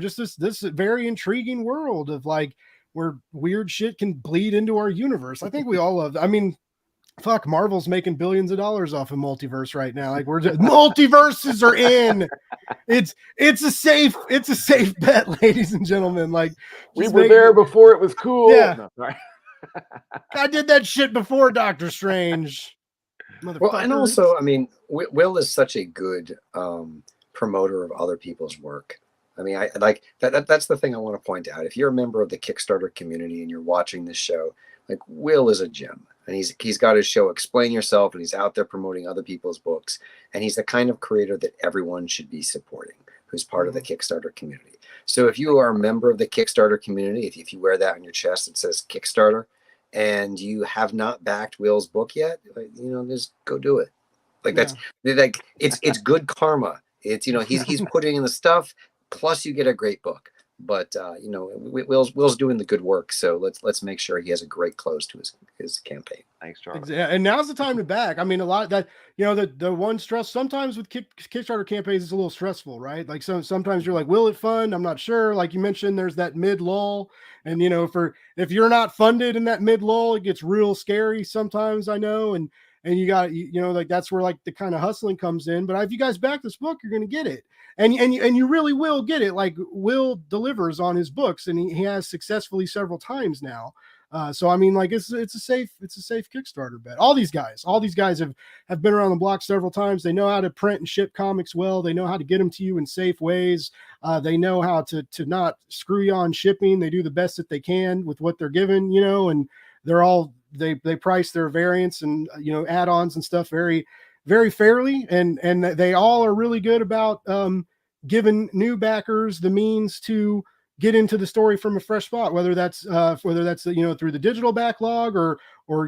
Speaker 3: just this very intriguing world of like where weird shit can bleed into our universe. I think we all love, fuck, Marvel's making billions of dollars off of multiverse right now. Like multiverses are in. It's a safe bet, ladies and gentlemen. Like
Speaker 5: we were there before it was cool.
Speaker 3: Yeah.
Speaker 5: No, sorry.
Speaker 3: I did that shit before Doctor Strange.
Speaker 2: Well, and also, Will is such a good promoter of other people's work. I like that. That's the thing I want to point out. If you're a member of the Kickstarter community and you're watching this show, like Will is a gem, and he's got his show Explain Yourself, and he's out there promoting other people's books, and he's the kind of creator that everyone should be supporting, who's part of the Kickstarter community. So if you are a member of the Kickstarter community, if you wear that on your chest that says Kickstarter, and you have not backed Will's book yet, just go do it. Like that's like it's good karma. It's he's putting in the stuff. Plus, you get a great book. But Will's doing the good work, so let's make sure he has a great close to his campaign.
Speaker 5: Thanks, Charlie.
Speaker 3: Yeah, and now's the time to back. A lot of that, the one stress sometimes with Kickstarter campaigns is a little stressful, right? Like sometimes you're like, will it fund? I'm not sure. Like you mentioned, there's that mid lull, and if you're not funded in that mid lull, it gets real scary sometimes. I know, and and you know, like that's where like the kind of hustling comes in. But if you guys back this book, you're going to get it, and you really will get it. Like Will delivers on his books, and he has successfully several times now. So I mean, like it's a safe Kickstarter bet. All these guys have been around the block several times. They know how to print and ship comics well. They know how to get them to you in safe ways. They know how to not screw you on shipping. They do the best that they can with what they're given, you know, and they price their variants and, you know, add-ons and stuff very, very fairly. And they all are really good about giving new backers the means to get into the story from a fresh spot, whether that's you know, through the digital backlog or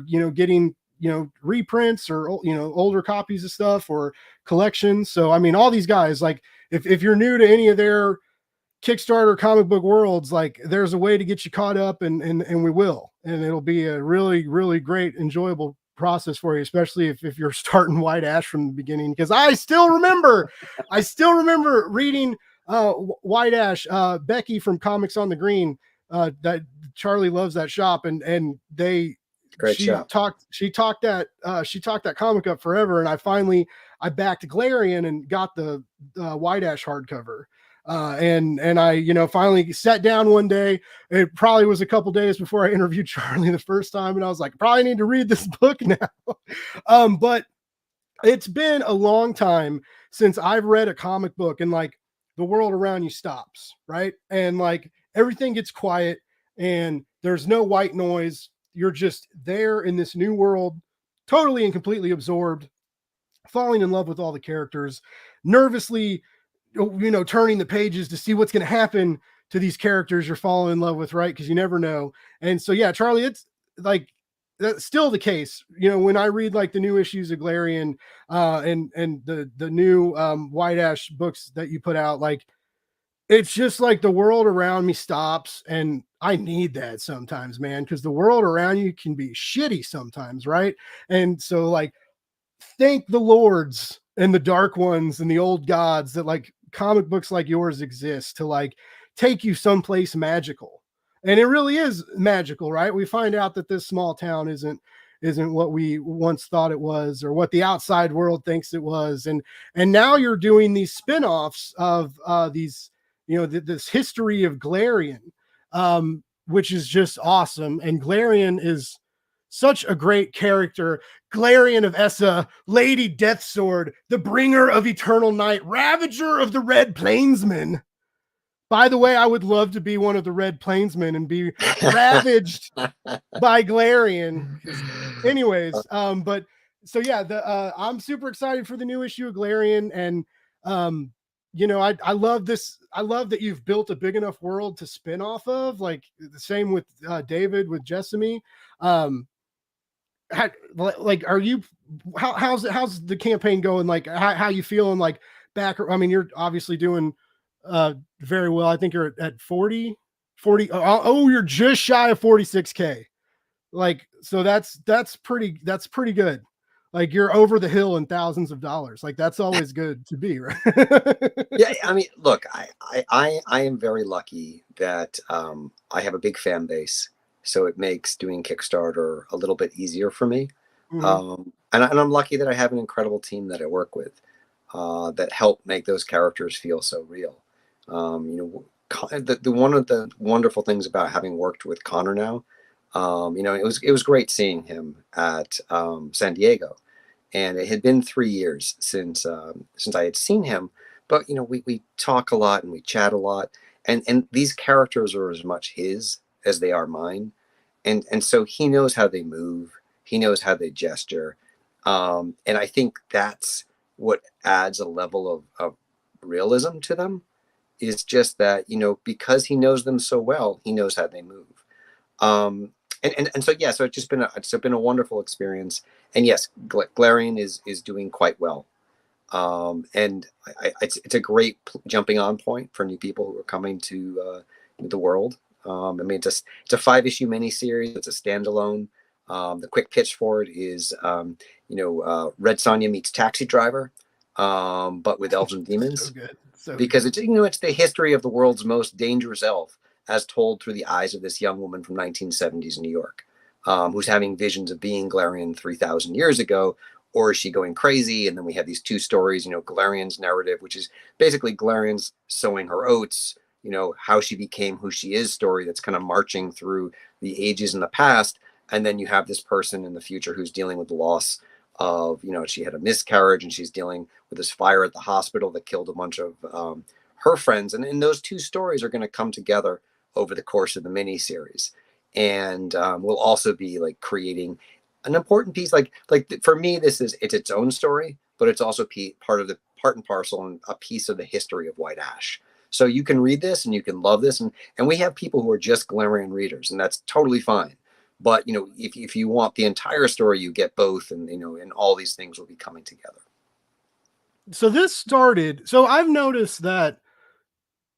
Speaker 3: you know, getting, you know, reprints or, you know, older copies of stuff or collections. So I mean, all these guys, like if you're new to any of their Kickstarter comic book worlds, like there's a way to get you caught up, and we will, and it'll be a really, really great, enjoyable process for you, especially if you're starting White Ash from the beginning, because I still remember reading White Ash, Becky from Comics on the Green, that Charlie loves that shop, and she talked that comic up forever, and I backed Galarian and got the White Ash hardcover. And I, you know, finally sat down one day. It probably was a couple days before I interviewed Charlie the first time, and I was like, probably need to read this book now. But it's been a long time since I've read a comic book and like the world around you stops, right? And like everything gets quiet and there's no white noise. You're just there in this new world, totally and completely absorbed, falling in love with all the characters, nervously, you know, turning the pages to see what's going to happen to these characters you're falling in love with, right? Because you never know. And so, yeah, Charlie, it's like that's still the case. You know, when I read like the new issues of Galarian and the new White Ash books that you put out, like it's just like the world around me stops, and I need that sometimes, man, because the world around you can be shitty sometimes, right? And so, like, thank the lords and the dark ones and the old gods that like comic books like yours exist to like take you someplace magical. And it really is magical, right? We find out that this small town isn't what we once thought it was, or what the outside world thinks it was. And now you're doing these spin-offs of these, you know, this history of Galarian, which is just awesome. And Galarian is such a great character. Galarian of Essa, Lady Deathsword, the bringer of eternal night, ravager of the Red Plainsmen. By the way, I would love to be one of the Red Plainsmen and be ravaged by Galarian. Anyways, but so yeah, I'm super excited for the new issue of Galarian, and you know, I love this. I love that you've built a big enough world to spin off of, like the same with David with Jessamy. Are you, how's the campaign going? Like how you feeling like back? I mean, you're obviously doing very well. I think you're at 40. Oh, you're just shy of 46K. Like, so that's pretty good. Like you're over the hill in thousands of dollars. Like that's always good to be, right?
Speaker 2: Yeah, I mean, look, I am very lucky that I have a big fan base, so it makes doing Kickstarter a little bit easier for me. Mm-hmm. And I'm lucky that I have an incredible team that I work with that help make those characters feel so real. You know, the one of the wonderful things about having worked with Connor now, you know, it was great seeing him at San Diego, and it had been 3 years since I had seen him. But you know, we talk a lot and we chat a lot, and these characters are as much his as they are mine, and so he knows how they move, he knows how they gesture, and I think that's what adds a level of realism to them, is just that, you know, because he knows them so well, he knows how they move. And so, yeah, so it's been a wonderful experience. And yes, Galarian is doing quite well. And it's a great jumping on point for new people who are coming to the world. I mean, it's a 5-issue miniseries. It's a standalone. The quick pitch for it is, you know, Red Sonja meets Taxi Driver, but with elves and demons.
Speaker 3: So good. So
Speaker 2: because it's, you know, it's the history of the world's most dangerous elf as told through the eyes of this young woman from 1970s New York. who's having visions of being Galarian 3,000 years ago, or is she going crazy? And then we have these two stories, Galarian's narrative, which is basically Galarian's sowing her oats, how she became who she is story that's kind of marching through the ages in the past. And then you have this person in the future who's dealing with the loss of, she had a miscarriage and she's dealing with this fire at the hospital that killed a bunch of her friends. And those two stories are going to come together over the course of the miniseries. And we'll also be like creating an important piece. Like for me, it's its own story, but it's also part and parcel and a piece of the history of White Ash. So you can read this and you can love this. And we have people who are just Galarian readers, and that's totally fine. But, if you want the entire story, you get both, and, and all these things will be coming together.
Speaker 3: So this started, so I've noticed that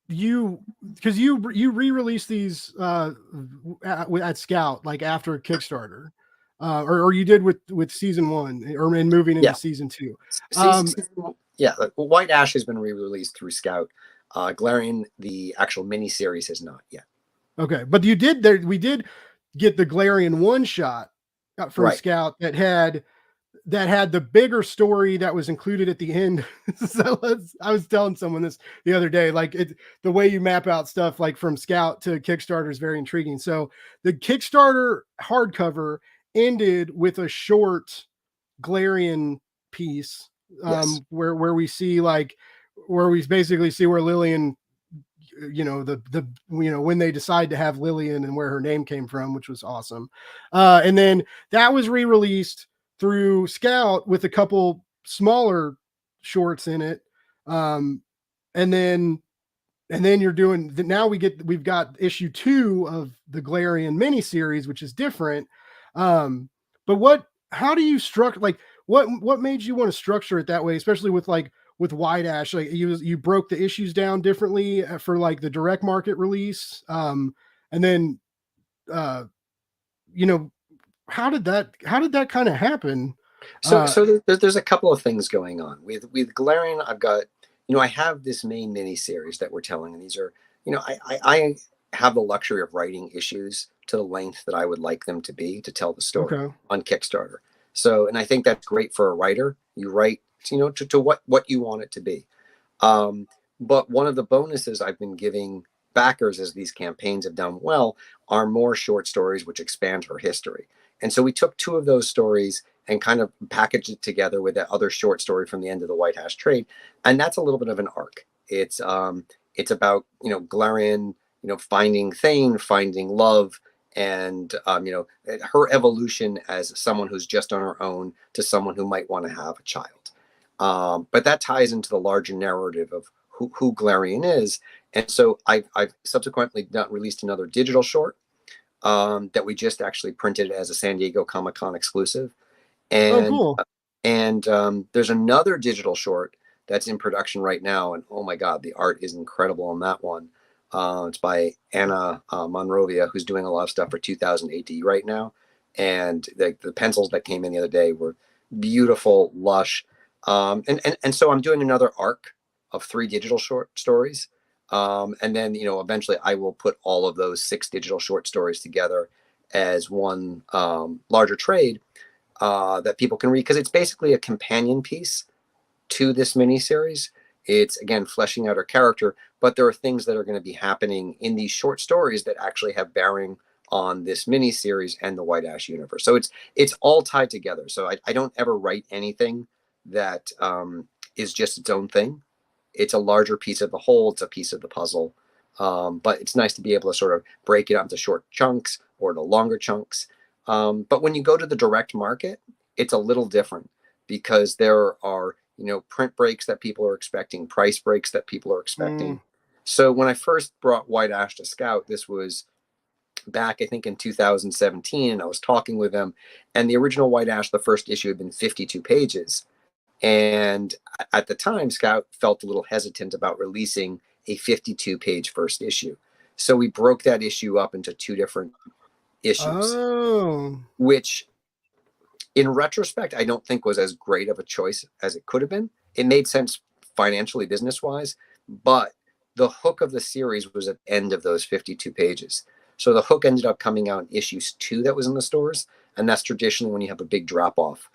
Speaker 3: because you re-released these at Scout, like after Kickstarter, or you did with season 1 or in moving into season 2.
Speaker 2: White Ash has been re-released through Scout. Galarian, the actual miniseries, has not yet.
Speaker 3: Okay, but we did get the Galarian one shot from Scout that had the bigger story that was included at the end. So I was telling someone this the other day, like the way you map out stuff like from Scout to Kickstarter is very intriguing. So the Kickstarter hardcover ended with a short Galarian piece, where we see where we basically see where Lillian, when they decide to have Lillian and where her name came from, which was awesome. And then that was re-released through Scout with a couple smaller shorts in it. And then you're doing now we've got issue 2 of the Galarian miniseries, which is different. But how do you structure, what made you want to structure it that way, especially with White Ash? Like you broke the issues down differently for like the direct market release. And then, how did that kind of happen?
Speaker 2: So there's a couple of things going on with Galarian. I've got, I have this main mini series that we're telling, and these are, I have the luxury of writing issues to the length that I would like them to be to tell the story on Kickstarter. So, and I think that's great for a writer. You write, to what you want it to be. But one of the bonuses I've been giving backers as these campaigns have done well are more short stories which expand her history. And so we took 2 of those stories and kind of packaged it together with that other short story from the end of the White Ash trade. And that's a little bit of an arc. It's about, Galarian, finding Thane, finding love, and, her evolution as someone who's just on her own to someone who might want to have a child. But that ties into the larger narrative of who Galarian is. And so I've subsequently released another digital short that we just actually printed as a San Diego Comic-Con exclusive. And,
Speaker 3: cool.
Speaker 2: And there's another digital short that's in production right now. And oh my God, the art is incredible on that one. It's by Anna Monrovia, who's doing a lot of stuff for 2000 AD right now. And the pencils that came in the other day were beautiful, lush. And so I'm doing another arc of 3 digital short stories. And then, eventually I will put all of those 6 digital short stories together as one larger trade that people can read, because it's basically a companion piece to this miniseries. It's, again, fleshing out her character, but there are things that are going to be happening in these short stories that actually have bearing on this miniseries and the White Ash universe. So it's all tied together. So I don't ever write anything that is just its own thing. It's a larger piece of the whole. It's a piece of the puzzle. But it's nice to be able to sort of break it up into short chunks or to longer chunks. But when you go to the direct market, it's a little different, because there are, print breaks that people are expecting, price breaks that people are expecting. So when I first brought White Ash to Scout, this was back, I think, in 2017, and I was talking with them, and the original White Ash, the first issue, had been 52 pages. And at the time, Scout felt a little hesitant about releasing a 52-page first issue. So we broke that issue up into 2 different issues, which in retrospect, I don't think was as great of a choice as it could have been. It made sense financially, business-wise, but the hook of the series was at the end of those 52 pages. So the hook ended up coming out in issue 2 that was in the stores, and that's traditionally when you have a big drop off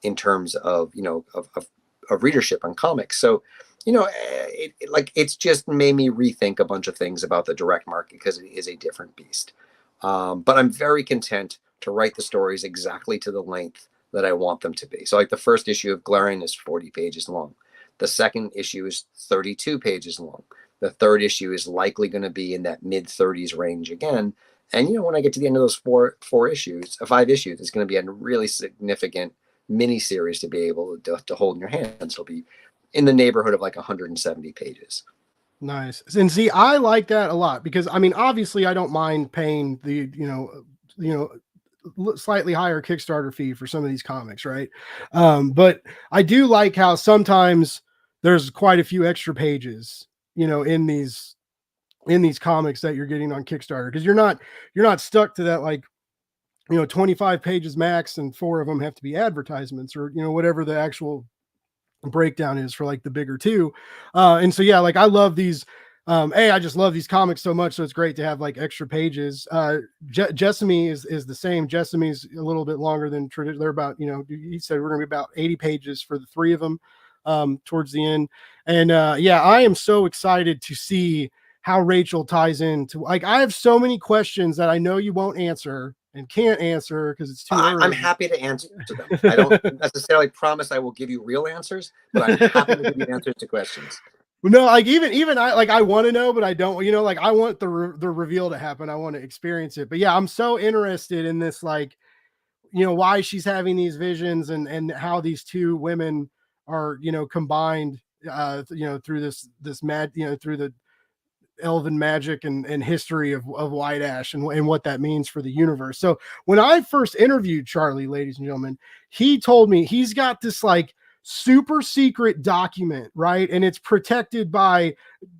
Speaker 2: in terms of of readership on comics. So it's just made me rethink a bunch of things about the direct market because it is a different beast. But I'm very content to write the stories exactly to the length that I want them to be. So like the first issue of Glaring is 40 pages long. The second issue is 32 pages long. The third issue is likely going to be in that mid 30s range again. And when I get to the end of those 5 issues, it's going to be a really significant mini series to be able to hold in your hands. It'll be in the neighborhood of like 170 pages.
Speaker 3: Nice. And see, I like that a lot because I mean, obviously I don't mind paying the, slightly higher Kickstarter fee for some of these comics. Right. But I do like how sometimes there's quite a few extra pages, in these comics that you're getting on Kickstarter. Cause you're not stuck to that, like, 25 pages max and 4 of them have to be advertisements or, whatever the actual breakdown is for like the bigger 2. And so, yeah, like I love these. I just love these comics so much. So it's great to have like extra pages. Jessamy is the same. Jessamy's a little bit longer than traditional. They're about, he said we're going to be about 80 pages for the 3 of them towards the end. And I am so excited to see how Rachel ties into, like, I have so many questions that I know you won't answer and can't answer because it's too early.
Speaker 2: I'm happy to answer them. I don't necessarily promise I will give you real answers, but I'm happy to give you answers to questions.
Speaker 3: No, like even I want to know, but I don't, like I want the reveal to happen. I want to experience it. But yeah, I'm so interested in this, like, why she's having these visions and how these 2 women are, combined, through this mad, through the elven magic and history of White Ash and what that means for the universe. So when I first interviewed Charlie, ladies and gentlemen, he told me he's got this like super secret document, right? And it's protected by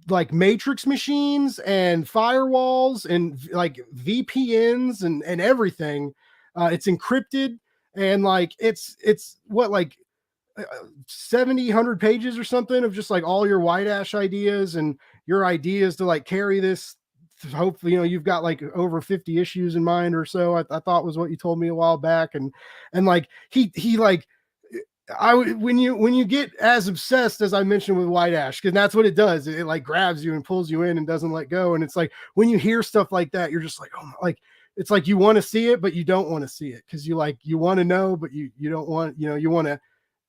Speaker 3: like matrix machines and firewalls and like VPNs and everything. It's encrypted and like it's what, like 70, 100 pages or something of just like all your White Ash ideas and your ideas to like carry this. Hopefully, you've got like over 50 issues in mind or so. I thought was what you told me a while back. And like, he like, when you get as obsessed as I mentioned with White Ash, because that's what it does. It like grabs you and pulls you in and doesn't let go. And it's like, when you hear stuff like that, you're just like, oh, like, it's like you want to see it, but you don't want to see it. Cause you want to know, but you don't want, you want to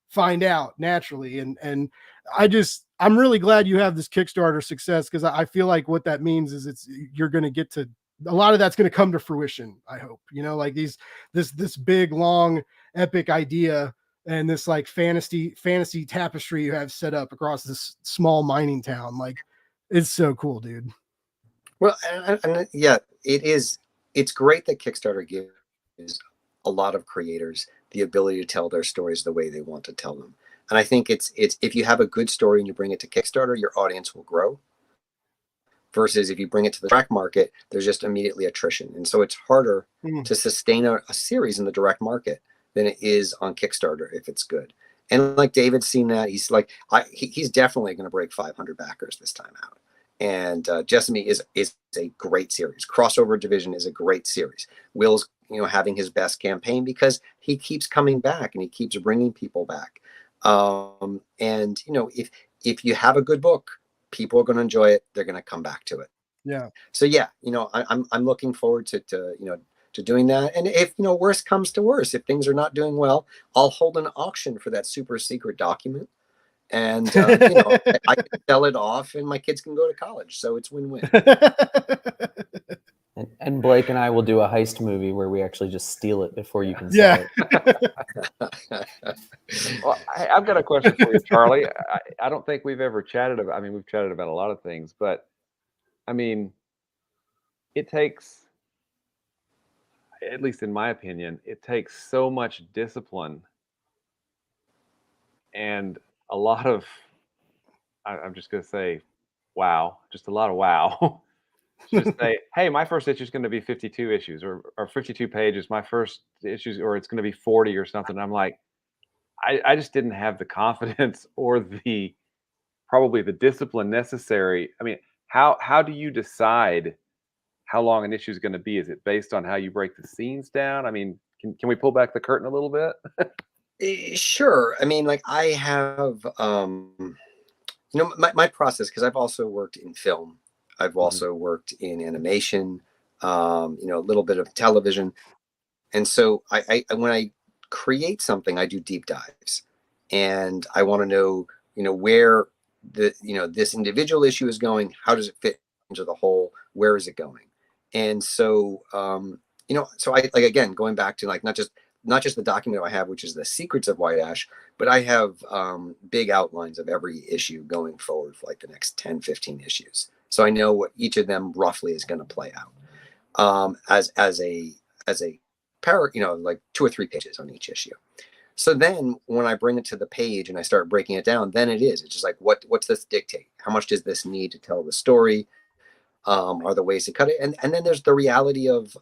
Speaker 3: find out naturally. And I'm really glad you have this Kickstarter success, because I feel like what that means is you're going to get to, a lot of that's going to come to fruition. I hope, like this big, long, epic idea and this like fantasy tapestry you have set up across this small mining town. Like, it's so cool, dude.
Speaker 2: Well, and yeah, it's great that Kickstarter gives a lot of creators the ability to tell their stories the way they want to tell them. And I think it's if you have a good story and you bring it to Kickstarter, your audience will grow. Versus if you bring it to the direct market, there's just immediately attrition. And so it's harder to sustain a series in the direct market than it is on Kickstarter if it's good. And like David's seen that, he's like, he's definitely going to break 500 backers this time out. And Jessamy is a great series. Crossover Division is a great series. Will's having his best campaign because he keeps coming back and he keeps bringing people back. And if you have a good book, people are going to enjoy it. They're going to come back to it.
Speaker 3: Yeah.
Speaker 2: So yeah, I'm looking forward to doing that. And if worst comes to worst, if things are not doing well, I'll hold an auction for that super secret document. And I can sell it off and my kids can go to college. So it's win-win.
Speaker 4: And Blake and I will do a heist movie where we actually just steal it before you can sell it.
Speaker 5: Well, I've got a question for you, Charlie. I don't think we've ever chatted about, we've chatted about a lot of things, but it takes, at least in my opinion, it takes so much discipline and a lot of, I'm just going to say, wow, just a lot of wow. Just say, hey, my first issue is going to be 52 issues or 52 pages. My first issues, or it's going to be 40 or something. I'm like, I just didn't have the confidence or probably the discipline necessary. How do you decide how long an issue is going to be? Is it based on how you break the scenes down? I mean, can we pull back the curtain a little bit?
Speaker 2: Sure. I mean, like I have, my process, because I've also worked in film. I've also worked in animation, a little bit of television. And so I when I create something, I do deep dives, and I want to know, where this individual issue is going. How does it fit into the whole? Where is it going? And so, so I like, again, going back to like, not just the document I have, which is the secrets of White Ash, but I have big outlines of every issue going forward for like the next 10, 15 issues. So I know what each of them roughly is going to play out as a like 2 or 3 pages on each issue. So then when I bring it to the page and I start breaking it down, then it's just like, what's this dictate? How much does this need to tell the story? Are there ways to cut it? And then there's the reality of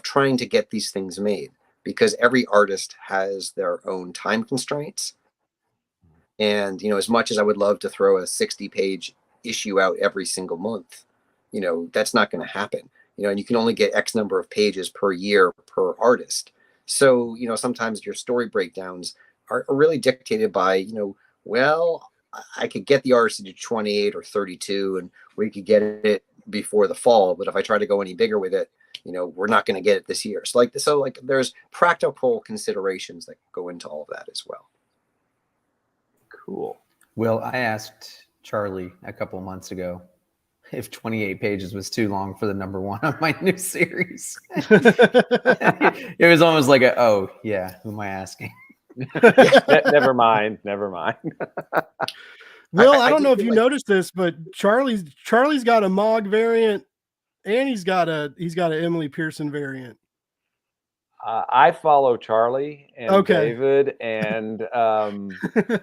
Speaker 2: trying to get these things made, because every artist has their own time constraints. And, as much as I would love to throw a 60-page issue out every single month, that's not going to happen. And you can only get X number of pages per year per artist. So, sometimes your story breakdowns are really dictated by, well, I could get the artist to do 28 or 32 and we could get it before the fall. But if I try to go any bigger with it, we're not going to get it this year. So there's practical considerations that go into all of that as well.
Speaker 5: Cool.
Speaker 4: Well, I asked Charlie a couple of months ago if 28 pages was too long for the #1 of my new series. It was almost like oh yeah, who am I asking?
Speaker 5: Never mind.
Speaker 3: Will, I don't
Speaker 2: do
Speaker 3: know if
Speaker 2: feel
Speaker 3: you
Speaker 2: like-
Speaker 3: noticed this, but Charlie's got a Mog variant, and he's got an Emily Pearson variant.
Speaker 5: I follow Charlie and
Speaker 3: Okay.
Speaker 5: David and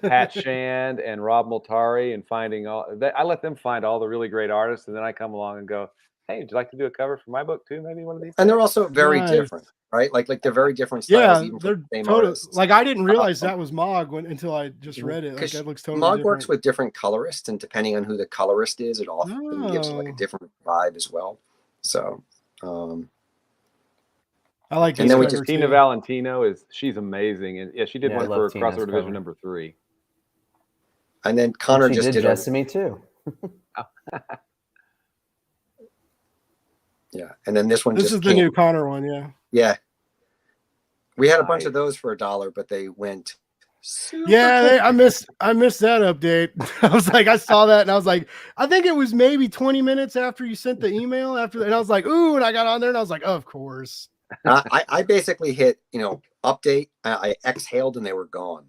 Speaker 5: Pat Shand and Rob Multari and finding I let them find all the really great artists, and then I come along and go, hey, would you like to do a cover for my book too? Maybe one of these.
Speaker 2: And they're also very
Speaker 3: Nice.
Speaker 2: different, right? Like they're very different styles,
Speaker 3: Yeah,
Speaker 2: even for
Speaker 3: they're
Speaker 2: the same
Speaker 3: totally.
Speaker 2: artists.
Speaker 3: Like I didn't realize that was Mog until I just read it. Like
Speaker 2: Because
Speaker 3: that looks totally
Speaker 2: Mog
Speaker 3: different.
Speaker 2: works with different colorists, and depending on who the colorist is, it often gives it like a
Speaker 3: Oh.
Speaker 2: different vibe as well. So,
Speaker 3: I like
Speaker 2: And
Speaker 3: this
Speaker 2: then we
Speaker 3: cover
Speaker 2: just-
Speaker 5: Tina
Speaker 3: too.
Speaker 5: Valentino she's amazing, and yeah, she did
Speaker 4: Yeah, I
Speaker 5: one
Speaker 4: love
Speaker 5: for
Speaker 4: Tina's
Speaker 5: Crossover Division
Speaker 4: cover.
Speaker 5: #3.
Speaker 2: and then Connor
Speaker 4: She
Speaker 2: just
Speaker 4: did
Speaker 2: did
Speaker 4: Jessamy too.
Speaker 2: yeah, and then this one
Speaker 3: This
Speaker 2: just
Speaker 3: is the
Speaker 2: came.
Speaker 3: new Connor one, yeah.
Speaker 2: Yeah, we had a bunch
Speaker 5: Nice.
Speaker 2: of those for $1, but they went. Super
Speaker 3: Yeah, I
Speaker 2: quick.
Speaker 3: missed that update. I was like, I saw that and I was like, I think it was maybe 20 minutes after you sent the email after that. And I was like, ooh, and I got on there and I was like, oh, of course.
Speaker 2: I basically hit update. I exhaled and they were gone.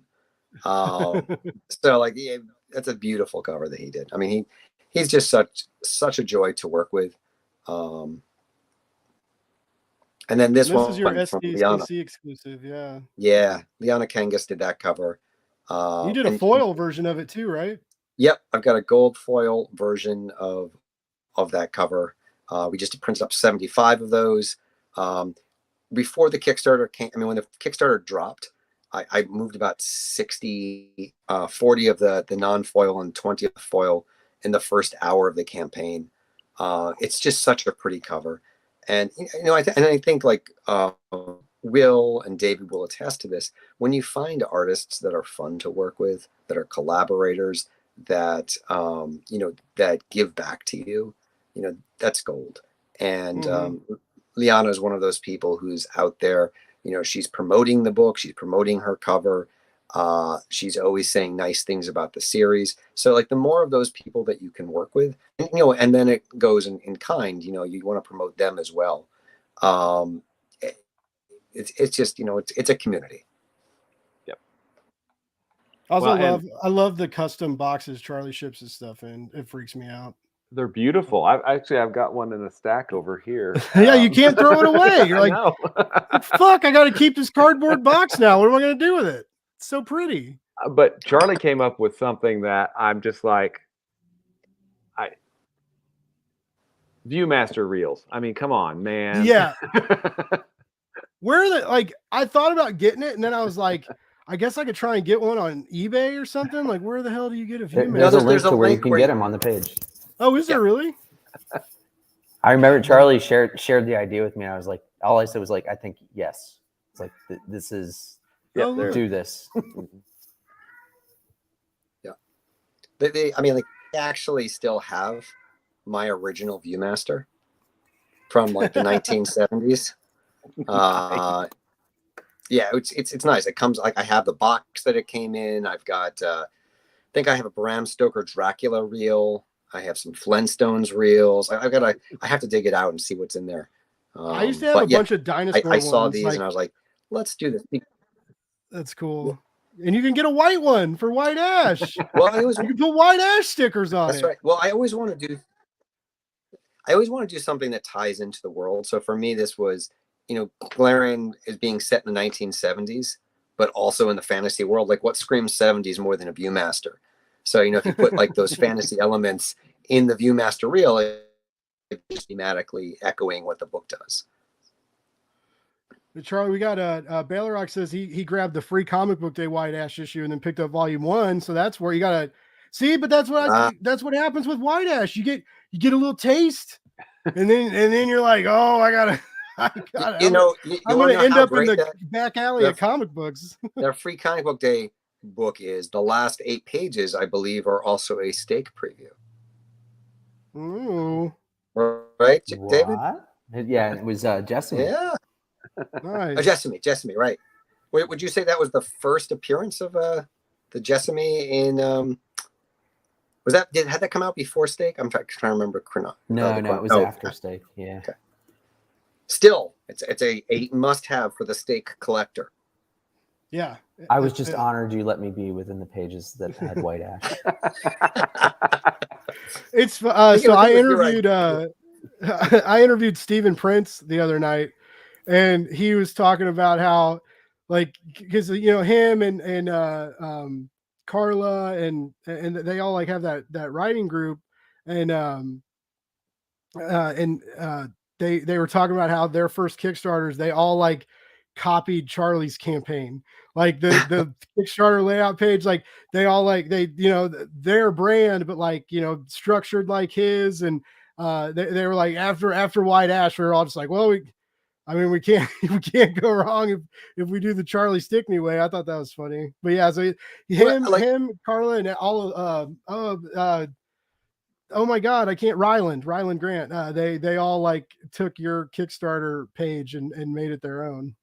Speaker 2: So like, yeah, that's a beautiful cover that he did. I mean, he's just such a joy to work with. And then this one
Speaker 3: is your
Speaker 2: from Liana.
Speaker 3: SDCC exclusive, yeah.
Speaker 2: Yeah, Liana Kangas did that cover.
Speaker 3: You did a
Speaker 2: and-
Speaker 3: foil version of it too, right?
Speaker 2: Yep, I've got a gold foil version of that cover. We just printed up 75 of those. Before the Kickstarter came, I mean, when the Kickstarter dropped, I moved about 40 of the non-foil and 20 of the foil in the first hour of the campaign. It's just such a pretty cover. And, I think like Will and David will attest to this. When you find artists that are fun to work with, that are collaborators, that, that give back to you, that's gold. And Liana is one of those people who's out there, she's promoting the book, she's promoting her cover. She's always saying nice things about the series. So like the more of those people that you can work with, and then it goes in kind, you want to promote them as well. It's just, it's a community.
Speaker 5: Yep.
Speaker 3: Also I love the custom boxes Charlie ships his stuff in. It freaks me out.
Speaker 5: They're beautiful. I've got one in a stack over here.
Speaker 3: Yeah, you can't throw it away. You're like,
Speaker 5: no.
Speaker 3: fuck, I got to keep this cardboard box now. What am I going to do with it? It's so pretty.
Speaker 5: But Charlie came up with something that I'm just like, Viewmaster reels. I mean, come on, man.
Speaker 3: Yeah. Where are the, like, I thought about getting it, and then I was like, I guess I could try and get one on eBay or something. Like, where the hell do you get a Viewmaster?
Speaker 4: There's a link
Speaker 2: there's a
Speaker 4: to where you
Speaker 2: link
Speaker 4: can
Speaker 2: where
Speaker 4: get
Speaker 2: you-
Speaker 4: them on the page.
Speaker 3: Oh, is there really?
Speaker 4: I remember Charlie shared the idea with me. And I was like, all I said was like, I think yes. It's like this is
Speaker 5: Yeah,
Speaker 3: Oh,
Speaker 5: there-
Speaker 3: look.
Speaker 4: do this.
Speaker 2: I mean, like, they actually still have my original ViewMaster from like the 1970s. Yeah, it's nice. It comes like I have the box that it came in. I've got I think I have a Bram Stoker Dracula reel. I have some Flintstones reels. I have to dig it out and see what's in there.
Speaker 3: I used to have a
Speaker 2: But yeah,
Speaker 3: bunch of dinosaur
Speaker 2: I saw
Speaker 3: ones.
Speaker 2: these
Speaker 3: Like,
Speaker 2: and I was like, let's do this.
Speaker 3: that's cool. And you can get a white one for White Ash.
Speaker 2: Well, I always
Speaker 3: You can put White Ash stickers on
Speaker 2: that's
Speaker 3: it.
Speaker 2: right. Well, I always want to do something that ties into the world. So for me, this was, Galarian is being set in the 1970s, but also in the fantasy world. Like, what screams 70s more than a Viewmaster? So, if you put like those fantasy elements in the Viewmaster reel, it's thematically echoing what the book does.
Speaker 3: Charlie, we got Baylor Rock says he grabbed the free comic book day White Ash issue and then picked up volume 1. So that's where you gotta see, but that's what happens with White Ash. You get a little taste, and then you're like, oh, I'm gonna end up in the back alley of comic books.
Speaker 2: Their free comic book day book is the last 8 pages, I believe, are also a steak preview.
Speaker 3: Ooh,
Speaker 2: right, David?
Speaker 4: Yeah, it was Jessamy.
Speaker 2: Yeah.
Speaker 3: nice.
Speaker 2: Jessamy, right. Would you say that was the first appearance of the Jessamy in had that come out before Steak? I'm trying to remember.
Speaker 4: No, it was after Steak. Yeah.
Speaker 2: Okay. Still, it's a must-have for the Steak collector.
Speaker 3: Yeah.
Speaker 4: I was just honored you let me be within the pages that had White Ash.
Speaker 3: It's so I interviewed I interviewed Stephen Prince the other night, and he was talking about how, like, because him and Carla and they all like have that writing group, and they were talking about how their first Kickstarters, they all like copied Charlie's campaign, like the Kickstarter layout page, like they all like their brand, but like structured like his, and they were like after White Ash, we were all just like, well, we can't go wrong if we do the Charlie Stickney way. I thought that was funny, but yeah, so him, Carla, and all of oh my God, I can't. Ryland Grant. They all like took your Kickstarter page and made it their own.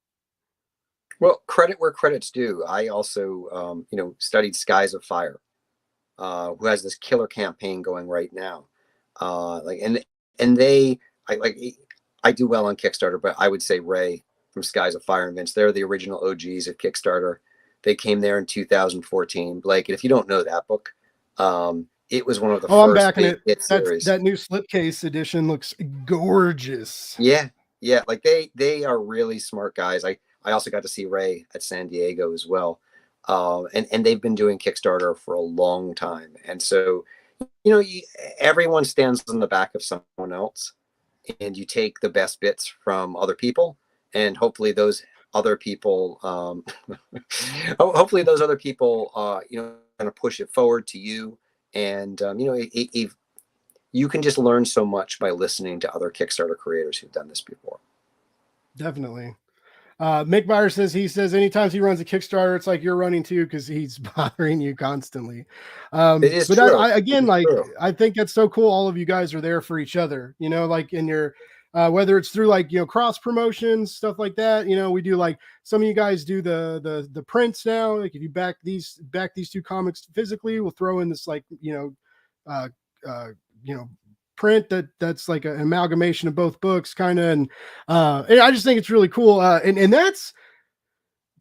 Speaker 2: Well, credit where credit's due. I also, studied Skies of Fire, who has this killer campaign going right now. I do well on Kickstarter, but I would say Ray from Skies of Fire and Vince, they're the original OGs of Kickstarter. They came there in 2014. Blake, and if you don't know that book, it was one of the first
Speaker 3: I'm backing it.
Speaker 2: hit series.
Speaker 3: That new slipcase edition looks gorgeous.
Speaker 2: Yeah. Like they are really smart guys. I also got to see Ray at San Diego as well. And they've been doing Kickstarter for a long time. And so, everyone stands on the back of someone else, and you take the best bits from other people, and hopefully those other people, kind of push it forward to you. And, you can just learn so much by listening to other Kickstarter creators who've done this before.
Speaker 3: Definitely. Mick Byers says anytime he runs a Kickstarter, it's like you're running too, because he's bothering you constantly.
Speaker 2: It is
Speaker 3: but
Speaker 2: true.
Speaker 3: I think that's so cool. All of you guys are there for each other, like in your, whether it's through like, cross promotions, stuff like that. We do, like, some of you guys do the prints now. Like, if you back these 2 comics physically, we'll throw in this, like, print that's like an amalgamation of both books, kind of, and I just think it's really cool, and that's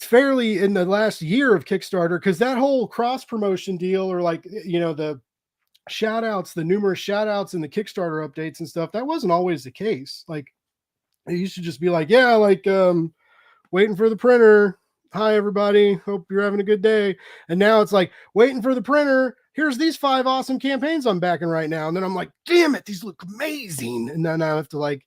Speaker 3: fairly in the last year of Kickstarter, because that whole cross promotion deal, or like the shout outs, the numerous shout outs and the Kickstarter updates and stuff, that wasn't always the case. Like, it used to just be like, yeah, like waiting for the printer, hi everybody, hope you're having a good day. And now it's like, waiting for the printer, here's these 5 awesome campaigns I'm backing right now. And then I'm like, damn it, these look amazing. And then I have to, like,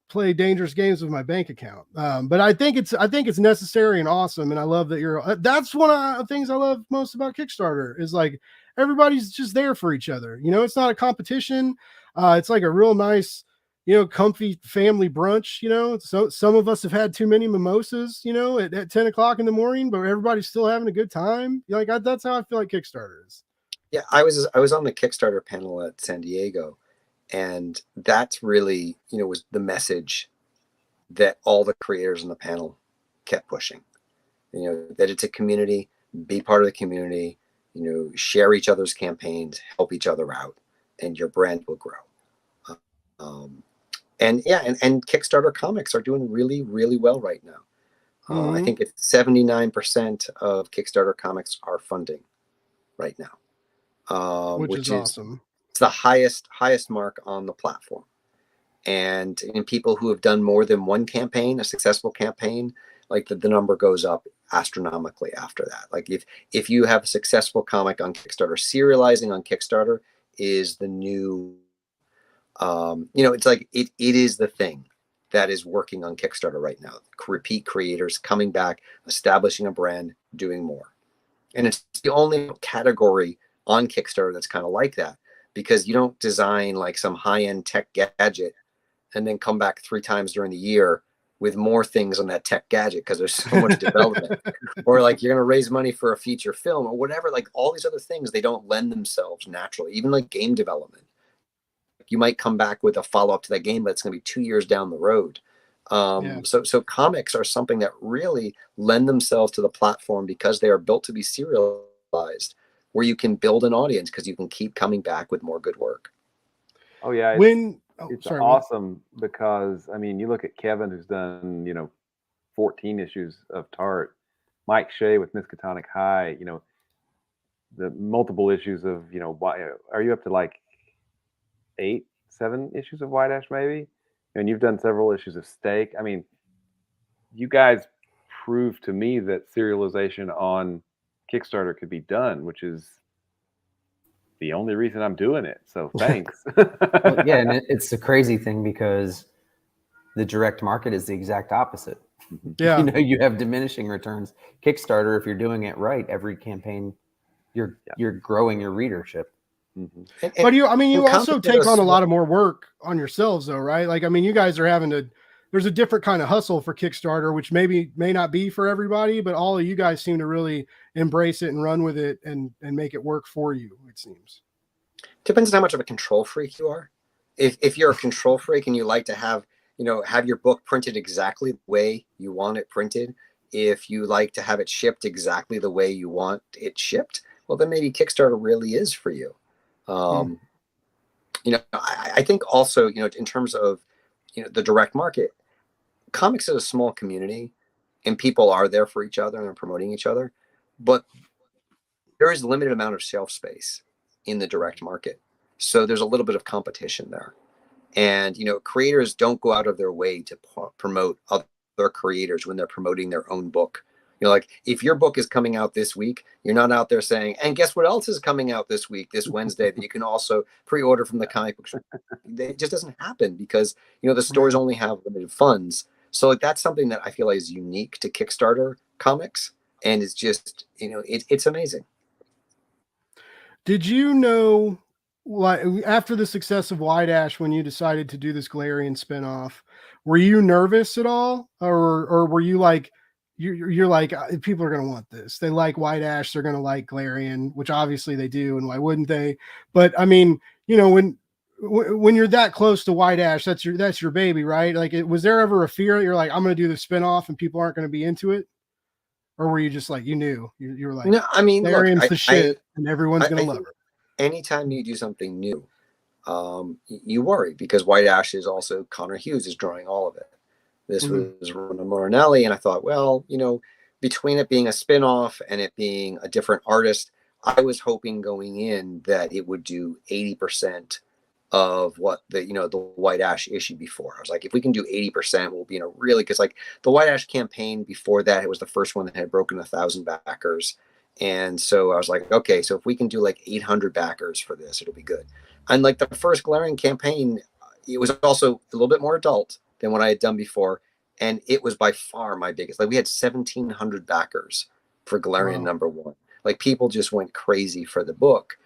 Speaker 3: play dangerous games with my bank account. But I think it's necessary and awesome. And I love that that's one of the things I love most about Kickstarter, is like, everybody's just there for each other. It's not a competition. It's like a real nice, comfy family brunch. So some of us have had too many mimosas, at 10 o'clock in the morning, but everybody's still having a good time. That's how I feel like Kickstarter is.
Speaker 2: Yeah, I was on the Kickstarter panel at San Diego, and that's really, was the message that all the creators on the panel kept pushing. That it's a community, be part of the community, share each other's campaigns, help each other out, and your brand will grow. And Kickstarter comics are doing really, really well right now. I think it's 79% of Kickstarter comics are funding right now,
Speaker 3: Which is awesome.
Speaker 2: It's the highest mark on the platform. And in people who have done more than one campaign, a successful campaign, like the number goes up astronomically after that. Like if you have a successful comic on Kickstarter, serializing on Kickstarter is the new, it's like it is the thing that is working on Kickstarter right now. Repeat creators coming back, establishing a brand, doing more. And it's the only category on Kickstarter that's kind of like that, because you don't design like some high-end tech gadget and then come back 3 times during the year with more things on that tech gadget because there's so much development. Or like you're going to raise money for a feature film or whatever, like all these other things, they don't lend themselves naturally. Even like game development. You might come back with a follow-up to that game, but it's going to be 2 years down the road. So comics are something that really lend themselves to the platform because they are built to be serialized, where you can build an audience because you can keep coming back with more good work.
Speaker 5: Oh yeah. It's awesome because, I mean, you look at Kevin, who's done, 14 issues of Tart, Mike Shea with Miskatonic High, the multiple issues of, are you up to like 7 issues of White Ash maybe? And you've done several issues of Steak. I mean, you guys proved to me that serialization on Kickstarter could be done, which is the only reason I'm doing it. So thanks.
Speaker 4: Well, yeah, and it's a crazy thing because the direct market is the exact opposite.
Speaker 3: Yeah.
Speaker 4: You have diminishing returns. Kickstarter, if you're doing it right, every campaign, you're growing your readership.
Speaker 3: But you also take on a lot of more work on yourselves though, right? Like, I mean, you guys are there's a different kind of hustle for Kickstarter, which may not be for everybody, but all of you guys seem to really embrace it and run with it and make it work for you, it seems.
Speaker 2: Depends on how much of a control freak you are. If you're a control freak and you like to have your book printed exactly the way you want it printed, if you like to have it shipped exactly the way you want it shipped, well, then maybe Kickstarter really is for you. I think also, in terms of, the direct market, comics is a small community and people are there for each other and promoting each other, but there is a limited amount of shelf space in the direct market. So there's a little bit of competition there. And, creators don't go out of their way to promote other creators when they're promoting their own book. Like if your book is coming out this week, you're not out there saying, and guess what else is coming out this week, this Wednesday, that you can also pre-order from the comic book store. It just doesn't happen because, the stores only have limited funds. So like that's something that I feel like is unique to Kickstarter comics. And it's just, it's amazing.
Speaker 3: Did you know, like, after the success of White Ash, when you decided to do this Galarian spinoff, were you nervous at all? Or were you like, you're like, people are going to want this. They like White Ash. They're going to like Galarian, which obviously they do. And why wouldn't they? But I mean, when you're that close to White Ash, that's your baby, right? Like, was there ever a fear that you're like, I'm going to do the spinoff and people aren't going to be into it? Or were you just like, you were like,
Speaker 2: no, I mean,
Speaker 3: Galarian's the shit and everyone's going to love her.
Speaker 2: Anytime you do something new, you worry because White Ash is also Connor Hughes is drawing all of it. This was Rona Morinelli, and I thought, well, between it being a spinoff and it being a different artist, I was hoping going in that it would do 80% of what the White Ash issue before. I was like, if we can do 80%, we'll be in a really, because like the White Ash campaign before that, it was the first one that had broken 1,000 backers. And so I was like, okay, so if we can do like 800 backers for this, it'll be good. And like the first Galarian campaign, it was also a little bit more adult than what I had done before. And it was by far my biggest. Like we had 1,700 backers for Galarian #1. Like people just went crazy for the book.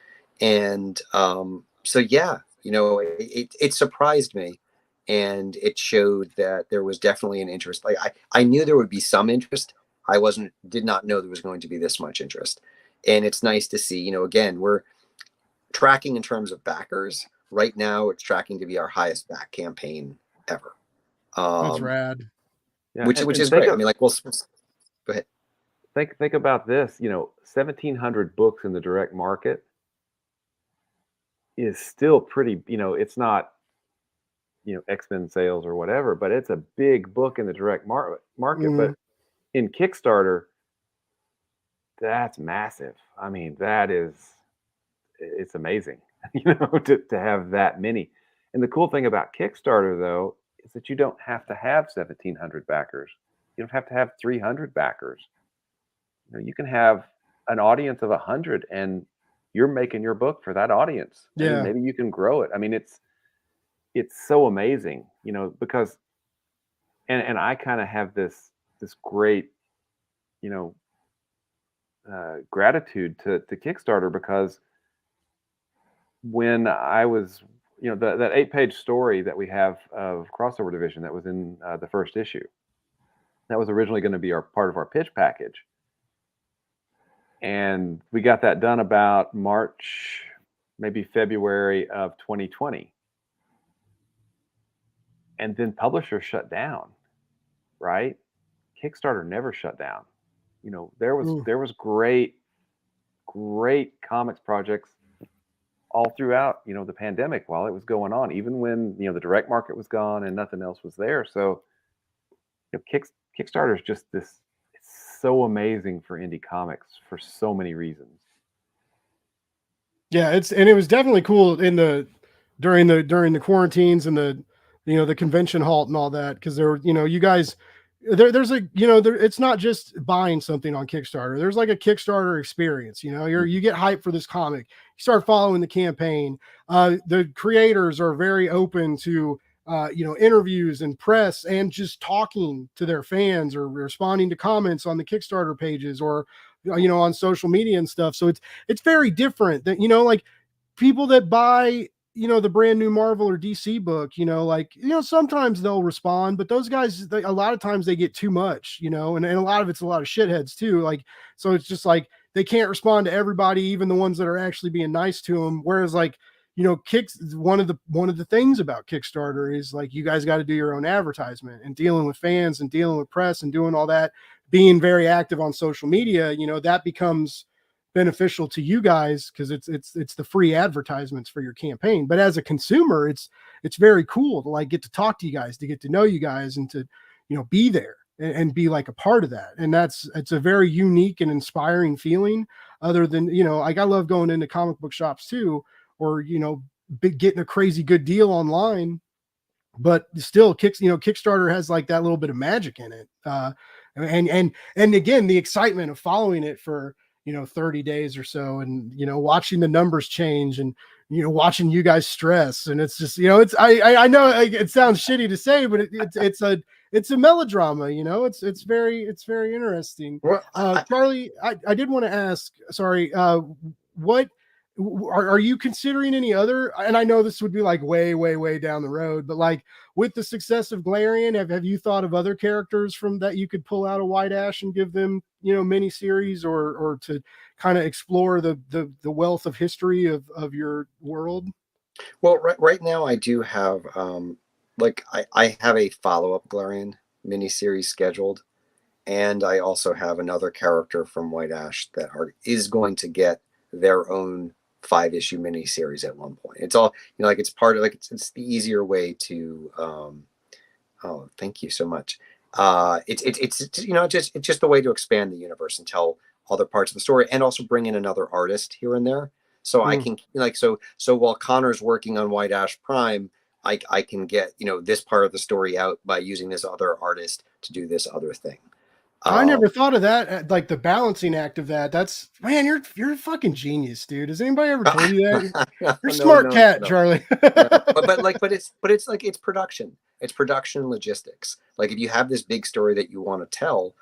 Speaker 2: And so, yeah, it surprised me, and it showed that there was definitely an interest. Like I knew there would be some interest. I did not know there was going to be this much interest. And it's nice to see, again, we're tracking in terms of backers. Right now, it's tracking to be our highest back campaign ever.
Speaker 3: That's rad.
Speaker 5: Yeah,
Speaker 2: Which
Speaker 5: and
Speaker 2: is
Speaker 5: think
Speaker 2: great.
Speaker 5: of-
Speaker 2: I mean, like, go ahead.
Speaker 5: think about this. 1,700 books in the direct market is still pretty. It's not X-Men sales or whatever, but it's a big book in the direct market. But in Kickstarter, that's massive. I mean, it's amazing, to have that many. And the cool thing about Kickstarter, though, is that you don't have to have 1,700 backers. You don't have to have 300 backers. You can have an audience of 100, and you're making your book for that audience.
Speaker 3: Yeah.
Speaker 5: Maybe you can grow it. I mean, it's so amazing, because, and I kind of have this great, gratitude to Kickstarter, because when I was, that 8-page story that we have of Crossover Division that was in the first issue, that was originally going to be part of our pitch package. And we got that done about March, maybe February of 2020. And then publishers shut down, right? Kickstarter never shut down. There was great comics projects all throughout, the pandemic while it was going on, even when, the direct market was gone and nothing else was there. So, Kickstarter is just it's so amazing for indie comics for so many reasons.
Speaker 3: Yeah, it was definitely cool during the quarantines and the convention halt and all that, because there were, you guys, there's it's not just buying something on Kickstarter. There's like a Kickstarter experience. You get hyped for this comic. You start following the campaign. The creators are very open to interviews and press, and just talking to their fans or responding to comments on the Kickstarter pages, or on social media and stuff. So it's very different than like people that buy the brand new Marvel or DC book, sometimes they'll respond, but those guys, a lot of times they get too much, and a lot of it's a lot of shitheads too. Like, so it's just like, they can't respond to everybody, even the ones that are actually being nice to them. Whereas like, one of the things about Kickstarter is like, you guys got to do your own advertisement, and dealing with fans and dealing with press and doing all that, being very active on social media, that becomes beneficial to you guys, because it's the free advertisements for your campaign. But as a consumer, it's very cool to like get to talk to you guys, to get to know you guys, and to be there and be like a part of that. And it's a very unique and inspiring feeling. Other than like, I love going into comic book shops too, or getting a crazy good deal online, but still Kickstarter has like that little bit of magic in it. And again, the excitement of following it for 30 days or so, and watching the numbers change, and watching you guys stress. And it's just it's I know it sounds shitty to say, but it's a melodrama. It's very interesting.
Speaker 2: Well,
Speaker 3: Charlie, I did want to ask, sorry, what are you considering any other, and I know this would be like way down the road, but like with the success of Galarian, have you thought of other characters from that you could pull out of White Ash and give them mini series, or to kind of explore the wealth of history of your world?
Speaker 2: Well, right now I do have I have a follow-up Galarian miniseries scheduled, and I also have another character from White Ash that is going to get their own 5-issue miniseries at one point. It's all it's part of it's the easier way to oh, thank you so much. It's just the way to expand the universe and tell other parts of the story, and also bring in another artist here and there. So I can so while Connor's working on White Ash Prime, I can get this part of the story out by using this other artist to do this other thing.
Speaker 3: I never thought of that, like the balancing act of that. That's, man, you're a fucking genius, dude. Has anybody ever told you that? You're a smart cat, Charlie.
Speaker 2: but it's production. It's production logistics. Like, if you have this big story that you want to tell,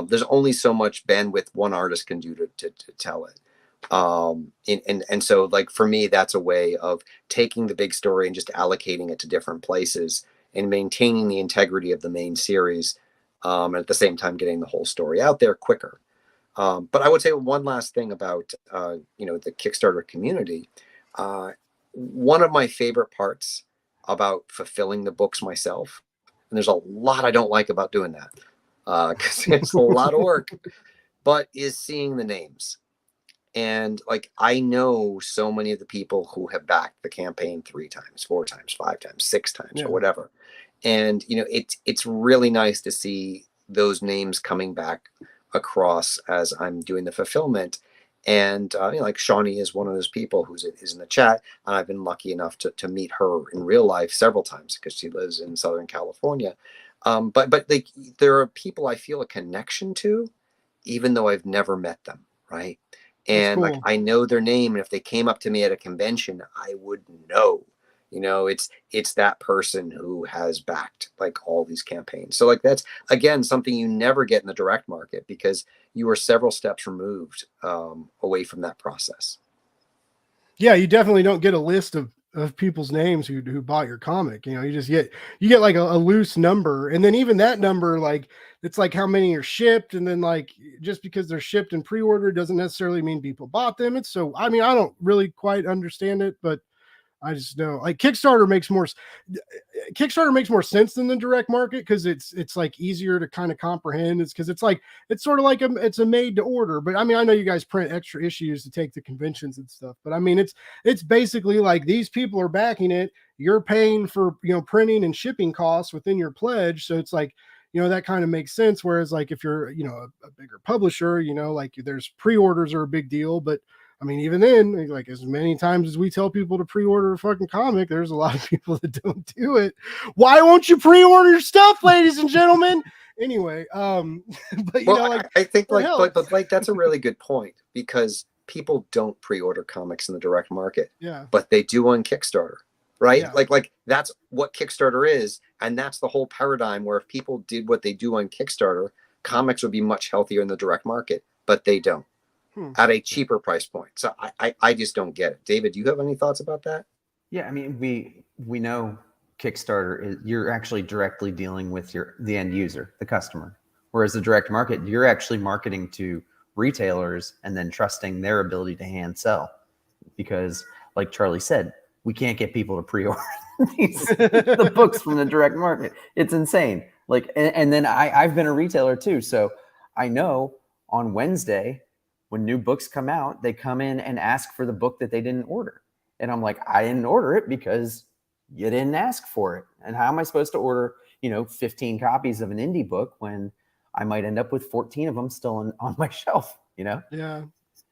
Speaker 2: there's only so much bandwidth one artist can do to tell it. And so like for me, that's a way of taking the big story and just allocating it to different places and maintaining the integrity of the main series, and at the same time getting the whole story out there quicker. But I would say one last thing about the Kickstarter community. One of my favorite parts about fulfilling the books myself, and there's a lot I don't like about doing that because it's a lot of work, but is seeing the names. And like I know so many of the people who have backed the campaign 3 times, 4 times, 5 times, 6 times,
Speaker 3: Yeah.
Speaker 2: or whatever. And it's really nice to see those names coming back across as I'm doing the fulfillment. And like Shawnee is one of those people who's is in the chat, and I've been lucky enough to meet her in real life several times because she lives in Southern California. But like there are people I feel a connection to, even though I've never met them, right?
Speaker 3: That's
Speaker 2: And like
Speaker 3: cool.
Speaker 2: I know their name, and if they came up to me at a convention, I would know. It's that person who has backed like all these campaigns. So like that's again something you never get in the direct market because you are several steps removed away from that process.
Speaker 3: Yeah, you definitely don't get a list of people's names who bought your comic. You get like a loose number, and then even that number, like it's like how many are shipped, and then like just because they're shipped and pre-ordered doesn't necessarily mean people bought them. It's so I mean I don't really quite understand it, but I just know like Kickstarter makes more sense than the direct market because it's like easier to kind of comprehend. It's because it's sort of like it's a made to order. But I mean, I know you guys print extra issues to take to conventions and stuff. But I mean, it's basically like these people are backing it. You're paying for printing and shipping costs within your pledge. So it's like that kind of makes sense. Whereas like if you're a bigger publisher, like there's pre-orders are a big deal, but I mean, even then, like as many times as we tell people to pre-order a fucking comic, there's a lot of people that don't do it. Why won't you pre-order your stuff, ladies and gentlemen? Anyway, but
Speaker 2: Well, I think but like that's a really good point because people don't pre-order comics in the direct market,
Speaker 3: yeah,
Speaker 2: but they do on Kickstarter, right?
Speaker 3: yeah.
Speaker 2: Like that's what Kickstarter is, and that's the whole paradigm where if people did what they do on Kickstarter, comics would be much healthier in the direct market, but they don't at a cheaper price point. So I just don't get it. David, do you have any thoughts about that?
Speaker 4: Yeah, I mean, we know Kickstarter is you're actually directly dealing with the end user, the customer. Whereas the direct market, you're actually marketing to retailers and then trusting their ability to hand sell. Because, like Charlie said, we can't get people to pre-order the books from the direct market. It's insane. Like, and then I've been a retailer too, so I know on Wednesday when new books come out, they come in and ask for the book that they didn't order. And I'm like, I didn't order it because you didn't ask for it. And how am I supposed to order, 15 copies of an indie book when I might end up with 14 of them still on my shelf,
Speaker 3: Yeah.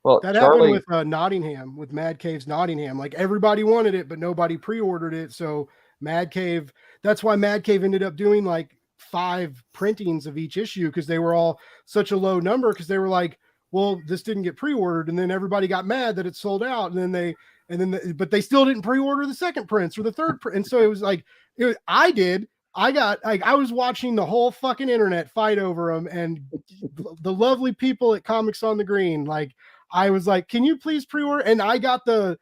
Speaker 5: Well,
Speaker 3: That
Speaker 5: Charlie,
Speaker 3: happened with Nottingham, with Mad Cave's Nottingham. Like everybody wanted it, but nobody pre-ordered it. So Mad Cave, that's why Mad Cave ended up doing like 5 printings of each issue because they were all such a low number because they were like, well, this didn't get pre-ordered, and then everybody got mad that it sold out, but they still didn't pre-order the second prints or the third print, and so it was like I was watching the whole fucking internet fight over them, and the lovely people at Comics on the Green, like I was like, can you please pre-order? And I got the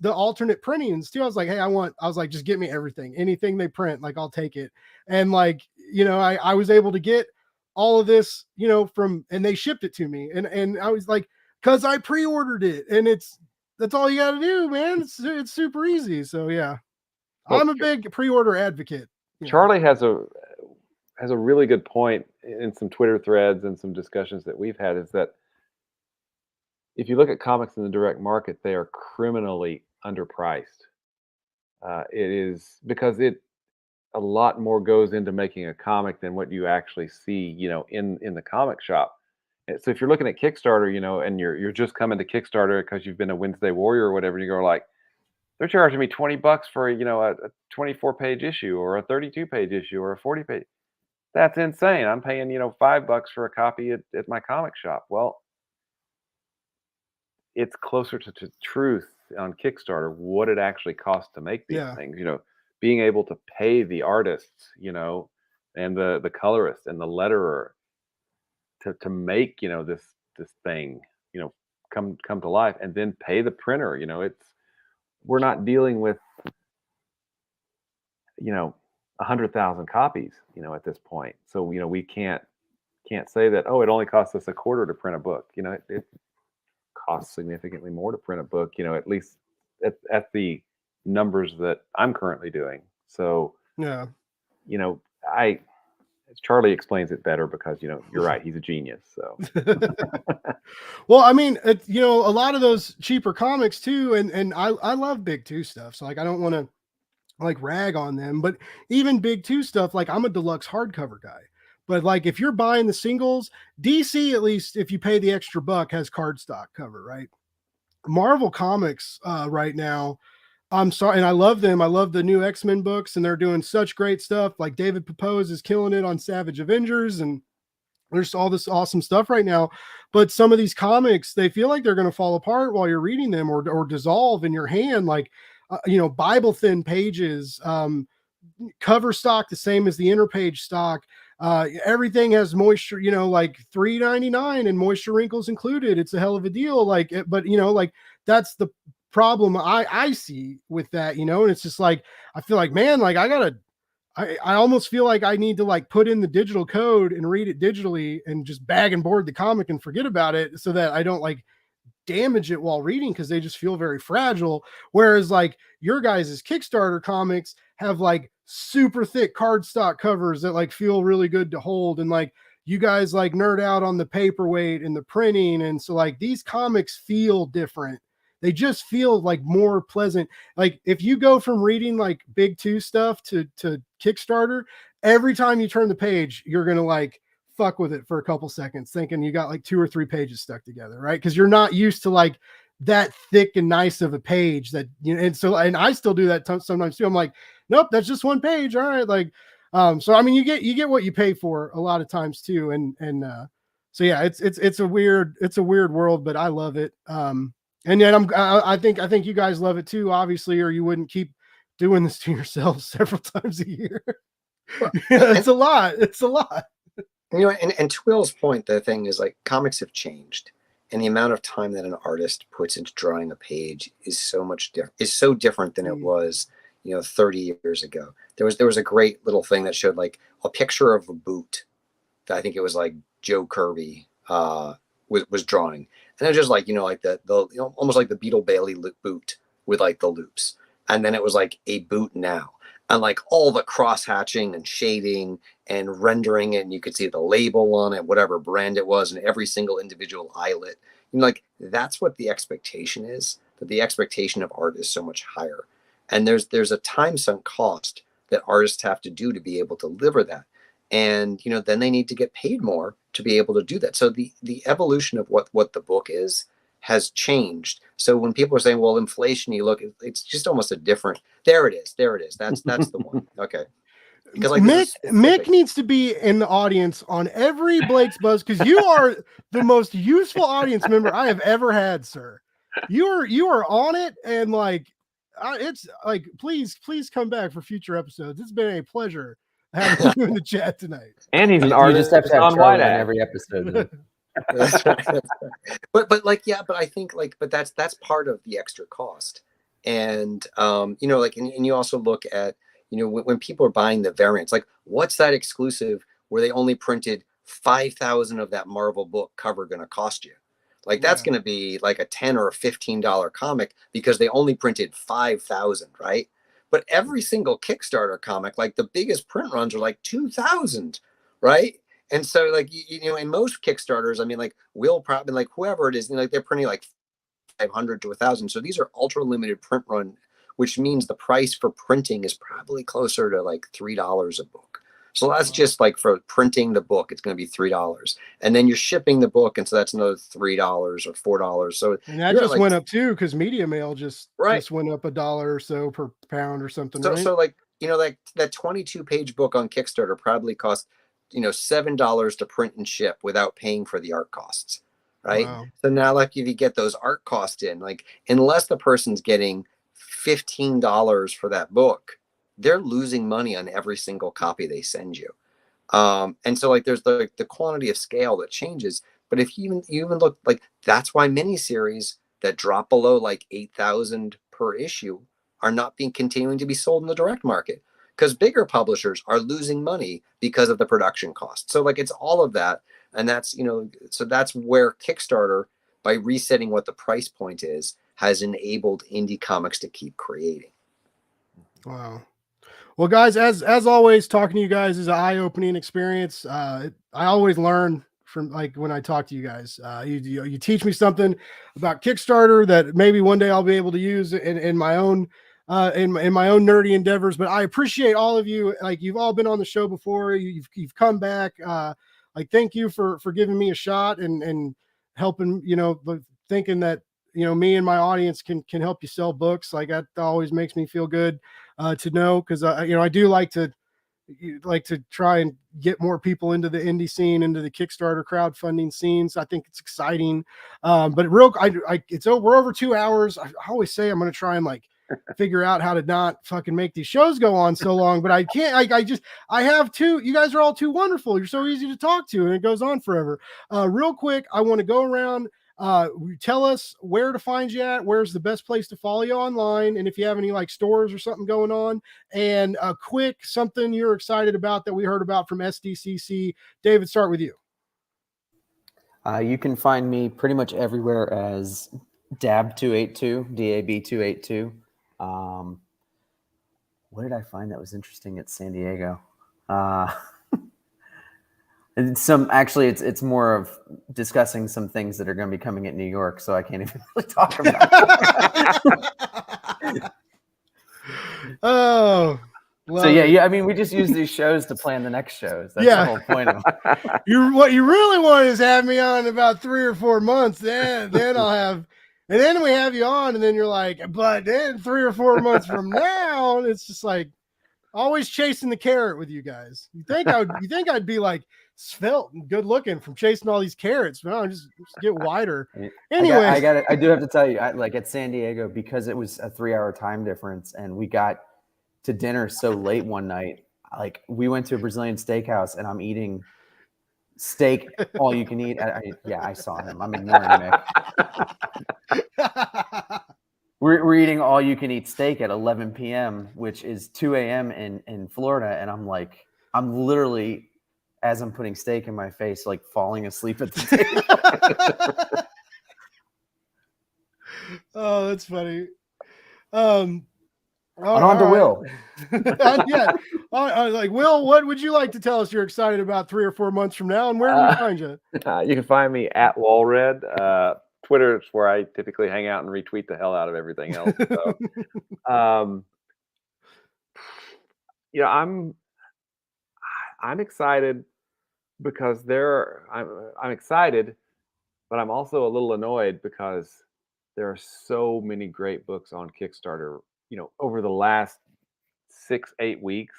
Speaker 3: alternate printings too. I was like, hey, I was like, just get me everything, anything they print, like I'll take it. And like, I was able to get all of this, and they shipped it to me. And I was like, cause I pre-ordered it, and that's all you got to do, man. It's super easy. So yeah,
Speaker 5: well,
Speaker 3: I'm a big pre-order advocate.
Speaker 5: Charlie has a really good point in some Twitter threads and some discussions that we've had, is that if you look at comics in the direct market, they are criminally underpriced. It is because a lot more goes into making a comic than what you actually see, in the comic shop. And so if you're looking at Kickstarter, and you're just coming to Kickstarter because you've been a Wednesday Warrior or whatever, and you go like, they're charging me $20 for a 24-page issue or a 32-page issue or a 40-page. That's insane. I'm paying $5 for a copy at my comic shop. Well, it's closer to truth on Kickstarter what it actually costs to make these things. Being able to pay the artists, and the colorist and the letterer to make this thing, come to life, and then pay the printer. You know, we're not dealing with, you know, 100,000 copies, you know, at this point. So, you know, we can't say that, oh, it only costs us $0.25 to print a book. You know, it costs significantly more to print a book, you know, at least at the numbers that I'm currently doing. So,
Speaker 3: Yeah.
Speaker 5: you know, Charlie explains it better because, you know, you're right. He's a genius. So,
Speaker 3: Well, I mean, you know, a lot of those cheaper comics too, and I love Big Two stuff. So like, I don't want to like rag on them, but even Big Two stuff, like I'm a deluxe hardcover guy. But like if you're buying the singles, DC, at least if you pay the extra buck, has cardstock cover, right? Marvel Comics right now, I'm sorry, and I love them. I love the new X-Men books, and they're doing such great stuff. Like David Pepose is killing it on Savage Avengers, and there's all this awesome stuff right now. But some of these comics, they feel like they're going to fall apart while you're reading them, or dissolve in your hand, like you know, Bible thin pages, cover stock the same as the inner page stock. Everything has moisture, you know, like $3.99 and moisture wrinkles included. It's a hell of a deal. Like, but you know, like that's the problem I see with that, you know, and it's just like, I feel like, man, like I almost feel like I need to like put in the digital code and read it digitally and just bag and board the comic and forget about it so that I don't like damage it while reading, because they just feel very fragile. Whereas like your guys' Kickstarter comics have like super thick cardstock covers that like feel really good to hold, and like you guys like nerd out on the paperweight and the printing, and so like these comics feel different. They just feel like more pleasant. Like if you go from reading like Big Two stuff to Kickstarter, every time you turn the page, you're gonna like fuck with it for a couple seconds, thinking you got like 2 or 3 pages stuck together, right? Because you're not used to like that thick and nice of a page that, you know. And so, and I still do that sometimes too. I'm like, nope, that's just one page. All right, like, so I mean, you get what you pay for a lot of times too, and so yeah, it's a weird world, but I love it. And then I think you guys love it too, obviously, or you wouldn't keep doing this to yourselves several times a year.
Speaker 2: Well,
Speaker 3: It's a lot. It's a lot.
Speaker 2: You know, and to Will's point, the thing is like comics have changed, and the amount of time that an artist puts into drawing a page is so different than it was, you know, 30 years ago. There was a great little thing that showed like a picture of a boot that I think it was like Joe Kirby was drawing, and it was just like, you know, like the you know, almost like the Beetle Bailey boot with like the loops, and then it was like a boot now, and like all the cross hatching and shading and rendering it, and you could see the label on it, whatever brand it was, and every single individual eyelet. You know, like that's what the expectation is. That the expectation of art is so much higher, and there's a time sunk cost that artists have to do to be able to deliver that, and you know, then they need to get paid more to be able to do that. So the evolution of what the book is has changed. So when people are saying, well, inflation, you look, it's just almost a different. There it is. That's the one. Okay. Because like
Speaker 3: Mick needs to be in the audience on every Blake's Buzz, because you are the most useful audience member I have ever had, sir. You are on it, and like it's like please come back for future episodes. It's been a pleasure having you in the chat tonight.
Speaker 5: And he's an
Speaker 4: You
Speaker 5: artist.
Speaker 4: just have to have
Speaker 5: on
Speaker 4: Charlie
Speaker 5: White
Speaker 4: on
Speaker 5: Act.
Speaker 4: every episode. Then.
Speaker 2: That's right. But like, yeah, but I think like, but that's part of the extra cost. And you know, like, and you also look at, you know, when people are buying the variants, like what's that exclusive where they only printed 5,000 of that Marvel book cover going to cost you? Like that's going to be like a $10 or a $15 comic because they only printed 5,000, right? But every single Kickstarter comic, like the biggest print runs are like 2,000, right? And so like, you know, in most Kickstarters, I mean, like Will probably, like whoever it is, you know, like they're printing like 500 to 1,000. So these are ultra limited print run, which means the price for printing is probably closer to like $3 a book. So that's just like for printing the book, it's going to be $3, and then you're shipping the book, and so that's another $3 or $4. So
Speaker 3: and that just like, went up too, because media mail just went up $1 or so per pound or something.
Speaker 2: So
Speaker 3: right?
Speaker 2: So like, you know, like that 22-page book on Kickstarter probably cost, you know, $7 to print and ship without paying for the art costs, right? Wow. So now, like, if you get those art costs in, like, unless the person's getting $15 for that book, they're losing money on every single copy they send you. And so like, there's the quantity of scale that changes, But if you even look, like, that's why miniseries that drop below like 8,000 per issue are not being continuing to be sold in the direct market, because bigger publishers are losing money because of the production cost. So like, it's all of that. And that's, so that's where Kickstarter, by resetting what the price point is, has enabled indie comics to keep creating.
Speaker 3: Wow. Well, guys, as always, talking to you guys is an eye-opening experience. I always learn from, like, when I talk to you guys. You teach me something about Kickstarter that maybe one day I'll be able to use in my own in my own nerdy endeavors. But I appreciate all of you. Like, you've all been on the show before. You've come back. Like, thank you for giving me a shot and helping. Thinking that me and my audience can help you sell books. Like, that always makes me feel good to know, because I do like to try and get more people into the indie scene, into the Kickstarter crowdfunding scenes. I think it's exciting. But we're over 2 hours. I always say I'm going to try and figure out how to not fucking make these shows go on so long, but I can't. I have to. You guys are all too wonderful. You're so easy to talk to, and it goes on forever. Real quick, I want to go around. Tell us where to find you at. Where's the best place to follow you online? And if you have any stores or something going on, and a quick something you're excited about that we heard about from SDCC. David, start with you.
Speaker 4: You can find me pretty much everywhere as DAB282, DAB282. What did I find that was interesting at San Diego? It's more of discussing some things that are going to be coming at New York, so I can't even really talk about it.
Speaker 3: Oh,
Speaker 4: so yeah. I mean, we just use these shows to plan the next shows. That's the whole point of them.
Speaker 3: What you really want is have me on in about 3 or 4 months. Then I'll have, and then we have you on, and then you're like, but then 3 or 4 months from now, it's just like always chasing the carrot with you guys. You think I'd be svelte and good looking from chasing all these carrots? No, just get wider. Anyway,
Speaker 4: I do have to tell you, at San Diego, because it was a 3-hour time difference, and we got to dinner so late one night. We went to a Brazilian steakhouse, and I'm eating steak all you can eat. I saw him. I'm ignoring Nick. We're eating all you can eat steak at 11 p.m., which is 2 a.m. in Florida, and I'm literally, as I'm putting steak in my face, falling asleep at the table.
Speaker 3: Oh, that's funny.
Speaker 4: On to Will.
Speaker 3: Yeah. Will, what would you like to tell us you're excited about 3 or 4 months from now, and where do we find you?
Speaker 5: You can find me at Will Allred. Twitter is where I typically hang out and retweet the hell out of everything else. So, I'm excited because I'm excited, but I'm also a little annoyed because there are so many great books on Kickstarter. Over the last 6-8 weeks,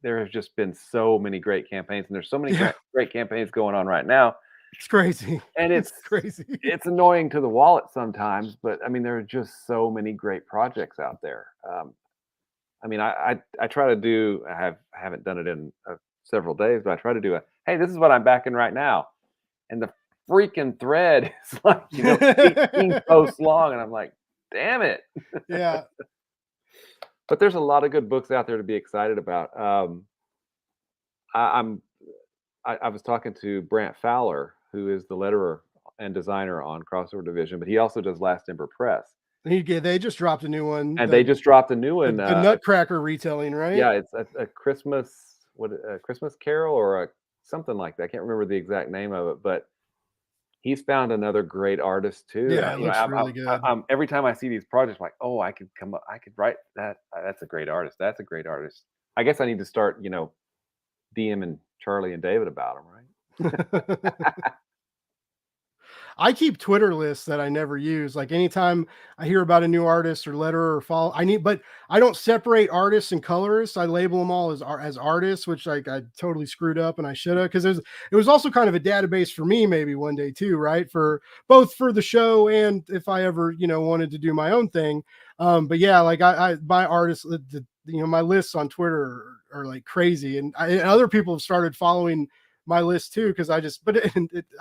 Speaker 5: there have just been so many great campaigns, and there's so many great campaigns going on right now.
Speaker 3: It's crazy.
Speaker 5: And it's
Speaker 3: crazy.
Speaker 5: It's annoying to the wallet sometimes, but I mean, there are just so many great projects out there. I try to do, I haven't done it in several days, but I try to do hey, this is what I'm backing right now. And the freaking thread is 18 posts long. And I'm like, damn it.
Speaker 3: Yeah.
Speaker 5: But there's a lot of good books out there to be excited about. I was talking to Brant Fowler, who is the letterer and designer on Crossover Division, but he also does Last Ember Press.
Speaker 3: They just dropped a new one.
Speaker 5: And they just dropped a new one.
Speaker 3: The Nutcracker retelling, right?
Speaker 5: Yeah, it's a Christmas, a Christmas Carol or something like that. I can't remember the exact name of it, but he's found another great artist too.
Speaker 3: Yeah, it looks really good.
Speaker 5: Every time I see these projects, I'm like, oh, I could write that. That's a great artist. That's a great artist. I guess I need to start, DMing Charlie and David about them, right?
Speaker 3: I keep Twitter lists that I never use. Anytime I hear about a new artist or letter or follow, but I don't separate artists and colorists. I label them all as artists, which I totally screwed up, and I should have, because it was also kind of a database for me maybe one day too, right? For both for the show and if I ever wanted to do my own thing. But yeah, my artists, my lists on Twitter are crazy, and other people have started following my list too, because I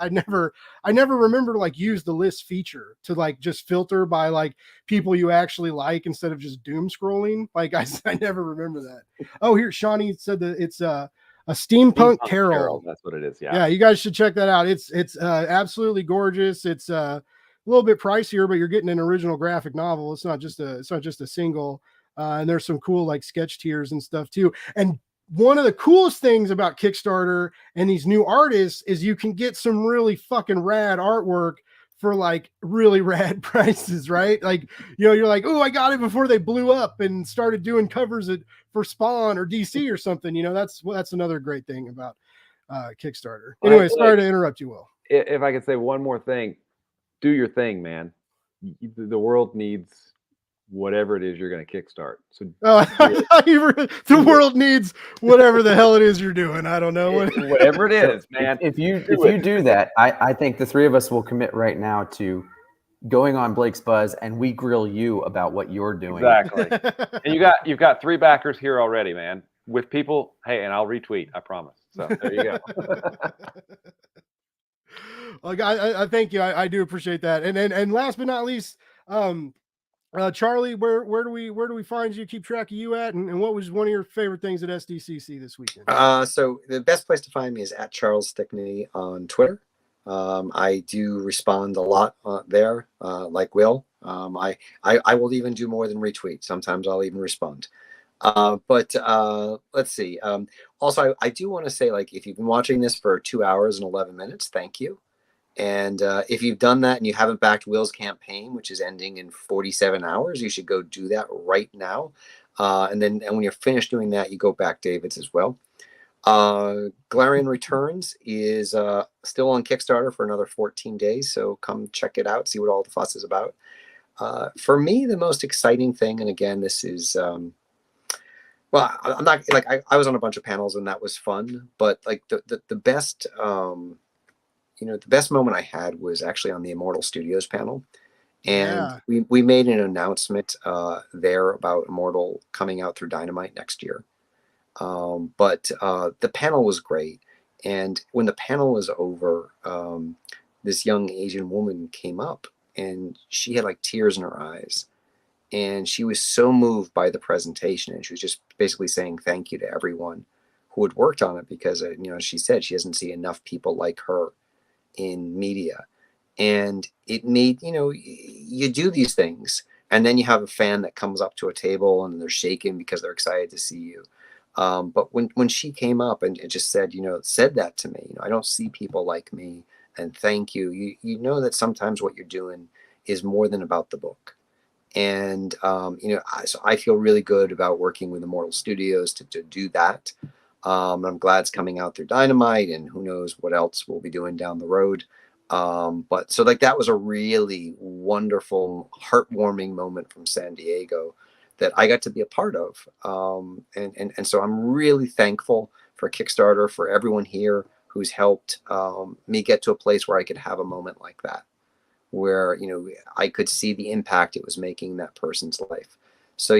Speaker 3: never remember to like use the list feature to like just filter by like people you actually like instead of just doom scrolling. Like I never remember that. Oh, here Shawnee said that it's a steampunk Carol.
Speaker 5: That's what it is. Yeah.
Speaker 3: Yeah, you guys should check that out. It's absolutely gorgeous. It's a little bit pricier, but you're getting an original graphic novel. It's not just a single. And there's some cool like sketch tiers and stuff too. And one of the coolest things about Kickstarter and these new artists is you can get some really fucking rad artwork for like really rad prices, right? Like, you're like, oh, I got it before they blew up and started doing covers for Spawn or DC or something. That's another great thing about Kickstarter. Anyway, sorry to interrupt you, Will.
Speaker 5: If I could say one more thing, do your thing, man. The world needs whatever it is you're going to kickstart. So
Speaker 3: the world needs whatever the hell it is you're doing. I don't know.
Speaker 5: Whatever it is, man.
Speaker 4: If you do that, I think the three of us will commit right now to going on Blake's Buzz and we grill you about what you're doing.
Speaker 5: Exactly. And you've got 3 backers here already, man. With people, hey, and I'll retweet, I promise. So there you go.
Speaker 3: Like I thank you. I do appreciate that. And last but not least, Charlie, where do we find you? Keep track of you at, and what was one of your favorite things at SDCC this weekend?
Speaker 2: So the best place to find me is at Charles Stickney on Twitter. I do respond a lot there, like Will. I will even do more than retweet. Sometimes I'll even respond. But let's see. Also, I do want to say, like, if you've been watching this for 2 hours and 11 minutes, thank you. And if you've done that and you haven't backed Will's campaign, which is ending in 47 hours, you should go do that right now. And when you're finished doing that, you go back David's as well. Galarian Returns is still on Kickstarter for another 14 days. So come check it out, see what all the fuss is about. For me, the most exciting thing, and again, this is, well, I'm not like, I was on a bunch of panels and that was fun, but like the best, the best moment I had was actually on the Immortal Studios panel. And we made an announcement there about Immortal coming out through Dynamite next year. But the panel was great. And when the panel was over, this young Asian woman came up and she had like tears in her eyes. And she was so moved by the presentation. And she was just basically saying thank you to everyone who had worked on it because, she said she doesn't see enough people like her in media. And it made, you do these things and then you have a fan that comes up to a table and they're shaking because they're excited to see you. But when she came up and just said, said that to me, I don't see people like me and thank you. You know that sometimes what you're doing is more than about the book. And, so I feel really good about working with Immortal Studios to do that. I'm glad it's coming out through Dynamite and who knows what else we'll be doing down the road. But so like that was a really wonderful, heartwarming moment from San Diego that I got to be a part of. And so I'm really thankful for Kickstarter, for everyone here who's helped me get to a place where I could have a moment like that, where, I could see the impact it was making in that person's life. So,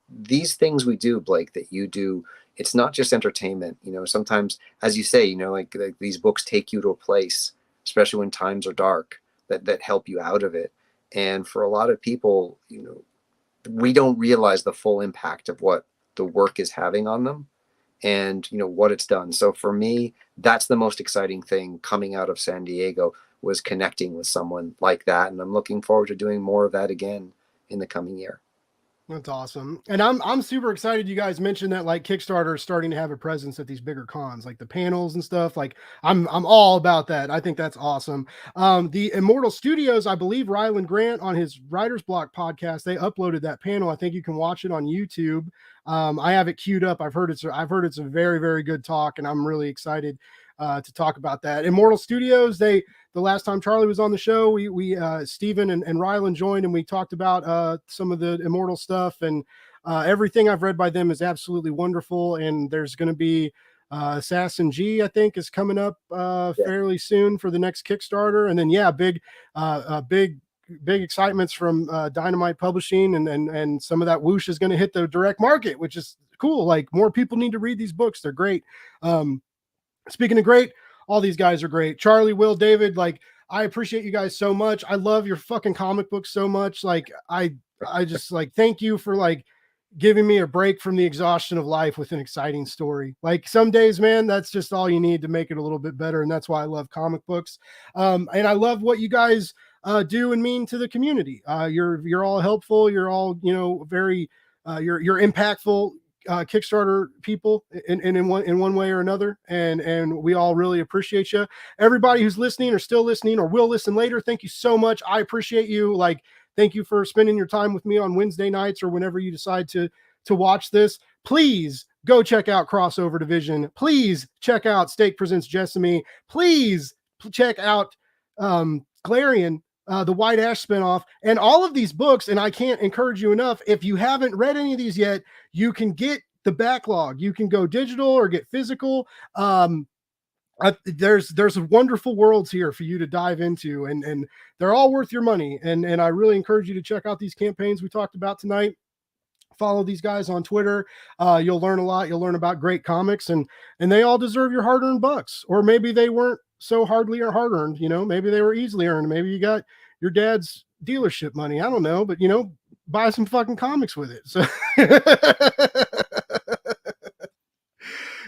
Speaker 2: these things we do, Blake, that you do, it's not just entertainment. Sometimes, as you say, like these books take you to a place, especially when times are dark, that help you out of it. And for a lot of people, we don't realize the full impact of what the work is having on them and, what it's done. So for me, that's the most exciting thing coming out of San Diego, was connecting with someone like that. And I'm looking forward to doing more of that again in the coming year.
Speaker 3: That's awesome. And I'm super excited you guys mentioned that like Kickstarter is starting to have a presence at these bigger cons, like the panels and stuff. Like I'm all about that. I think that's awesome. The Immortal Studios, I believe Ryland Grant on his Writer's Block podcast, they uploaded that panel. I think you can watch it on YouTube. I have it queued up. I've heard it's a very, very good talk, and I'm really excited to talk about that. Immortal Studios, the last time Charlie was on the show, we Steven and Ryland joined and we talked about some of the Immortal stuff, and everything I've read by them is absolutely wonderful. And there's going to be Assassin G, I think, is coming up fairly soon for the next Kickstarter. And then, big excitements from Dynamite Publishing, and some of that whoosh is going to hit the direct market, which is cool. Like, more people need to read these books. They're great. speaking of great, all these guys are great. Charlie, Will, David, like, I appreciate you guys so much. I love your fucking comic books so much. Like, I just like, thank you for like giving me a break from the exhaustion of life with an exciting story. Like, some days, man, that's just all you need to make it a little bit better. And that's why I love comic books. And I love what you guys do and mean to the community. You're all helpful. You're all, very, you're impactful Kickstarter people in one way or another, and we all really appreciate you. Everybody who's listening or still listening or will listen later, thank you so much. I appreciate you. Like, thank you for spending your time with me on Wednesday nights or whenever you decide to watch this. Please go check out Crossover Division. Please check out Stake Presents Jessamy. Please check out Clarion, the White Ash spinoff, and all of these books. And I can't encourage you enough. If you haven't read any of these yet, you can get the backlog. You can go digital or get physical. There's wonderful worlds here for you to dive into, and they're all worth your money. And I really encourage you to check out these campaigns we talked about tonight. Follow these guys on Twitter. You'll learn a lot. You'll learn about great comics, and they all deserve your hard-earned bucks. Or maybe they weren't so hardly or hard-earned, maybe they were easily earned. Maybe you got your dad's dealership money. I don't know, but buy some fucking comics with it. So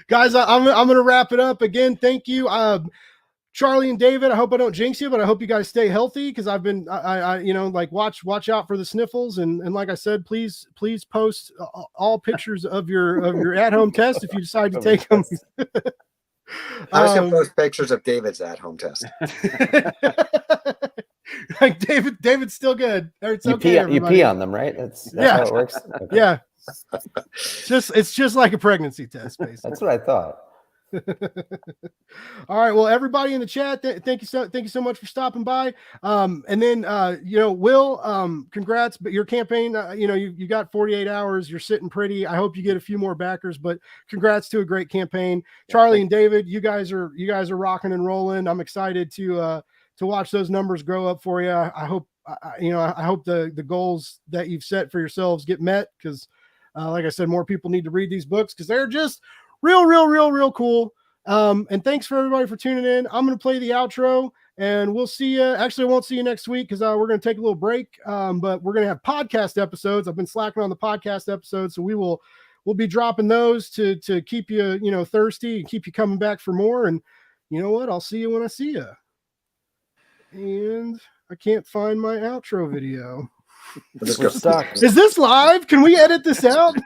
Speaker 3: guys, I'm going to wrap it up again. Thank you. Charlie and David, I hope I don't jinx you, but I hope you guys stay healthy. Cause I've been, like watch out for the sniffles. And like I said, please post all pictures of your at-home test if you decide to take them.
Speaker 2: I was going to post pictures of David's at-home test.
Speaker 3: Like David's still good. It's okay.
Speaker 4: You pee on them, right? That's how it works. Okay.
Speaker 3: Yeah. It's just like a pregnancy test, basically.
Speaker 4: That's what I thought.
Speaker 3: All right. Well, everybody in the chat, thank you so much for stopping by. And then Will, congrats, but your campaign, you got 48 hours. You're sitting pretty. I hope you get a few more backers, but congrats to a great campaign. Charlie and David, you guys are rocking and rolling. I'm excited to watch those numbers grow up for you. I hope the goals that you've set for yourselves get met, because like I said, more people need to read these books because they're just real cool. And thanks for everybody for tuning in. I'm going to play the outro, and we'll see you. Actually, I won't see you next week because we're going to take a little break. But we're going to have podcast episodes. I've been slacking on the podcast episodes, so we'll be dropping those to keep you, thirsty and keep you coming back for more. And you know what? I'll see you when I see you. And I can't find my outro video.
Speaker 4: We're stuck.
Speaker 3: Is this live? Can we edit this out?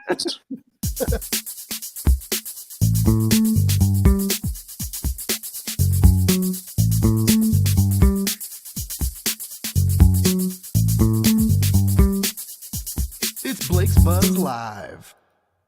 Speaker 1: It's Blake's Buzz Live.